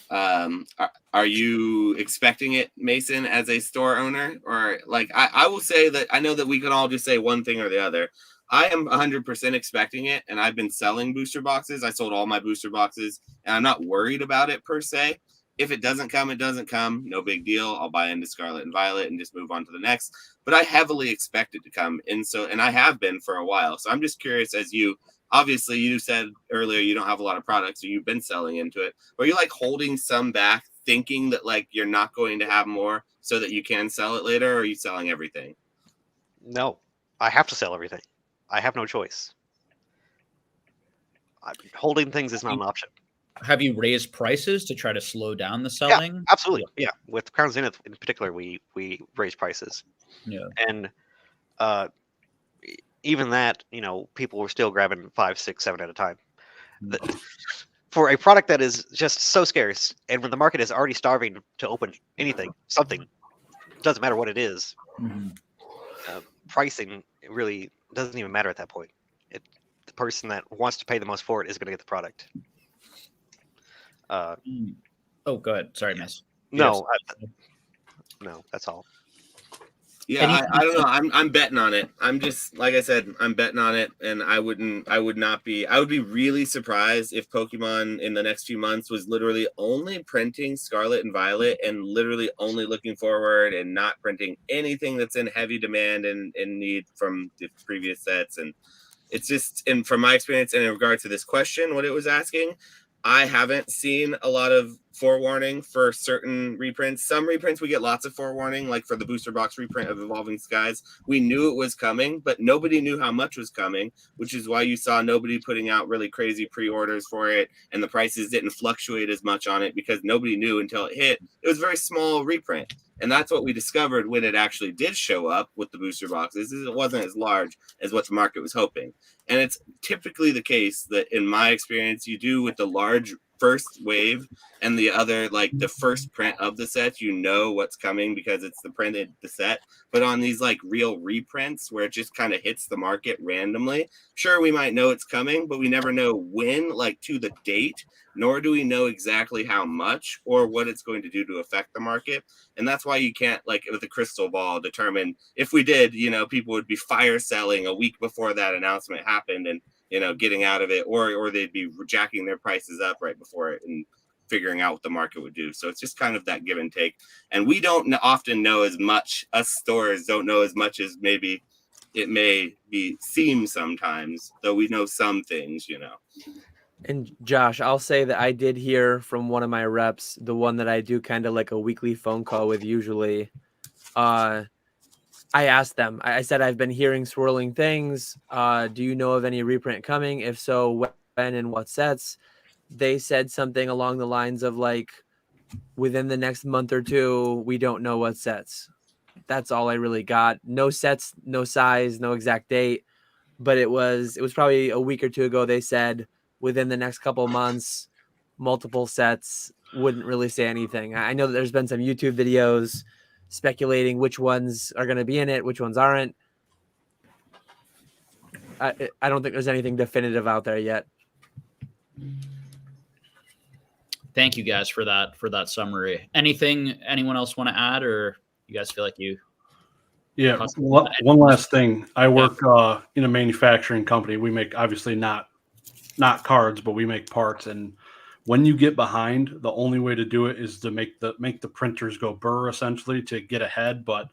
Are you expecting it, Mason, as a store owner? Or like I will say that I know that we can all just say one thing or the other. I am 100% expecting it, and I've been selling booster boxes. I sold all my booster boxes, and I'm not worried about it per se. If it doesn't come, it doesn't come. No big deal. I'll buy into Scarlet and Violet and just move on to the next. But I heavily expect it to come. And I have been for a while. So I'm just curious, as obviously you said earlier, you don't have a lot of products, so you've been selling into it. Are you like holding some back, thinking that like you're not going to have more so that you can sell it later? Or are you selling everything? No, I have to sell everything. I have no choice. Holding things is not an option. Have you raised prices to try to slow down the selling? Yeah, absolutely. Yeah, with Crown Zenith in particular, we raised prices. Yeah, and even that, people were still grabbing 5, 6, 7 at a time. For a product that is just so scarce, and when the market is already starving to open something, doesn't matter what it is. Pricing really doesn't even matter at that point. The person that wants to pay the most for it is going to get the product. Oh, go ahead. Sorry, miss. No, that's all. Yeah, I don't know. I'm betting on it. I'm just, like I said, I'm betting on it, and I would be really surprised if Pokemon in the next few months was literally only printing Scarlet and Violet and literally only looking forward and not printing anything that's in heavy demand and need from the previous sets. And it's just, and from my experience and in regard to this question, what it was asking, I haven't seen a lot of forewarning for certain reprints. Some reprints we get lots of forewarning, like for the booster box reprint of Evolving Skies. We knew it was coming, but nobody knew how much was coming, which is why you saw nobody putting out really crazy pre-orders for it, and the prices didn't fluctuate as much on it because nobody knew until it hit. It was a very small reprint. And that's what we discovered when it actually did show up with the booster boxes, is it wasn't as large as what the market was hoping. And it's typically the case that, in my experience, you do with the large first wave and the other, like the first print of the set, you know what's coming because it's the set. But on these like real reprints where it just kind of hits the market randomly, sure, we might know it's coming, but we never know when, like to the date, nor do we know exactly how much or what it's going to do to affect the market. And that's why you can't, like with a crystal ball, determine. If we did, people would be fire selling a week before that announcement happened and, getting out of it, or they'd be jacking their prices up right before it and figuring out what the market would do. So it's just kind of that give and take. And we don't often know as much, us stores don't know as much as maybe it may seem sometimes, though we know some things, And Josh, I'll say that I did hear from one of my reps, the one that I do kind of like a weekly phone call with usually. I asked them. I said, I've been hearing swirling things. Do you know of any reprint coming? If so, when and what sets? They said something along the lines of like, within the next month or two, we don't know what sets. That's all I really got. No sets, no size, no exact date. But it was probably a week or two ago. They said within the next couple of months, multiple sets. Wouldn't really say anything. I know that there's been some YouTube videos speculating which ones are going to be in it, which ones aren't. I don't think there's anything definitive out there yet. Thank you guys for that summary. Anything anyone else want to add, or you guys feel like you? Yeah, one last thing. I work in a manufacturing company. We make obviously not cards, but we make parts. And when you get behind, the only way to do it is to make the printers go burr, essentially, to get ahead. But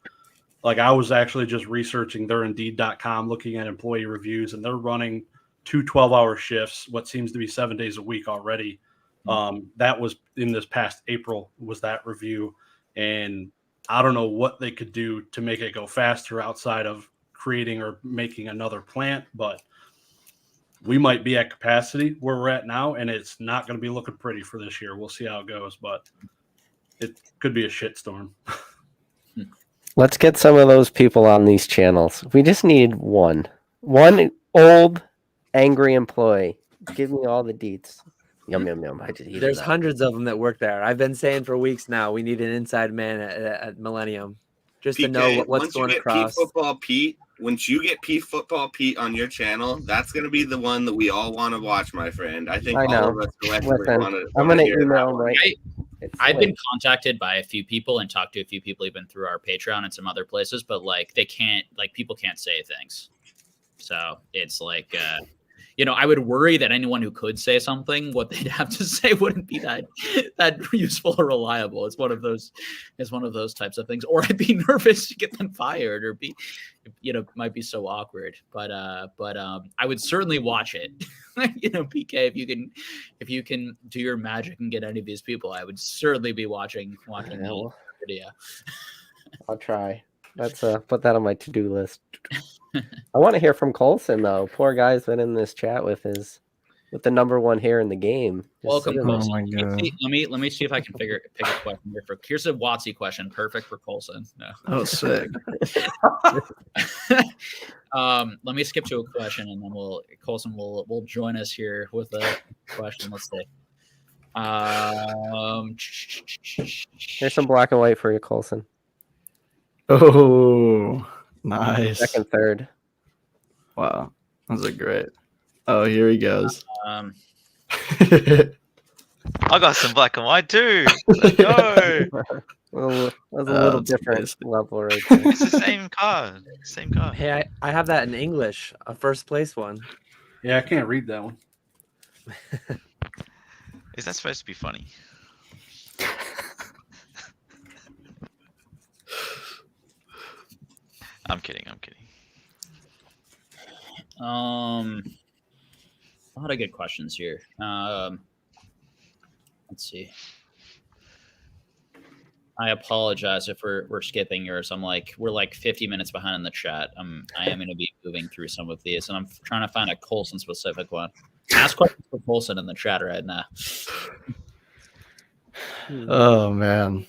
like, I was actually just researching their Indeed.com, looking at employee reviews, and they're running 2 12-hour shifts, what seems to be 7 days a week already. That was in this past April, was that review. And I don't know what they could do to make it go faster outside of creating or making another plant, but we might be at capacity where we're at now, and it's not going to be looking pretty for this year. We'll see how it goes, but it could be a shitstorm. Let's get some of those people on these channels. We just need one old, angry employee. Give me all the deets. Yum, yum, yum. There's hundreds of them that work there. I've been saying for weeks now, we need an inside man at Millennium just to know what's going across. Once you get P Football Pete on your channel, that's going to be the one that we all want to watch, my friend. I think all of us collectively want to. I'm going to email him right. I've been contacted by a few people and talked to a few people even through our Patreon and some other places, but like people can't say things. So it's like, I would worry that anyone who could say something, what they'd have to say wouldn't be that useful or reliable. It's one of those types of things. Or I'd be nervous to get them fired, or might be so awkward. But I would certainly watch it. PK, if you can do your magic and get any of these people, I would certainly be watching the video. I'll try. Let's put that on my to-do list. I want to hear from Colson though. Poor guy's been in this chat with the number one hair in the game. Welcome, Colson. Oh my God. Let me see if I can pick a question here. Here's a WotC question, perfect for Colson. No. Oh, sick. Let me skip to a question, and then Colson will join us here with a question. Let's see. Here's some black and white for you, Colson. Oh, nice. Second, third. Wow, those are great. Oh, here he goes. I got some black and white too. Let's go. Well, that's a little different level right there. It's the same card. Same card. Hey, I have that in English, a first place one. Yeah, I can't read that one. Is that supposed to be funny? I'm kidding. A lot of good questions here. Let's see. I apologize if we're skipping yours. We're like 50 minutes behind in the chat. I am going to be moving through some of these, and I'm trying to find a Colson specific one. Ask questions for Colson in the chat right now. Oh man.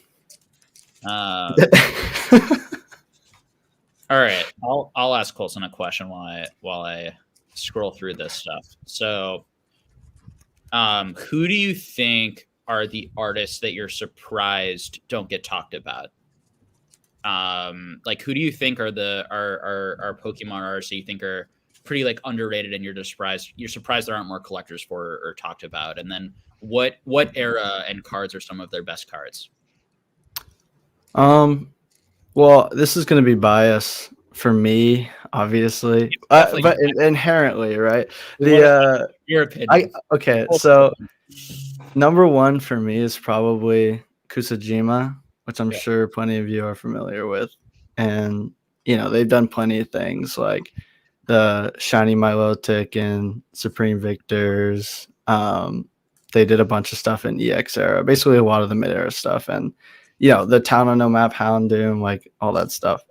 All right, I'll ask Colson a question while I scroll through this stuff. So, who do you think are the artists that you're surprised don't get talked about? Who do you think are our Pokemon artists that you think are pretty like underrated, and you're surprised there aren't more collectors for or talked about? And then what era and cards are some of their best cards? Well, this is going to be bias for me, obviously, but inherently, right? Your opinion. So number one for me is probably Kusajima, which I'm sure plenty of you are familiar with, and they've done plenty of things like the Shiny Milotic and Supreme Victors. They did a bunch of stuff in EX era, basically a lot of the mid era stuff, and the Town on No Map Houndoom, like all that stuff.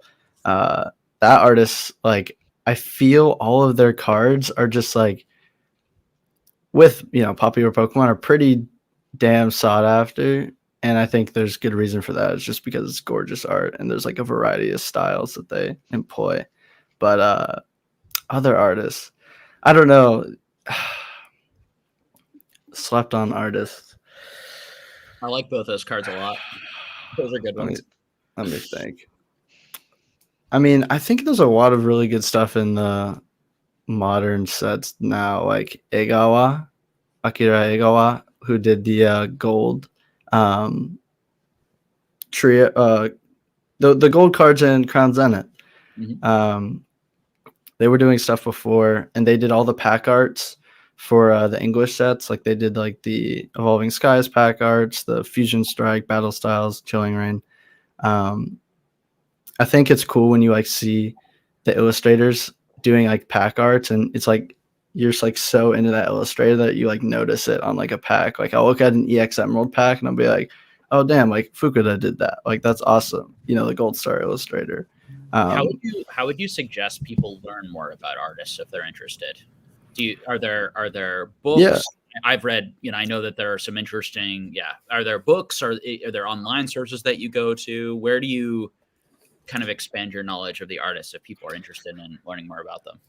that artist, like, I feel all of their cards are just like, with, you know, popular Pokemon, are pretty damn sought after. And I think there's good reason for that. It's just because it's gorgeous art and there's like a variety of styles that they employ. But other artists, I don't know. Slept on artists. I like both those cards a lot. Those are good ones. Let me think. I mean, I think there's a lot of really good stuff in the modern sets now, like Akira Egawa, who did the gold trio, the gold cards in Crown Zenith. Mhm. They were doing stuff before, and they did all the pack arts for the English sets. Like they did like the Evolving Skies pack arts, the Fusion Strike, Battle Styles, Chilling Reign. I think it's cool when you like see the illustrators doing like pack arts, and it's like you're just like so into that illustrator that you like notice it on like a pack. Like I'll look at an EX Emerald pack and I'll be like, oh damn, like Fukuda did that. Like that's awesome. You know, the Gold Star illustrator. How would you suggest people learn more about artists if they're interested? Are there books? Yeah. I've read, you know, I know that there are some interesting. Yeah. Are there books? Are there online sources that you go to? Where do you kind of expand your knowledge of the artists if people are interested in learning more about them?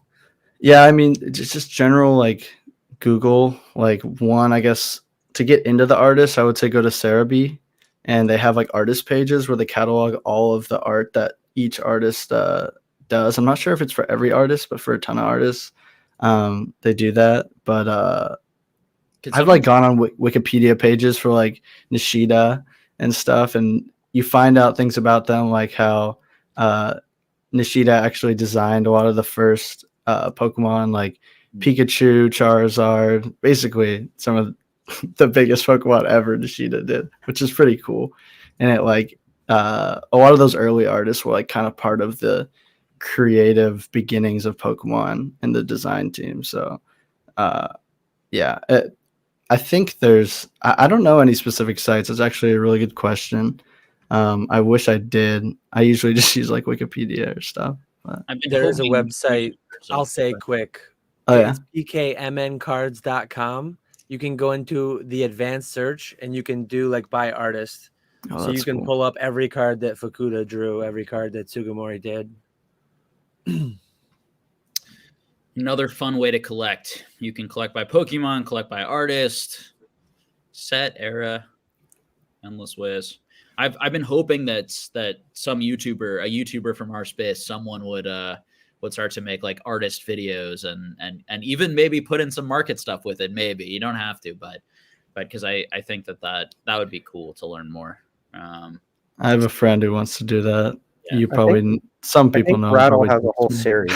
Yeah, I mean, just general like Google, like one, I guess to get into the artist, I would say go to Cerebi, and they have like artist pages where they catalog all of the art that each artist does. I'm not sure if it's for every artist, but for a ton of artists, they do that. But I've like gone on Wikipedia pages for like Nishida and stuff, and you find out things about them, like how Nishida actually designed a lot of the first Pokemon, like Pikachu, Charizard, basically some of the biggest Pokemon ever Nishida did, which is pretty cool. And it like a lot of those early artists were like kind of part of the creative beginnings of Pokemon and the design team. So yeah, I think there's, I don't know any specific sites. It's actually a really good question. I wish I did. I usually just use like Wikipedia or stuff. But. There is a website. I'll say quick. Oh, yeah. It's pkmncards.com. You can go into the advanced search and you can do like by artist. Oh, so you can cool. pull up every card that Fukuda drew, every card that Sugimori did. Another fun way to collect. You can collect by Pokemon, collect by artist, set, era, endless ways. I've been hoping that some a YouTuber from our space, someone would start to make like artist videos and even maybe put in some market stuff with it. Maybe you don't have to, but because I think that would be cool to learn more. I have a friend who wants to do that. Yeah. You probably some people know. Rattle has a whole series.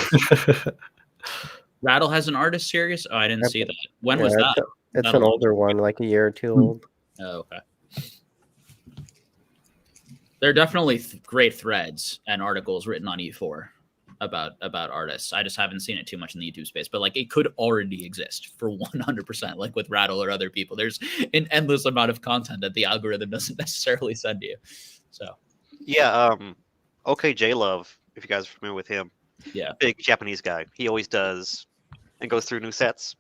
Rattle has an artist series. Oh, I didn't see that. When was that? It's an older one, like a year or two old. Oh, okay. There are definitely great threads and articles written on E4 about artists. I just haven't seen it too much in the YouTube space, but like it could already exist for 100%. Like with Rattle or other people, there's an endless amount of content that the algorithm doesn't necessarily send you. So yeah, okay, J Love, if you guys are familiar with him, yeah, big Japanese guy. He always does and goes through new sets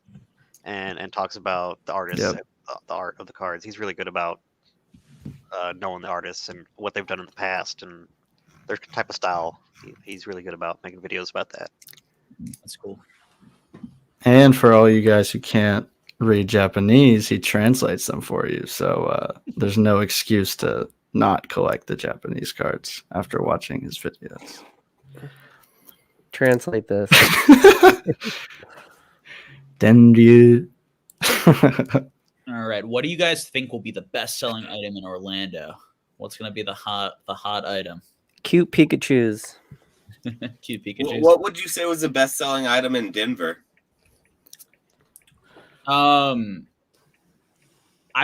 and talks about the artists, and the art of the cards. He's really good about knowing the artists and what they've done in the past and their type of style. He's really good about making videos about that. That's cool. And for all you guys who can't read Japanese, he translates them for you. So there's no excuse to not collect the Japanese cards after watching his videos. Translate this. Denryu. All right. What do you guys think will be the best-selling item in Orlando? What's going to be the hot item? Cute Pikachus. Cute Pikachus. What would you say was the best-selling item in Denver? I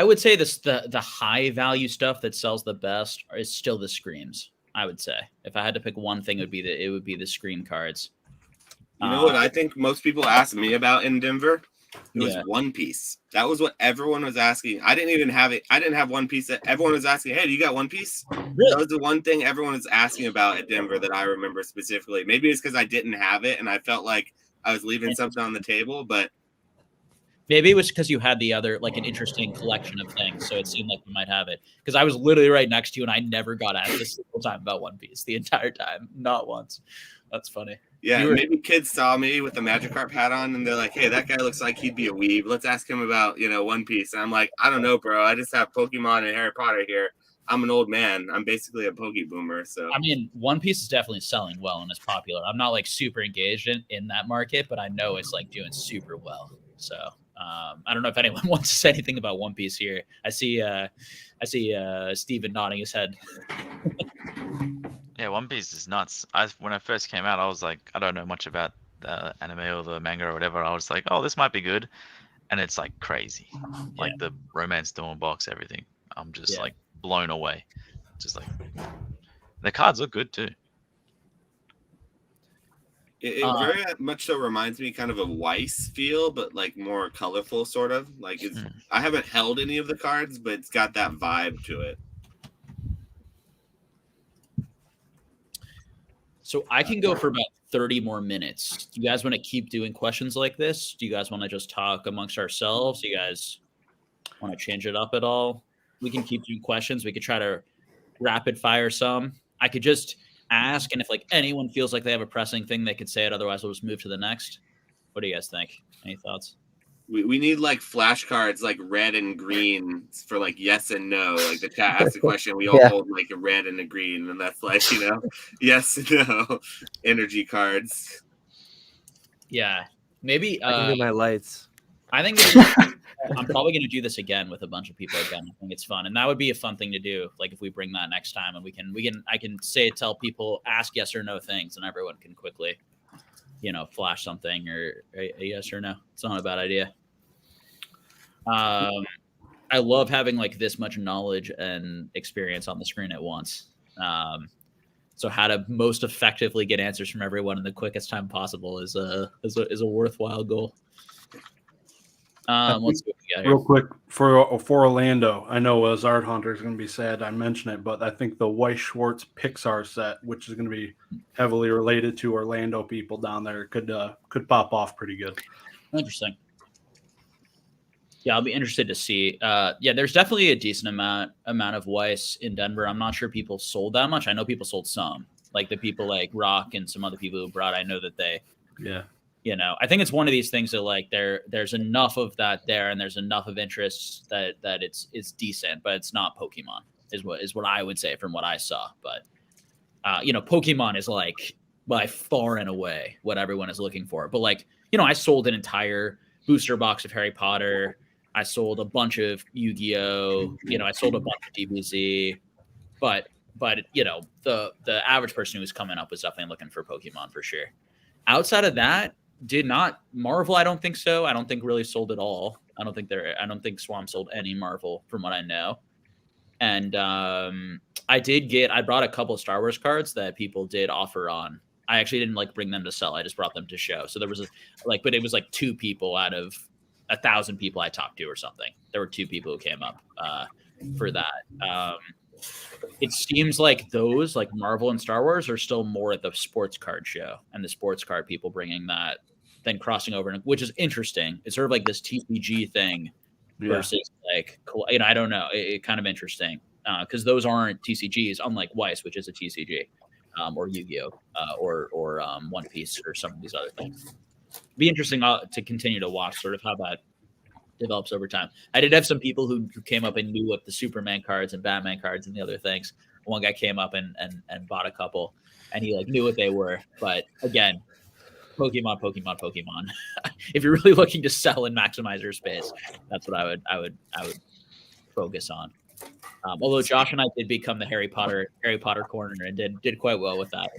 would say the high value stuff that sells the best is still the Screams. I would say if I had to pick one thing, it would be the Scream cards. You know what I think most people ask me about in Denver? It was One Piece. That was what everyone was asking. I didn't even have it. I didn't have One Piece. Everyone was asking, hey, do you got One Piece? Really? That was the one thing everyone was asking about at Denver that I remember specifically. Maybe it's because I didn't have it and I felt like I was leaving something on the table, but maybe it was because you had the other, like, an interesting collection of things, so it seemed like you might have it. Because I was literally right next to you, and I never got asked a single time about One Piece the entire time. Not once. That's funny. Yeah, maybe kids saw me with the Magikarp hat on, and they're like, hey, that guy looks like he'd be a weeb. Let's ask him about, One Piece. And I'm like, I don't know, bro. I just have Pokemon and Harry Potter here. I'm an old man. I'm basically a Poke Boomer. So I mean, One Piece is definitely selling well and is popular. I'm not like super engaged in that market, but I know it's like doing super well. So I don't know if anyone wants to say anything about One Piece here. I see Steven nodding his head. Yeah, One Piece is nuts. When I first came out, I was like, I don't know much about the anime or the manga or whatever. I was like, oh, this might be good, and it's like crazy, like the Romance Dawn box, everything. I'm just like blown away. Just like the cards look good too. It very much so reminds me kind of a Weiss feel, but like more colorful, sort of. Like I haven't held any of the cards, but it's got that vibe to it. So I can go for about 30 more minutes. Do you guys want to keep doing questions like this? Do you guys want to just talk amongst ourselves? Do you guys want to change it up at all? We can keep doing questions. We could try to rapid fire some. I could just ask, and if like anyone feels like they have a pressing thing, they could say it. Otherwise, we'll just move to the next. What do you guys think? Any thoughts? We need like flashcards, like red and green for like yes and no. Like the chat asks a question, we all hold like a red and a green, and that's like yes and no energy cards. Yeah, maybe. I can do my lights. I think I'm probably going to do this again with a bunch of people again. I think it's fun, and that would be a fun thing to do. Like if we bring that next time, and I can tell people ask yes or no things, and everyone can quickly, flash something or a yes or no. It's not a bad idea. I love having like this much knowledge and experience on the screen at once. So how to most effectively get answers from everyone in the quickest time possible is a worthwhile goal. Let's see what we got here. Real quick for Orlando, I know as Art Hunter is going to be sad I mention it, but I think the Weiss Schwartz Pixar set, which is going to be heavily related to Orlando people down there, could pop off pretty good. Interesting. Yeah, I'll be interested to see. There's definitely a decent amount of Weiss in Denver. I'm not sure people sold that much. I know people sold some, like the people like Rock and some other people who brought. I know that they. Yeah. I think it's one of these things that like there's enough of that there, and there's enough of interest that it's decent, but it's not Pokemon is what I would say from what I saw. But Pokemon is like by far and away what everyone is looking for. But like I sold an entire booster box of Harry Potter. I sold a bunch of Yu-Gi-Oh. I sold a bunch of DBZ. But the average person who was coming up was definitely looking for Pokemon for sure. Outside of that, did not Marvel. I don't think so. I don't think really sold at all. I don't think Swamp sold any Marvel from what I know. And I brought a couple of Star Wars cards that people did offer on. I actually didn't like bring them to sell. I just brought them to show. So there was but it was like 2 people out of 1,000 people I talked to or something. There were 2 people who came up for that. It seems like those like Marvel and Star Wars are still more at the sports card show and the sports card people bringing that then crossing over, which is interesting. It's sort of like this TCG thing versus like, I don't know. It kind of interesting because those aren't TCGs, unlike Weiss, which is a TCG, or Yu-Gi-Oh, or One Piece or some of these other things. Be interesting to continue to watch sort of how that develops over time. I did have some people who came up and knew what the Superman cards and Batman cards and the other things. One guy came up and bought a couple, and he like knew what they were. But again, Pokemon. If you're really looking to sell and maximize your space, that's what I would focus on. Although Josh and I did become the Harry Potter corner and did quite well with that.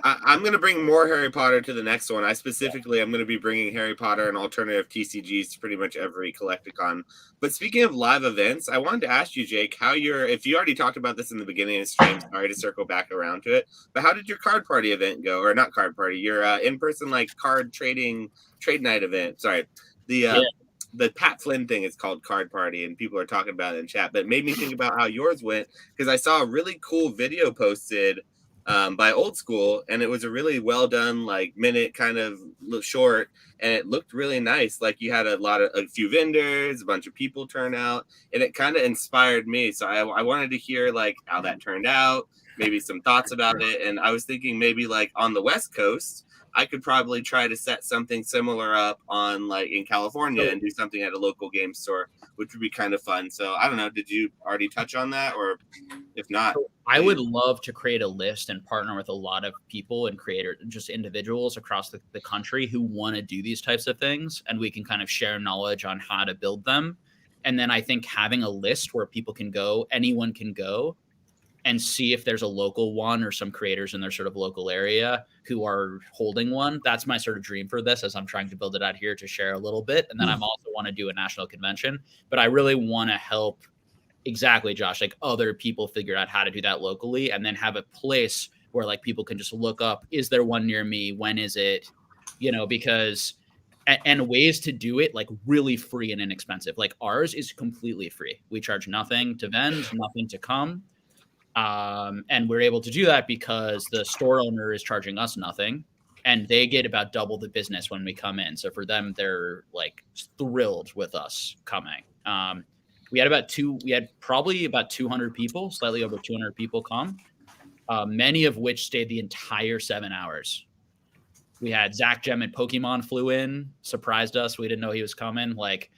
I'm going to bring more Harry Potter to the next one. I'm going to be bringing Harry Potter and alternative TCGs to pretty much every Collecticon. But speaking of live events, I wanted to ask you, Jake, if you already talked about this in the beginning of the stream, sorry to circle back around to it, but how did your card party event go? Or not card party, your in-person like card trade night event. Sorry. The Pat Flynn thing is called Card Party, and people are talking about it in chat. But it made me think about how yours went, because I saw a really cool video posted by Old School, and it was a really well done, like minute kind of short, and it looked really nice. Like you had a few vendors, a bunch of people turn out, and it kind of inspired me. So I wanted to hear like how that turned out, maybe some thoughts about it, and I was thinking maybe like on the West Coast, I could probably try to set something similar up on like in California and do something at a local game store, which would be kind of fun. So I don't know. Did you already touch on that, or if not? I would love to create a list and partner with a lot of people and creators, just individuals across the country who want to do these types of things. And we can kind of share knowledge on how to build them. And then I think having a list where people can go, anyone can go, and see if there's a local one or some creators in their sort of local area who are holding one. That's my sort of dream for this, as I'm trying to build it out here to share a little bit. And then I'm also want to do a national convention, but I really want to help, exactly, Josh, like other people figure out how to do that locally, and then have a place where like people can just look up, is there one near me? When is it? You know, because, and ways to do it like really free and inexpensive. Like ours is completely free. We charge nothing to vend, nothing to come. And we're able to do that because the store owner is charging us nothing, and they get about double the business when we come in. So for them, they're like thrilled with us coming. We had probably about 200 people, slightly over 200 people come, many of which stayed the entire 7 hours. We had Zach Gem and Pokemon flew in, surprised us. We didn't know he was coming. Like,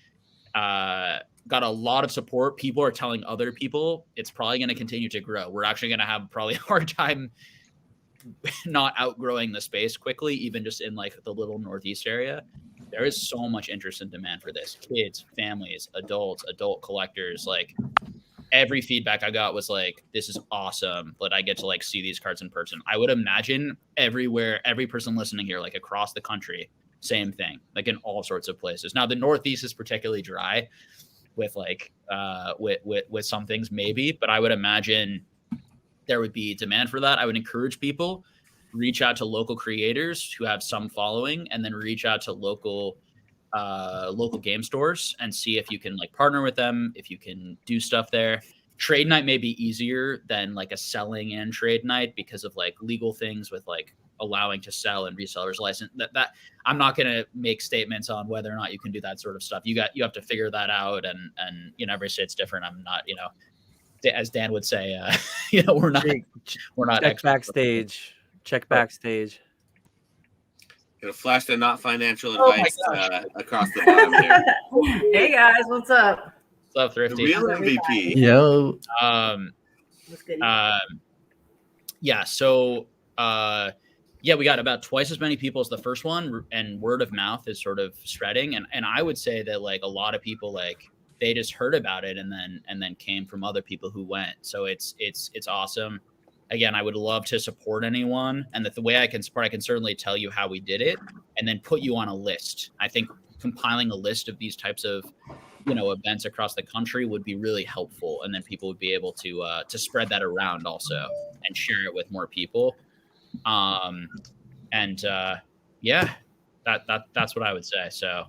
got a lot of support. People are telling other people it's probably going to continue to grow. We're actually going to have probably a hard time not outgrowing the space quickly, even just in like the little Northeast area. There is so much interest and demand for this. Kids, families, adults, adult collectors, like every feedback I got was like, this is awesome, but I get to like see these cards in person. I would imagine everywhere, every person listening here, like across the country, same thing, like in all sorts of places. Now the Northeast is particularly dry with like with some things maybe, but I would imagine there would be demand for that. I would encourage people, reach out to local creators who have some following, and then reach out to local game stores and see if you can like partner with them, if you can do stuff there. Trade night may be easier than like a selling and trade night because of like legal things with like allowing to sell and resellers license. That I'm not going to make statements on whether or not you can do that sort of stuff. You have to figure that out, and you know, every state's different. I'm not, you know, as Dan would say, you know, we're not check backstage. Check backstage. Gonna flash the not financial advice across the bottom here. Hey guys, what's up? What's up, Thrifty? The real MVP. Yo. What's good? Yeah. So, yeah, we got about twice as many people as the first one, and word of mouth is sort of spreading. And I would say that like a lot of people, like they just heard about it and then came from other people who went. So it's awesome. Again, I would love to support anyone, and the way I can support, I can certainly tell you how we did it, and then put you on a list. I think compiling a list of these types of, you know, events across the country would be really helpful, and then people would be able to spread that around also and share it with more people. Yeah, that's what I would say. So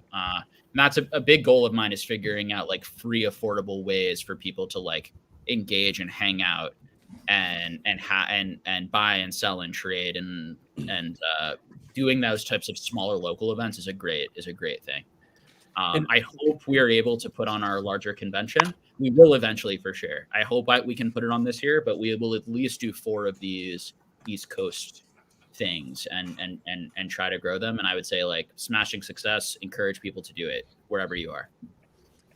that's a big goal of mine, is figuring out like free, affordable ways for people to like engage and hang out and buy and sell and trade and doing those types of smaller local events is a great thing. I hope we are able to put on our larger convention. We will eventually, for sure. I hope we can put it on this year, but we will at least do 4 of these East Coast things and try to grow them. And I would say like smashing success, encourage people to do it wherever you are.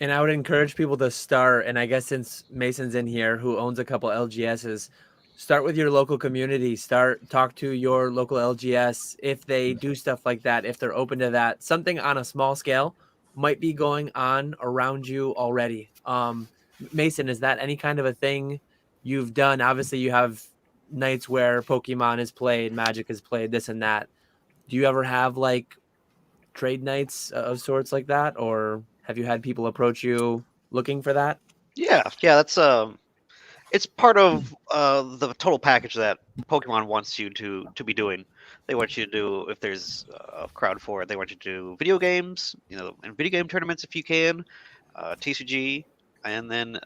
And I would encourage people to start, and I guess since Mason's in here, who owns a couple LGSs, start with your local community. Talk to your local LGS if they do stuff like that, if they're open to that. Something on a small scale might be going on around you already. Mason, is that any kind of a thing you've done? Obviously, you have nights where Pokemon is played, Magic is played, this and that. Do you ever have like trade nights of sorts like that, or have you had people approach you looking for that? Yeah, that's it's part of the total package that Pokemon wants you to be doing. They want you to do, if there's a crowd for it, they want you to do video games, and video game tournaments if you can, TCG, and then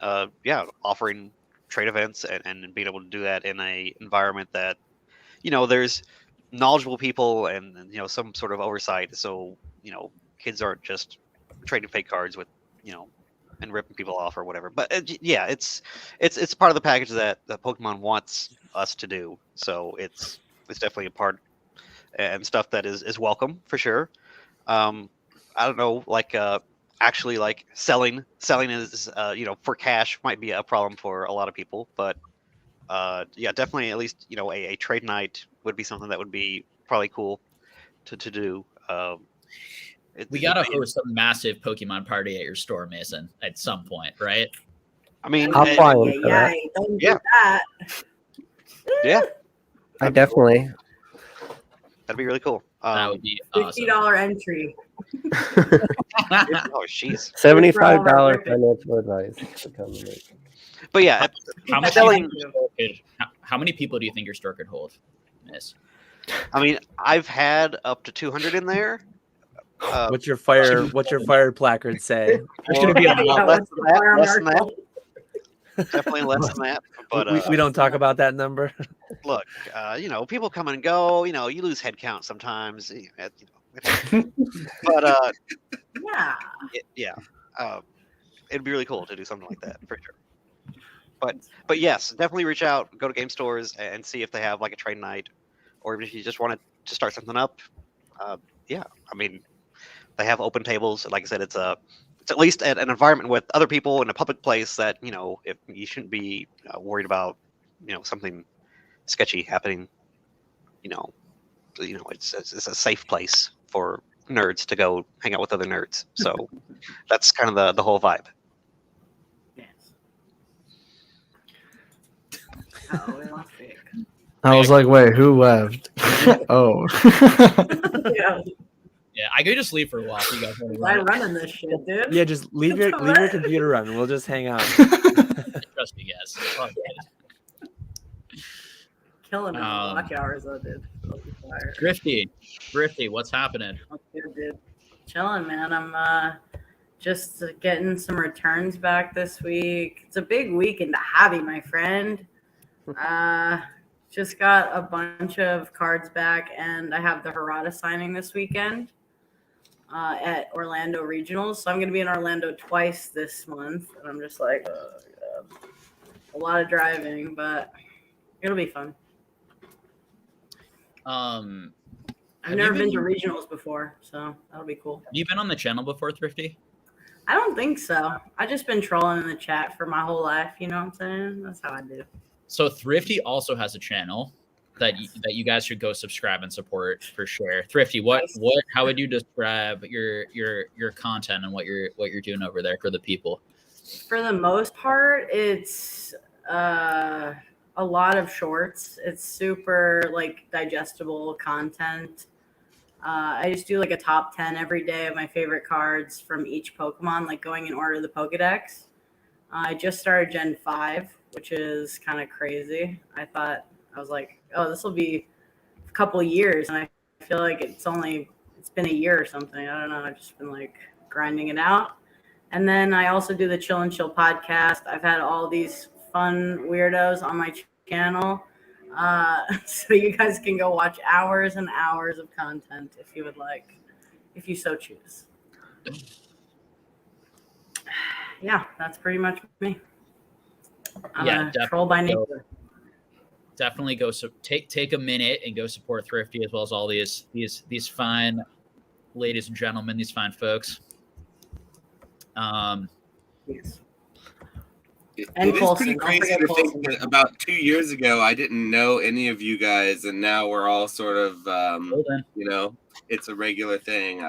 offering trade events and being able to do that in a environment that there's knowledgeable people and some sort of oversight, so kids aren't just trading fake cards with and ripping people off or whatever. But it's part of the package that Pokemon wants us to do. So it's definitely a part and stuff that is welcome for sure. I don't know, actually selling is for cash might be a problem for a lot of people, but definitely at least a trade night would be something that would be probably cool to do. We gotta host a massive Pokemon party at your store, Mason, at some point, right? I mean, I'm fine with that. Don't do that. Yeah, I definitely. that'd be really cool. That would be awesome. $50 entry. Oh, jeez. $75 financial advice to come and make. But yeah, how many people do you think your store could hold, Miss? I mean, I've had up to 200 in there. What's your fire placard say? There's going to be a lot less than that. Definitely less than that. But we don't talk about that number. Look, people come and go. You lose head count sometimes. But it'd be really cool to do something like that for sure. But yes, definitely reach out, go to game stores and see if they have like a trade night, or if you just want to start something up. I mean, they have open tables. Like I said, it's at least an environment with other people in a public place that if you shouldn't be worried about something sketchy happening. It's a safe place for nerds to go hang out with other nerds. So that's kind of the whole vibe. Oh, we lost Vic. I was like, wait, who left? Oh. Yeah, I could just leave for a while. If you guys want to I'm running this shit, dude. Yeah, just leave your computer running. We'll just hang out. Trust me, guys. Killing it in block hours, though, dude. Grifty, what's happening? I'm good, dude. Chilling, man. I'm just getting some returns back this week. It's a big week in the hobby, my friend. Just got a bunch of cards back, and I have the Harada signing this weekend at Orlando Regionals. So I'm going to be in Orlando twice this month, and I'm just like, a lot of driving, but it'll be fun. I've never been to regionals before, so that'll be cool. Have you been on the channel before, Thrifty? I don't think so. I just been trolling in the chat for my whole life. You know what I'm saying? That's how I do. So Thrifty also has a channel that you guys should go subscribe and support for sure. Thrifty, how would you describe your content and what you're doing over there for the people? For the most part, it's a lot of shorts. It's super digestible content. I just do a top 10 every day of my favorite cards from each Pokemon, going in order of the Pokedex. I just started Gen 5, which is kind of crazy. I was like, oh, this will be a couple of years, and I feel like it's been a year or something. I don't know. I've just been grinding it out. And then I also do the Chill and Chill podcast. I've had all these fun weirdos on my channel. So you guys can go watch hours and hours of content if you would like, if you so choose. Yeah, that's pretty much me. I'm a troll by nature. Definitely go take a minute and go support Thrifty as well as all these fine ladies and gentlemen, these fine folks. Yes. It is pretty crazy to think that about 2 years ago, I didn't know any of you guys, and now we're all sort of, it's a regular thing.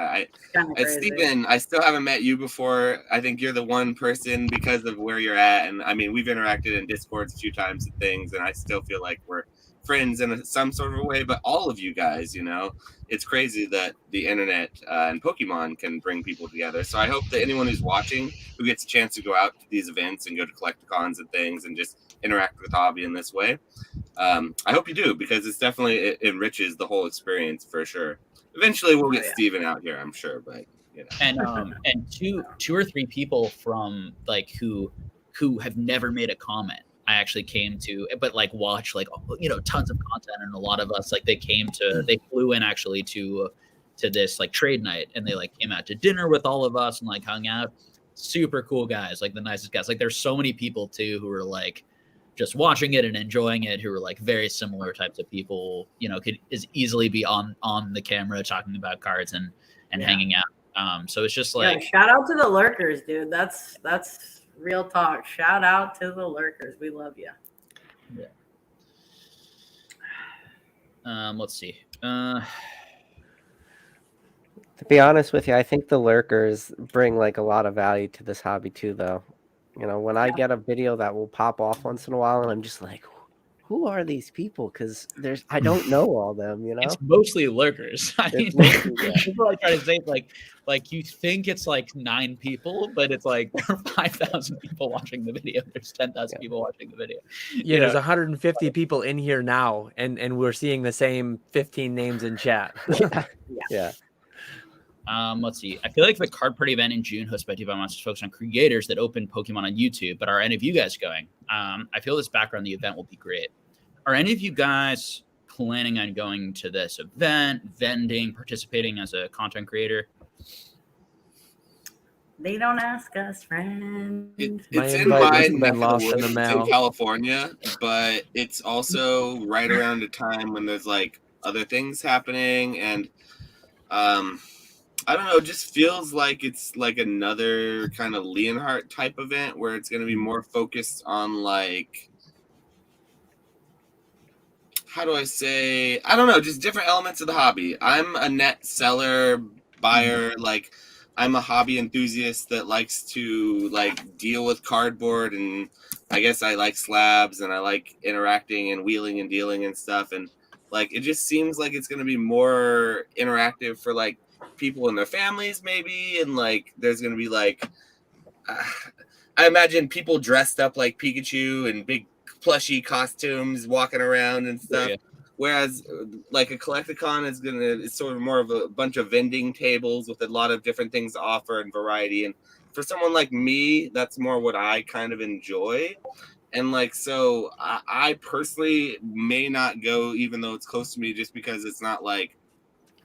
Steven, I still haven't met you before. I think you're the one person because of where you're at, and I mean, we've interacted in Discords a few times and things, and I still feel like we're friends in some sort of a way. But all of you guys, it's crazy that the internet and Pokemon can bring people together. So I hope that anyone who's watching who gets a chance to go out to these events and go to collecticons and things and just interact with the hobby in this way. I hope you do, because it's definitely it enriches the whole experience for sure. Eventually, we'll get Steven out here, I'm sure, but you know. And two or three people from like who have never made a comment, I actually came to, but like watch like tons of content, and a lot of us like they flew in actually to this like trade night, and they like came out to dinner with all of us and like hung out. Super cool guys, like the nicest guys. Like there's so many people too who are like just watching it and enjoying it, who are like very similar types of people, could as easily be on the camera talking about cards and hanging out. So it's just like, shout out to the lurkers, dude. That's real talk. Shout out to the lurkers. We love you. Yeah. Let's see. To be honest with you, I think the lurkers bring like a lot of value to this hobby too, though. When I get a video that will pop off once in a while, and I'm just like, who are these people? Because I don't know all them. It's mostly lurkers. I mean, people are trying to say like you think it's like 9 people, but it's like there are 5,000 people watching the video. There's 10,000 people watching the video. Yeah, there's 150 people in here now, and we're seeing the same 15 names in chat. Yeah. Let's see. I feel like the card party event in June hosted by Divine Monsters focused on creators that open Pokemon on YouTube, but are any of you guys going? I feel this background on the event will be great. Are any of you guys planning on going to this event, vending, participating as a content creator? They don't ask us, friend. It's in my neck of the woods. It's in California, but it's also right around a time when there's like other things happening, and I don't know, it just feels like it's like another kind of Leonhardt type event where it's going to be more focused on like, how do I say, I don't know, just different elements of the hobby. I'm a net seller, buyer, like I'm a hobby enthusiast that likes to like deal with cardboard, and I guess I like slabs, and I like interacting and wheeling and dealing and stuff, and like it just seems like it's going to be more interactive for like people and their families maybe, and like there's gonna be like I imagine people dressed up like Pikachu and big plushy costumes walking around and stuff. Whereas like a Collecticon it's sort of more of a bunch of vending tables with a lot of different things to offer and variety, and for someone like me, that's more what I kind of enjoy. And like, so I personally may not go, even though it's close to me, just because it's not like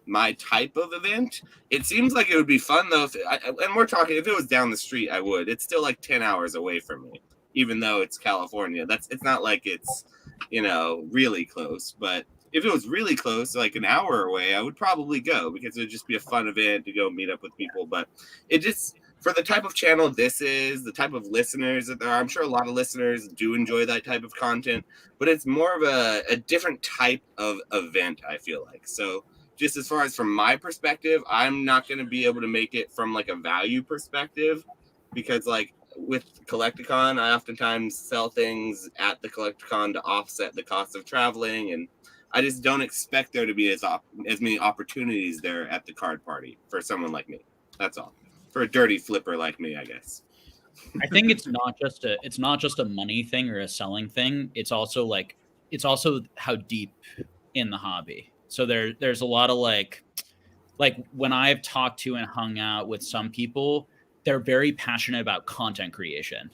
my type of event. It seems like it would be fun though, and we're talking, if it was down the street, I would. It's still like 10 hours away from me, even though it's California. It's not like it's really close, but if it was really close, like an hour away, I would probably go, because it would just be a fun event to go meet up with people. But it just, for the type of channel this is, the type of listeners that there are, I'm sure a lot of listeners do enjoy that type of content, but it's more of a different type of event, I feel like. So just as far as from my perspective, I'm not going to be able to make it from like a value perspective, because like with Collecticon, I oftentimes sell things at the Collecticon to offset the cost of traveling, and I just don't expect there to be as many opportunities there at the card party for someone like me. That's all. For a dirty flipper like me, I guess. I think it's not just a money thing or a selling thing. It's also how deep in the hobby. So there's a lot of like when I've talked to and hung out with some people, they're very passionate about content creation.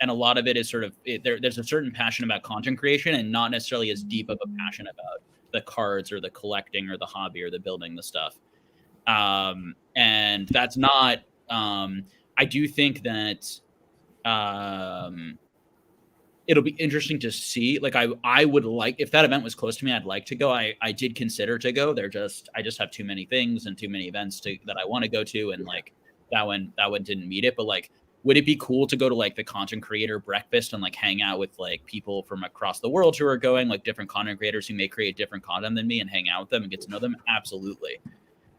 And a lot of it is sort of, there's a certain passion about content creation and not necessarily as deep of a passion about the cards or the collecting or the hobby or the building the stuff. And that's not, I do think that it'll be interesting to see. Like I would like, if that event was close to me, I'd like to go. I did consider to go. I just have too many things and too many events that I want to go to. And like that one didn't meet it. But like, would it be cool to go to like the content creator breakfast and like hang out with like people from across the world who are going, like different content creators who may create different content than me, and hang out with them and get to know them? Absolutely.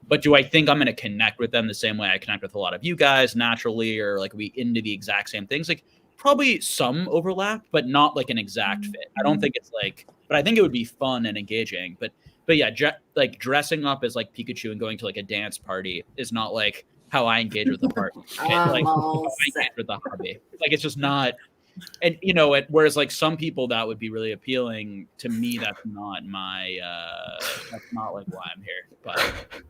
But do I think I'm going to connect with them the same way I connect with a lot of you guys naturally, or like we into the exact same things? Like probably some overlap, but not like an exact fit. I don't think it's like, but I think it would be fun and engaging. But yeah, like dressing up as like Pikachu and going to like a dance party is not like how I engage with the party. Like how I engage with the hobby. Like it's just not, and you know, whereas like some people that would be really appealing to me, that's not my that's not like why I'm here. But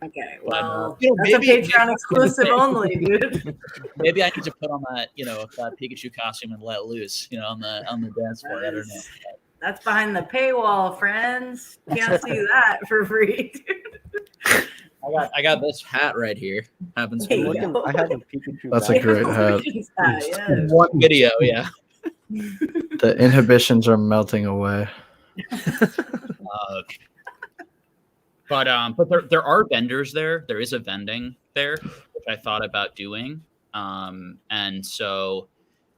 Okay, but, well, you know, that's a Patreon exclusive only, dude. maybe I need to put on that, you know, that Pikachu costume and let loose, you know, on the dance floor. I don't know. That's behind the paywall, friends. Can't see that for free. I got this hat right here. Happens to There be you go. I have a Pikachu. That's a bag. great hat. Yes. one video, yeah. The inhibitions are melting away. But there are vendors there. There is a vending there, which I thought about doing. And so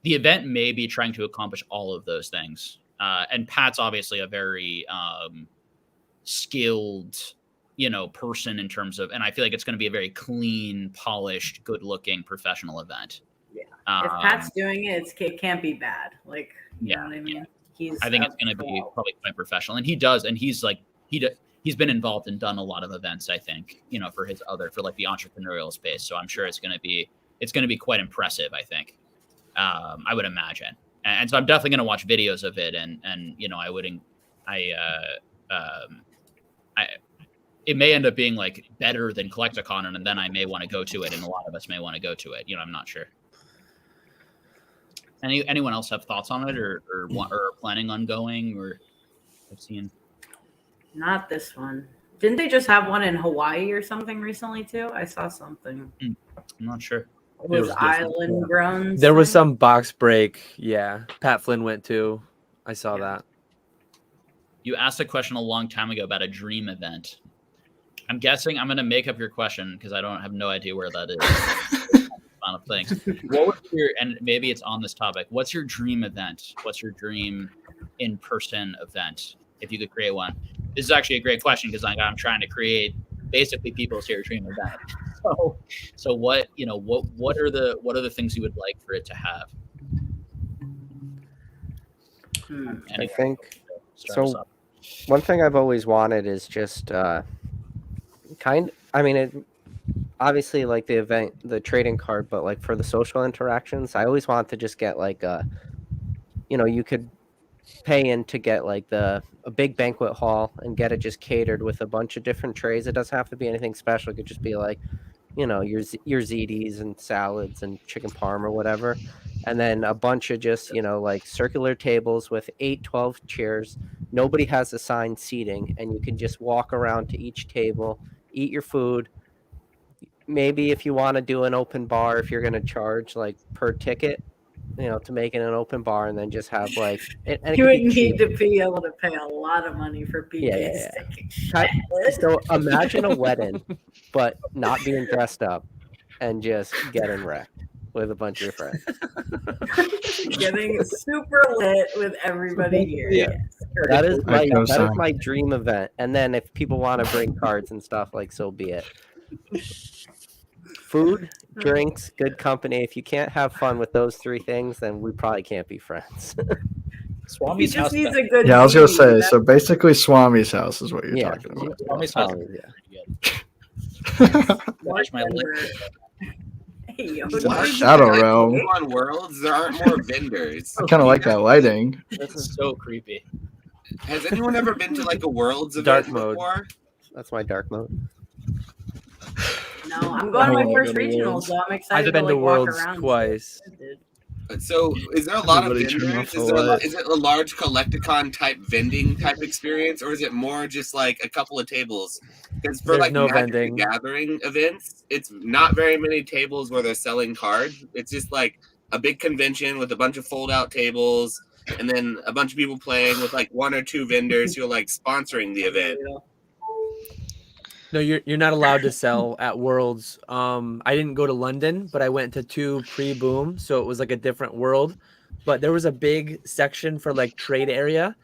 the event may be trying to accomplish all of those things. And Pat's obviously a very skilled, you know, person in terms of, and I feel like it's going to be a very clean, polished, good-looking professional event. Yeah. If Pat's doing it, it can't be bad. Like, you know what I mean? I think it's going to be probably quite professional, and he does, and he's like he's been involved and done a lot of events. I think, you know, for like the entrepreneurial space. So I'm sure it's going to be quite impressive. I think, I would imagine, and so I'm definitely going to watch videos of it, and you know, it may end up being like better than Collecticon, and then I may want to go to it, and a lot of us may want to go to it. You know, I'm not sure. Anyone else have thoughts on it, or planning on going, or I've seen? Not this one. Didn't they just have one in Hawaii or something recently too? I saw something. I'm not sure. It was Island Grown. There was some box break. Yeah, Pat Flynn went to. I saw that. You asked a question a long time ago about a dream event. I'm guessing I'm going to make up your question because I have no idea where that is. Of things. What was and maybe it's on this topic. What's your dream event? What's your dream in-person event? If you could create one. This is actually a great question because I'm trying to create basically people's here dream event. So what, you know, what are the things you would like for it to have? I think so. One thing I've always wanted is just obviously like the event, the trading card, but like for the social interactions, I always want to just get like you know, you could pay in to get like a big banquet hall and get it just catered with a bunch of different trays. It doesn't have to be anything special. It could just be like, you know, your ziti's and salads and chicken parm or whatever. And then a bunch of just, you know, like circular tables with 8-12 chairs. Nobody has assigned seating, and you can just walk around to each table, eat your food. Maybe if you want to do an open bar, if you're going to charge like per ticket, you know, to make it an open bar, and then just have like you would need to be able to pay a lot of money for PK's So imagine a wedding, but not being dressed up and just getting wrecked with a bunch of your friends. Getting super lit with everybody here. Yeah. That is my dream event. And then if people want to bring cards and stuff, like, so be it. Food, drinks, good company. If you can't have fun with those three things, then we probably can't be friends. Swami's house needs a good. Yeah, I was gonna say. So basically, Swami's house is what you're talking about. Swami's house. Watch my Shadow Realm. On Worlds, there aren't more vendors. I kind of like that lighting. This is so creepy. Has anyone ever been to like a Worlds event dark mode before? That's my dark mode. No, I'm going to my first regional, so I'm excited. I've been to Worlds twice. So, is there a lot of vendors? Is it a large Collecticon type vending type experience, or is it more just like a couple of tables? Because for like Magic the Gathering events, it's not very many tables where they're selling cards. It's just like a big convention with a bunch of fold-out tables, and then a bunch of people playing with like one or two vendors who are like sponsoring the event. No, you're not allowed to sell at Worlds. I didn't go to London, but I went to 2 pre-boom, so it was like a different world. But there was a big section for like trade area,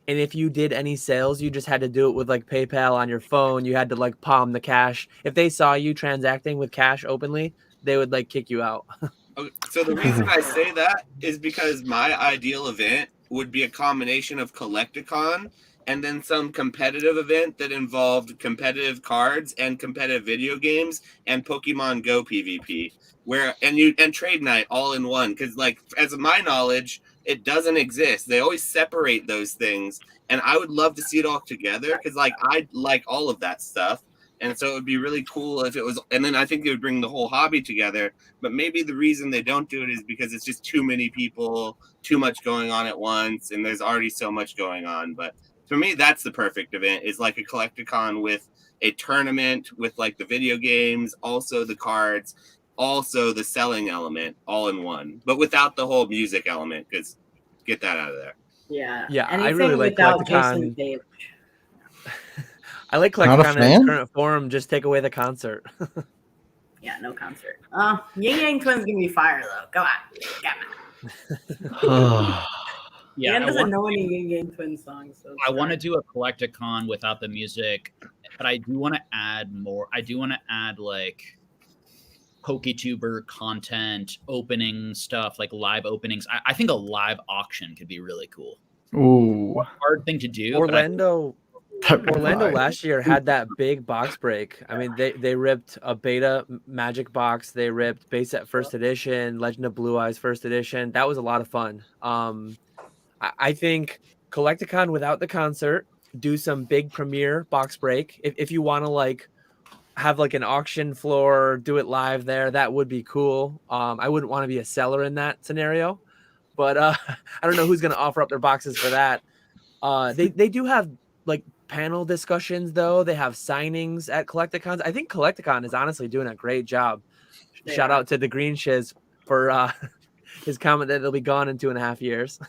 and if you did any sales, you just had to do it with like PayPal on your phone. You had to like palm the cash. If they saw you transacting with cash openly, they would like kick you out. Okay, so the reason I say that is because my ideal event would be a combination of Collecticon and then some competitive event that involved competitive cards and competitive video games and Pokemon Go PvP, and trade night all in one. Because, like, as of my knowledge, it doesn't exist. They always separate those things, and I would love to see it all together because like I like all of that stuff. And so it would be really cool if it was, and then I think it would bring the whole hobby together. But maybe the reason they don't do it is because it's just too many people, too much going on at once, and there's already so much going on. But for me, that's the perfect event, is like a Collecticon with a tournament with like the video games, also the cards, also the selling element, all in one, but without the whole music element, because get that out of there. Yeah. Yeah, I Anything really like without Collecticon. Jason Page. I like Not a Collecticon in fan? its current form. Just take away the concert. Yeah, no concert. Yin Yang Twins gonna be fire though. Go on. Yeah, Dan I doesn't want, know any Yin Yang Twins songs. So I want to do a Collecticon without the music, but I do want to add more. I do want to add like PokeTuber content, opening stuff, like live openings. I think a live auction could be really cool. Ooh. Hard thing to do. Orlando Orlando last year had that big box break. I mean, they ripped a beta Magic box. They ripped base set first edition, Legend of Blue Eyes first edition. That was a lot of fun. I think Collecticon without the concert, do some big premiere box break. If you want to like have like an auction floor, do it live there, that would be cool. I wouldn't want to be a seller in that scenario, but I don't know who's going to offer up their boxes for that. They do have like panel discussions though. They have signings at Collecticons. I think Collecticon is honestly doing a great job. Shout out to the Green Shiz for his comment that they'll be gone in 2.5 years.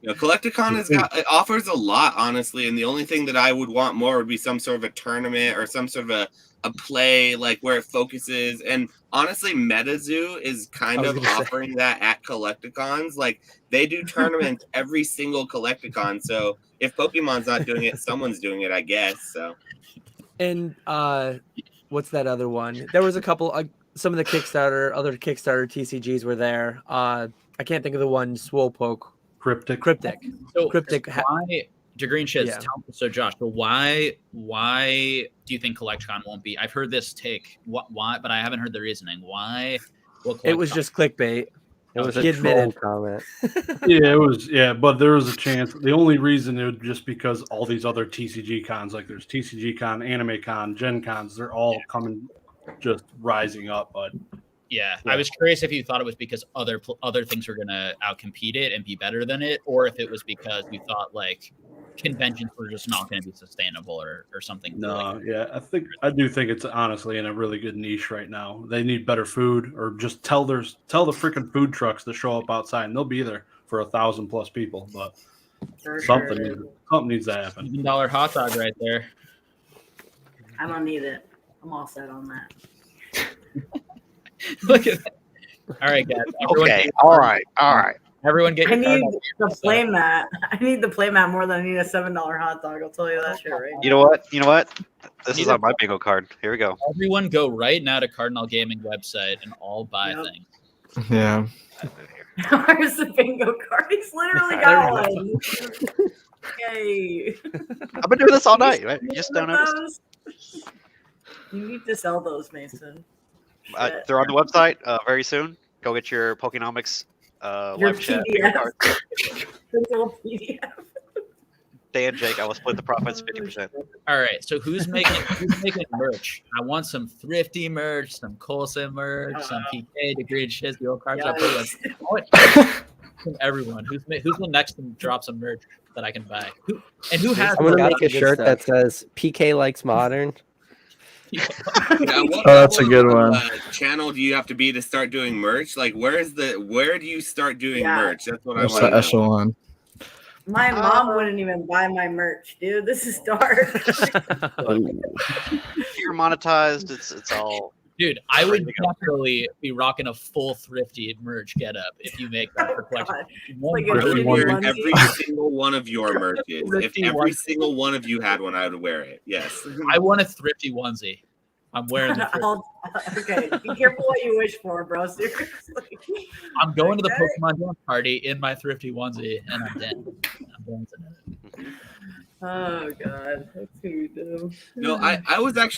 Collecticon it offers a lot, honestly, and the only thing that I would want more would be some sort of a tournament or some sort of a play, like where it focuses. And honestly, MetaZoo is kind of offering that at Collecticons. Like they do tournaments every single Collecticon. So if Pokemon's not doing it, someone's doing it, I guess. So. And what's that other one? There was a couple. Some of the other Kickstarter TCGs were there. I can't think of the one. Swolepoke. Cryptic. So Cryptic. Why, to Green Shiz, Yeah. so Josh, but why do you think Collecticon won't be? I've heard this take. Why? But I haven't heard the reasoning. Why? It was just clickbait. It was He a troll admitted. comment. Yeah, it was. Yeah, but there was a chance. The only reason it was just because all these other TCG cons, like there's TCG Con, Anime Con, Gen Cons, they're all coming, just rising up. But yeah, I was curious if you thought it was because other things were gonna outcompete it and be better than it, or if it was because you thought like conventions were just not going to be sustainable or something. No, like yeah, I do think it's honestly in a really good niche right now. They need better food, or just tell the freaking food trucks to show up outside, and they'll be there for 1,000+ people. But something needs to happen. $7 hot dog right there. I don't need it. I'm all set on that. Look at that. All right, guys. Okay. All right. Everyone get I your card need out. the playmat. I need the playmat more than I need a $7 hot dog. I'll tell you that shit right now. You know what? This is on my bingo card. Here we go. Everyone go right now to Cardinal Gaming website and all buy things. Yeah. Where's the bingo card? He's literally got one. Yay. I've been doing this all night. Right? You just don't notice. You need to sell those, Mason. They're on the website very soon. Go get your Pokenomics Your live chat bingo PDF. card. This little PDF. Dan, Jake, I will split the profits 50%. All right, so who's making merch? I want some Thrifty merch, some Colson merch, some PK Degree Shiz, the old cards. From everyone, who's the next to drop some merch that I can buy? Who has? I'm gonna make a shirt that says PK likes modern. That's a good one. Channel do you have to be to start doing merch? Like, where do you start doing merch? That's what That's I the want to know. echelon. My mom wouldn't even buy my merch, dude. This is dark. You're monetized. It's all. Dude, I would definitely be rocking a full Thrifty merch getup if you make that for collection. Like I would a wear onesie. every single one of your merches. If every single one of you had one, I would wear it. Yes. I want a Thrifty onesie. I'm wearing the Thrifty. Okay, be careful what you wish for, bro. Seriously. I'm going to the Pokemon dance party in my Thrifty onesie, and I'm dead. I'm dancing in it. Oh God, that's who we do. No, I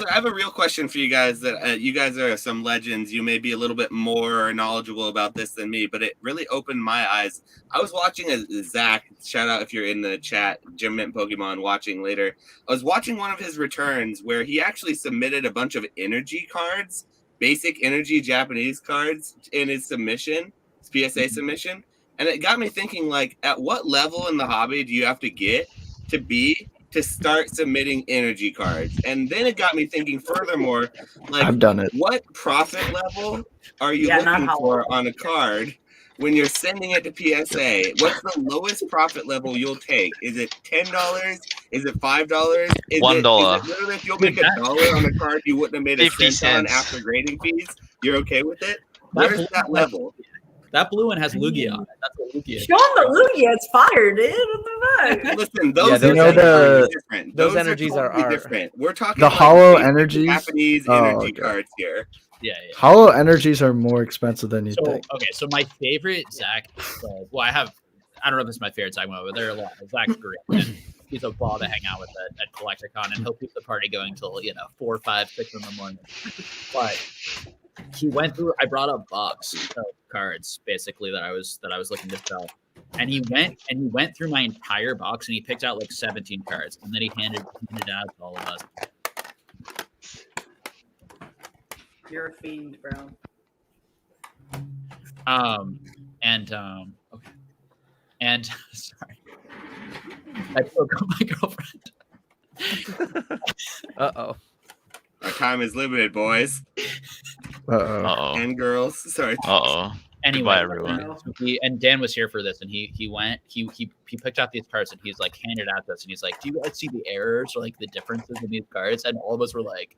have a real question for you guys that you guys are some legends. You may be a little bit more knowledgeable about this than me, but it really opened my eyes. I was watching Zach, shout out if you're in the chat, Jim Mint Pokemon watching later. I was watching one of his returns where he actually submitted a bunch of energy cards, basic energy Japanese cards in his submission, his PSA submission. And it got me thinking, like, at what level in the hobby do you have to get to start submitting energy cards? And then it got me thinking furthermore, like, I've done it. What profit level are you looking for on a card when you're sending it to PSA? What's the lowest profit level you'll take? Is it $10? Is it $5? $1. Is it literally if you'll make $1 on a card you wouldn't have made a 50 cent on cents. after grading fees, you're okay with it? Where's that level? That blue one has Lugia on it. That's what Lugia is. Show him the Lugia. It's fire, dude. What the fuck? Listen, those those energies are different. those energies are totally different. We're talking The like hollow basic energies? Japanese Oh, energy okay. cards here. Yeah. Hollow energies are more expensive than you So think. okay, so my favorite Zach. I don't know if this is my favorite Zach moment, but there are a lot. Zach's great. And he's a ball to hang out with at Collecticon, and he'll keep the party going till 4, 5, 6 in the morning. But he went through. I brought a box of cards basically that I was looking to sell, and he went through my entire box and he picked out like 17 cards, and then he handed it out to all of us. You're a fiend, bro. Okay. And sorry, I broke up my girlfriend. Uh-oh. Our time is limited, boys Uh-oh. and girls. Sorry. Uh-oh. Anyway, Goodbye, everyone. And Dan was here for this, and he picked out these cards and he's like handed out this, and he's like, "Do you guys see the errors or like the differences in these cards?" And all of us were like,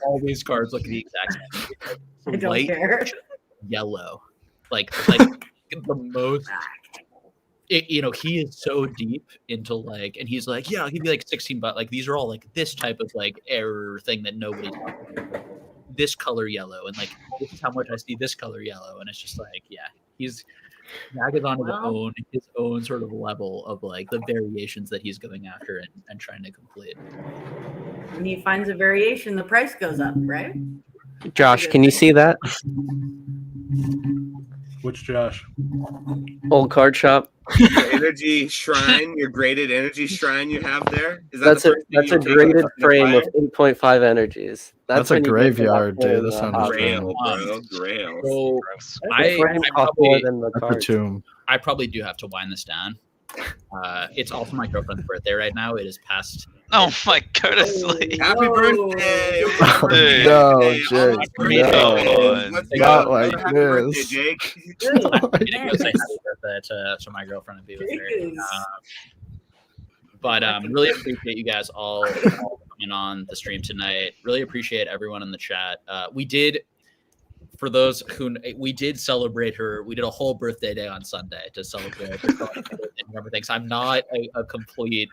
all these cards look the exact same. I don't White, care. yellow, like the most. He is so deep into like, and he's like, yeah, I'll give you like 16, but like these are all like this type of like error thing that nobody talks about. This color yellow, and like this is how much I see this color yellow, and it's just like, yeah, Zach is on his own sort of level of like the variations that he's going after and trying to complete. When he finds a variation, the price goes up, right? Josh, can you see that? Which Josh? Old card shop. Your energy shrine, your graded energy shrine you have there. Is that That's the a first thing that's you a take graded up the frame of fire? 8.5 energies. That's a when you get to graveyard, that dude. full, That sounds Grail, right. bro. Grail. So That's I a frame costs more than the That's a cards. tomb. I probably do have to wind this down. It's also my girlfriend's birthday right now. It is past. Oh my goodness. Like, Happy birthday! Dude. No, Jake. Almost birthday. No. Let's Not go. like Happy birthday, this. Jake. I didn't go say happy birthday to my girlfriend and be with her. Jeez. But really appreciate you guys all coming on the stream tonight. Really appreciate everyone in the chat. We did, for those who, we did celebrate her. We did a whole birthday day on Sunday to celebrate her and everything. So I'm not a complete.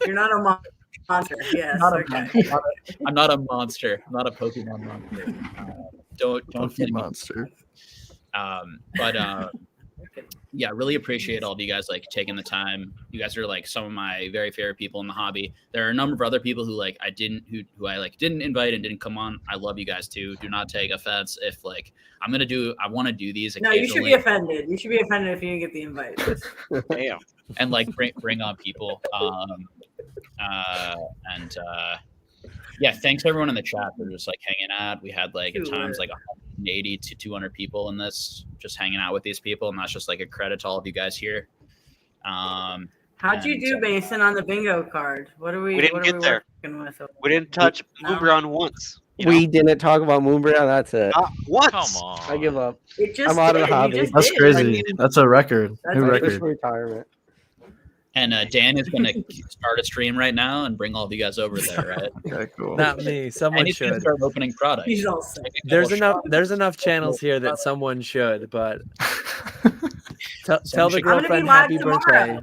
You're not a monster. Yes. I'm not a monster. I'm not a Pokemon monster. Don't Pokemon monster. Yeah, really appreciate all of you guys like taking the time. You guys are like some of my very favorite people in the hobby. There are a number of other people who like I didn't invite and didn't come on. I love you guys too. Do not take offense if like I want to do these No, occasionally. you should be offended. You should be offended if you didn't get the invite. Damn. And like bring on people. Yeah, thanks everyone in the chat for just like hanging out. We had like at times like 180 to 200 people in this, just hanging out with these people, and that's just like a credit to all of you guys here. How'd you do, Mason, on the bingo card? What are we? We didn't what get are we there. working with? We didn't touch No. Moonbrown once. You know? We didn't talk about Moonbrown. That's it. Not once. come on. I give up. It just I'm out of the did. You hobby. just That's did. crazy. That's a record. That's New a Official record. retirement. And Dan is going to start a stream right now and bring all of you guys over there, right? Okay, cool. Not me. Someone And he's going to should. start opening products. He's all set. There's enough channels here that someone should, but tell the I'm gonna be girlfriend live happy tomorrow.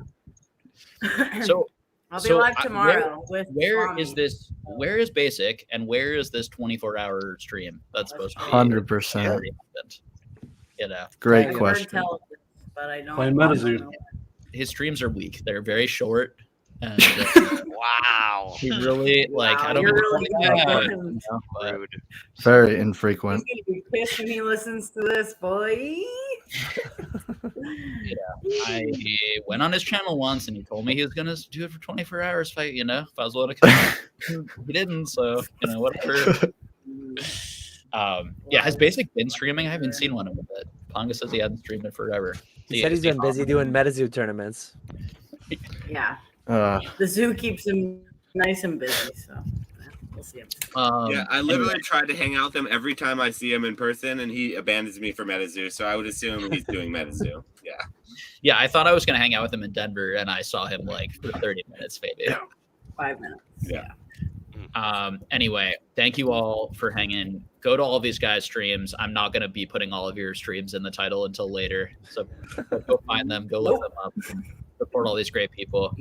birthday. So I'll be live tomorrow where with is this? Where is Basic and where is this 24-hour stream that's supposed to be? 100%. already happened? You know, Great I've heard question. tell this, but I don't. Playing I don't MetaZoo. know. his streams are weak. They're very short. And Wow. he really like Wow, I don't you're know, really yeah, good. you know, but Rude. Very He's infrequent. gonna be pissed when he listens to this, boy. I went on his channel once and he told me he was gonna do it for 24 hours fight, you know, if I was willing to come. He didn't, so you know, whatever. Yeah, has Basic been streaming? I haven't seen one of them. Ponga says he hasn't streamed in forever. He said he's been busy doing MetaZoo tournaments. Yeah. Uh, The zoo keeps him nice and busy, so we'll see him. Yeah, I literally anyway. tried to hang out with him every time I see him in person, and he abandons me for MetaZoo. So I would assume he's doing MetaZoo. Yeah. Yeah, I thought I was gonna hang out with him in Denver, and I saw him like for 30 minutes, maybe. 5 minutes. Yeah. Anyway, thank you all for hanging. Go to all of these guys' streams. I'm not gonna be putting all of your streams in the title until later, so go find them, go look them up, and support all these great people.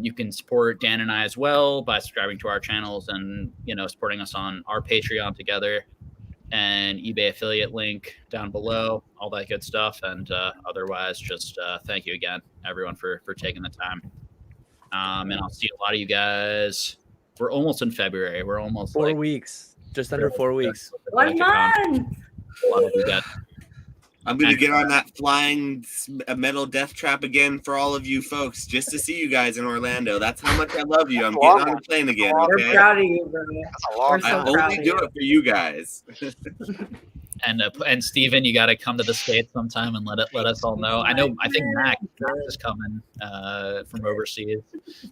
You can support Dan and I as well by subscribing to our channels and, you know, supporting us on our Patreon together and eBay affiliate link down below, all that good stuff. And otherwise, just thank you again, everyone, for taking the time. And I'll see a lot of you guys. We're almost in February. We're almost 4 weeks, just under 4 weeks. 1 month. A lot of you guys. I'm going to get on that flying metal death trap again for all of you folks, just to see you guys in Orlando. That's how much I love you. I'm getting on the plane again. We're Okay? proud of you, bro. We're I so proud only of do you. it for you guys. And Steven, you got to come to the States sometime and let us all know. I think Max is coming from overseas.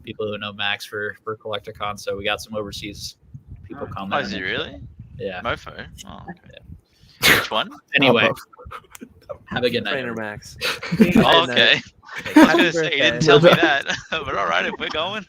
People who know Max for Collecticon, so we got some overseas people coming. Oh, is he really? Yeah. Mofo. Oh, okay. Which one? Anyway, have a good night. Trainer Max. Oh, okay. I was gonna say you didn't tell me that, but all right, if we're going.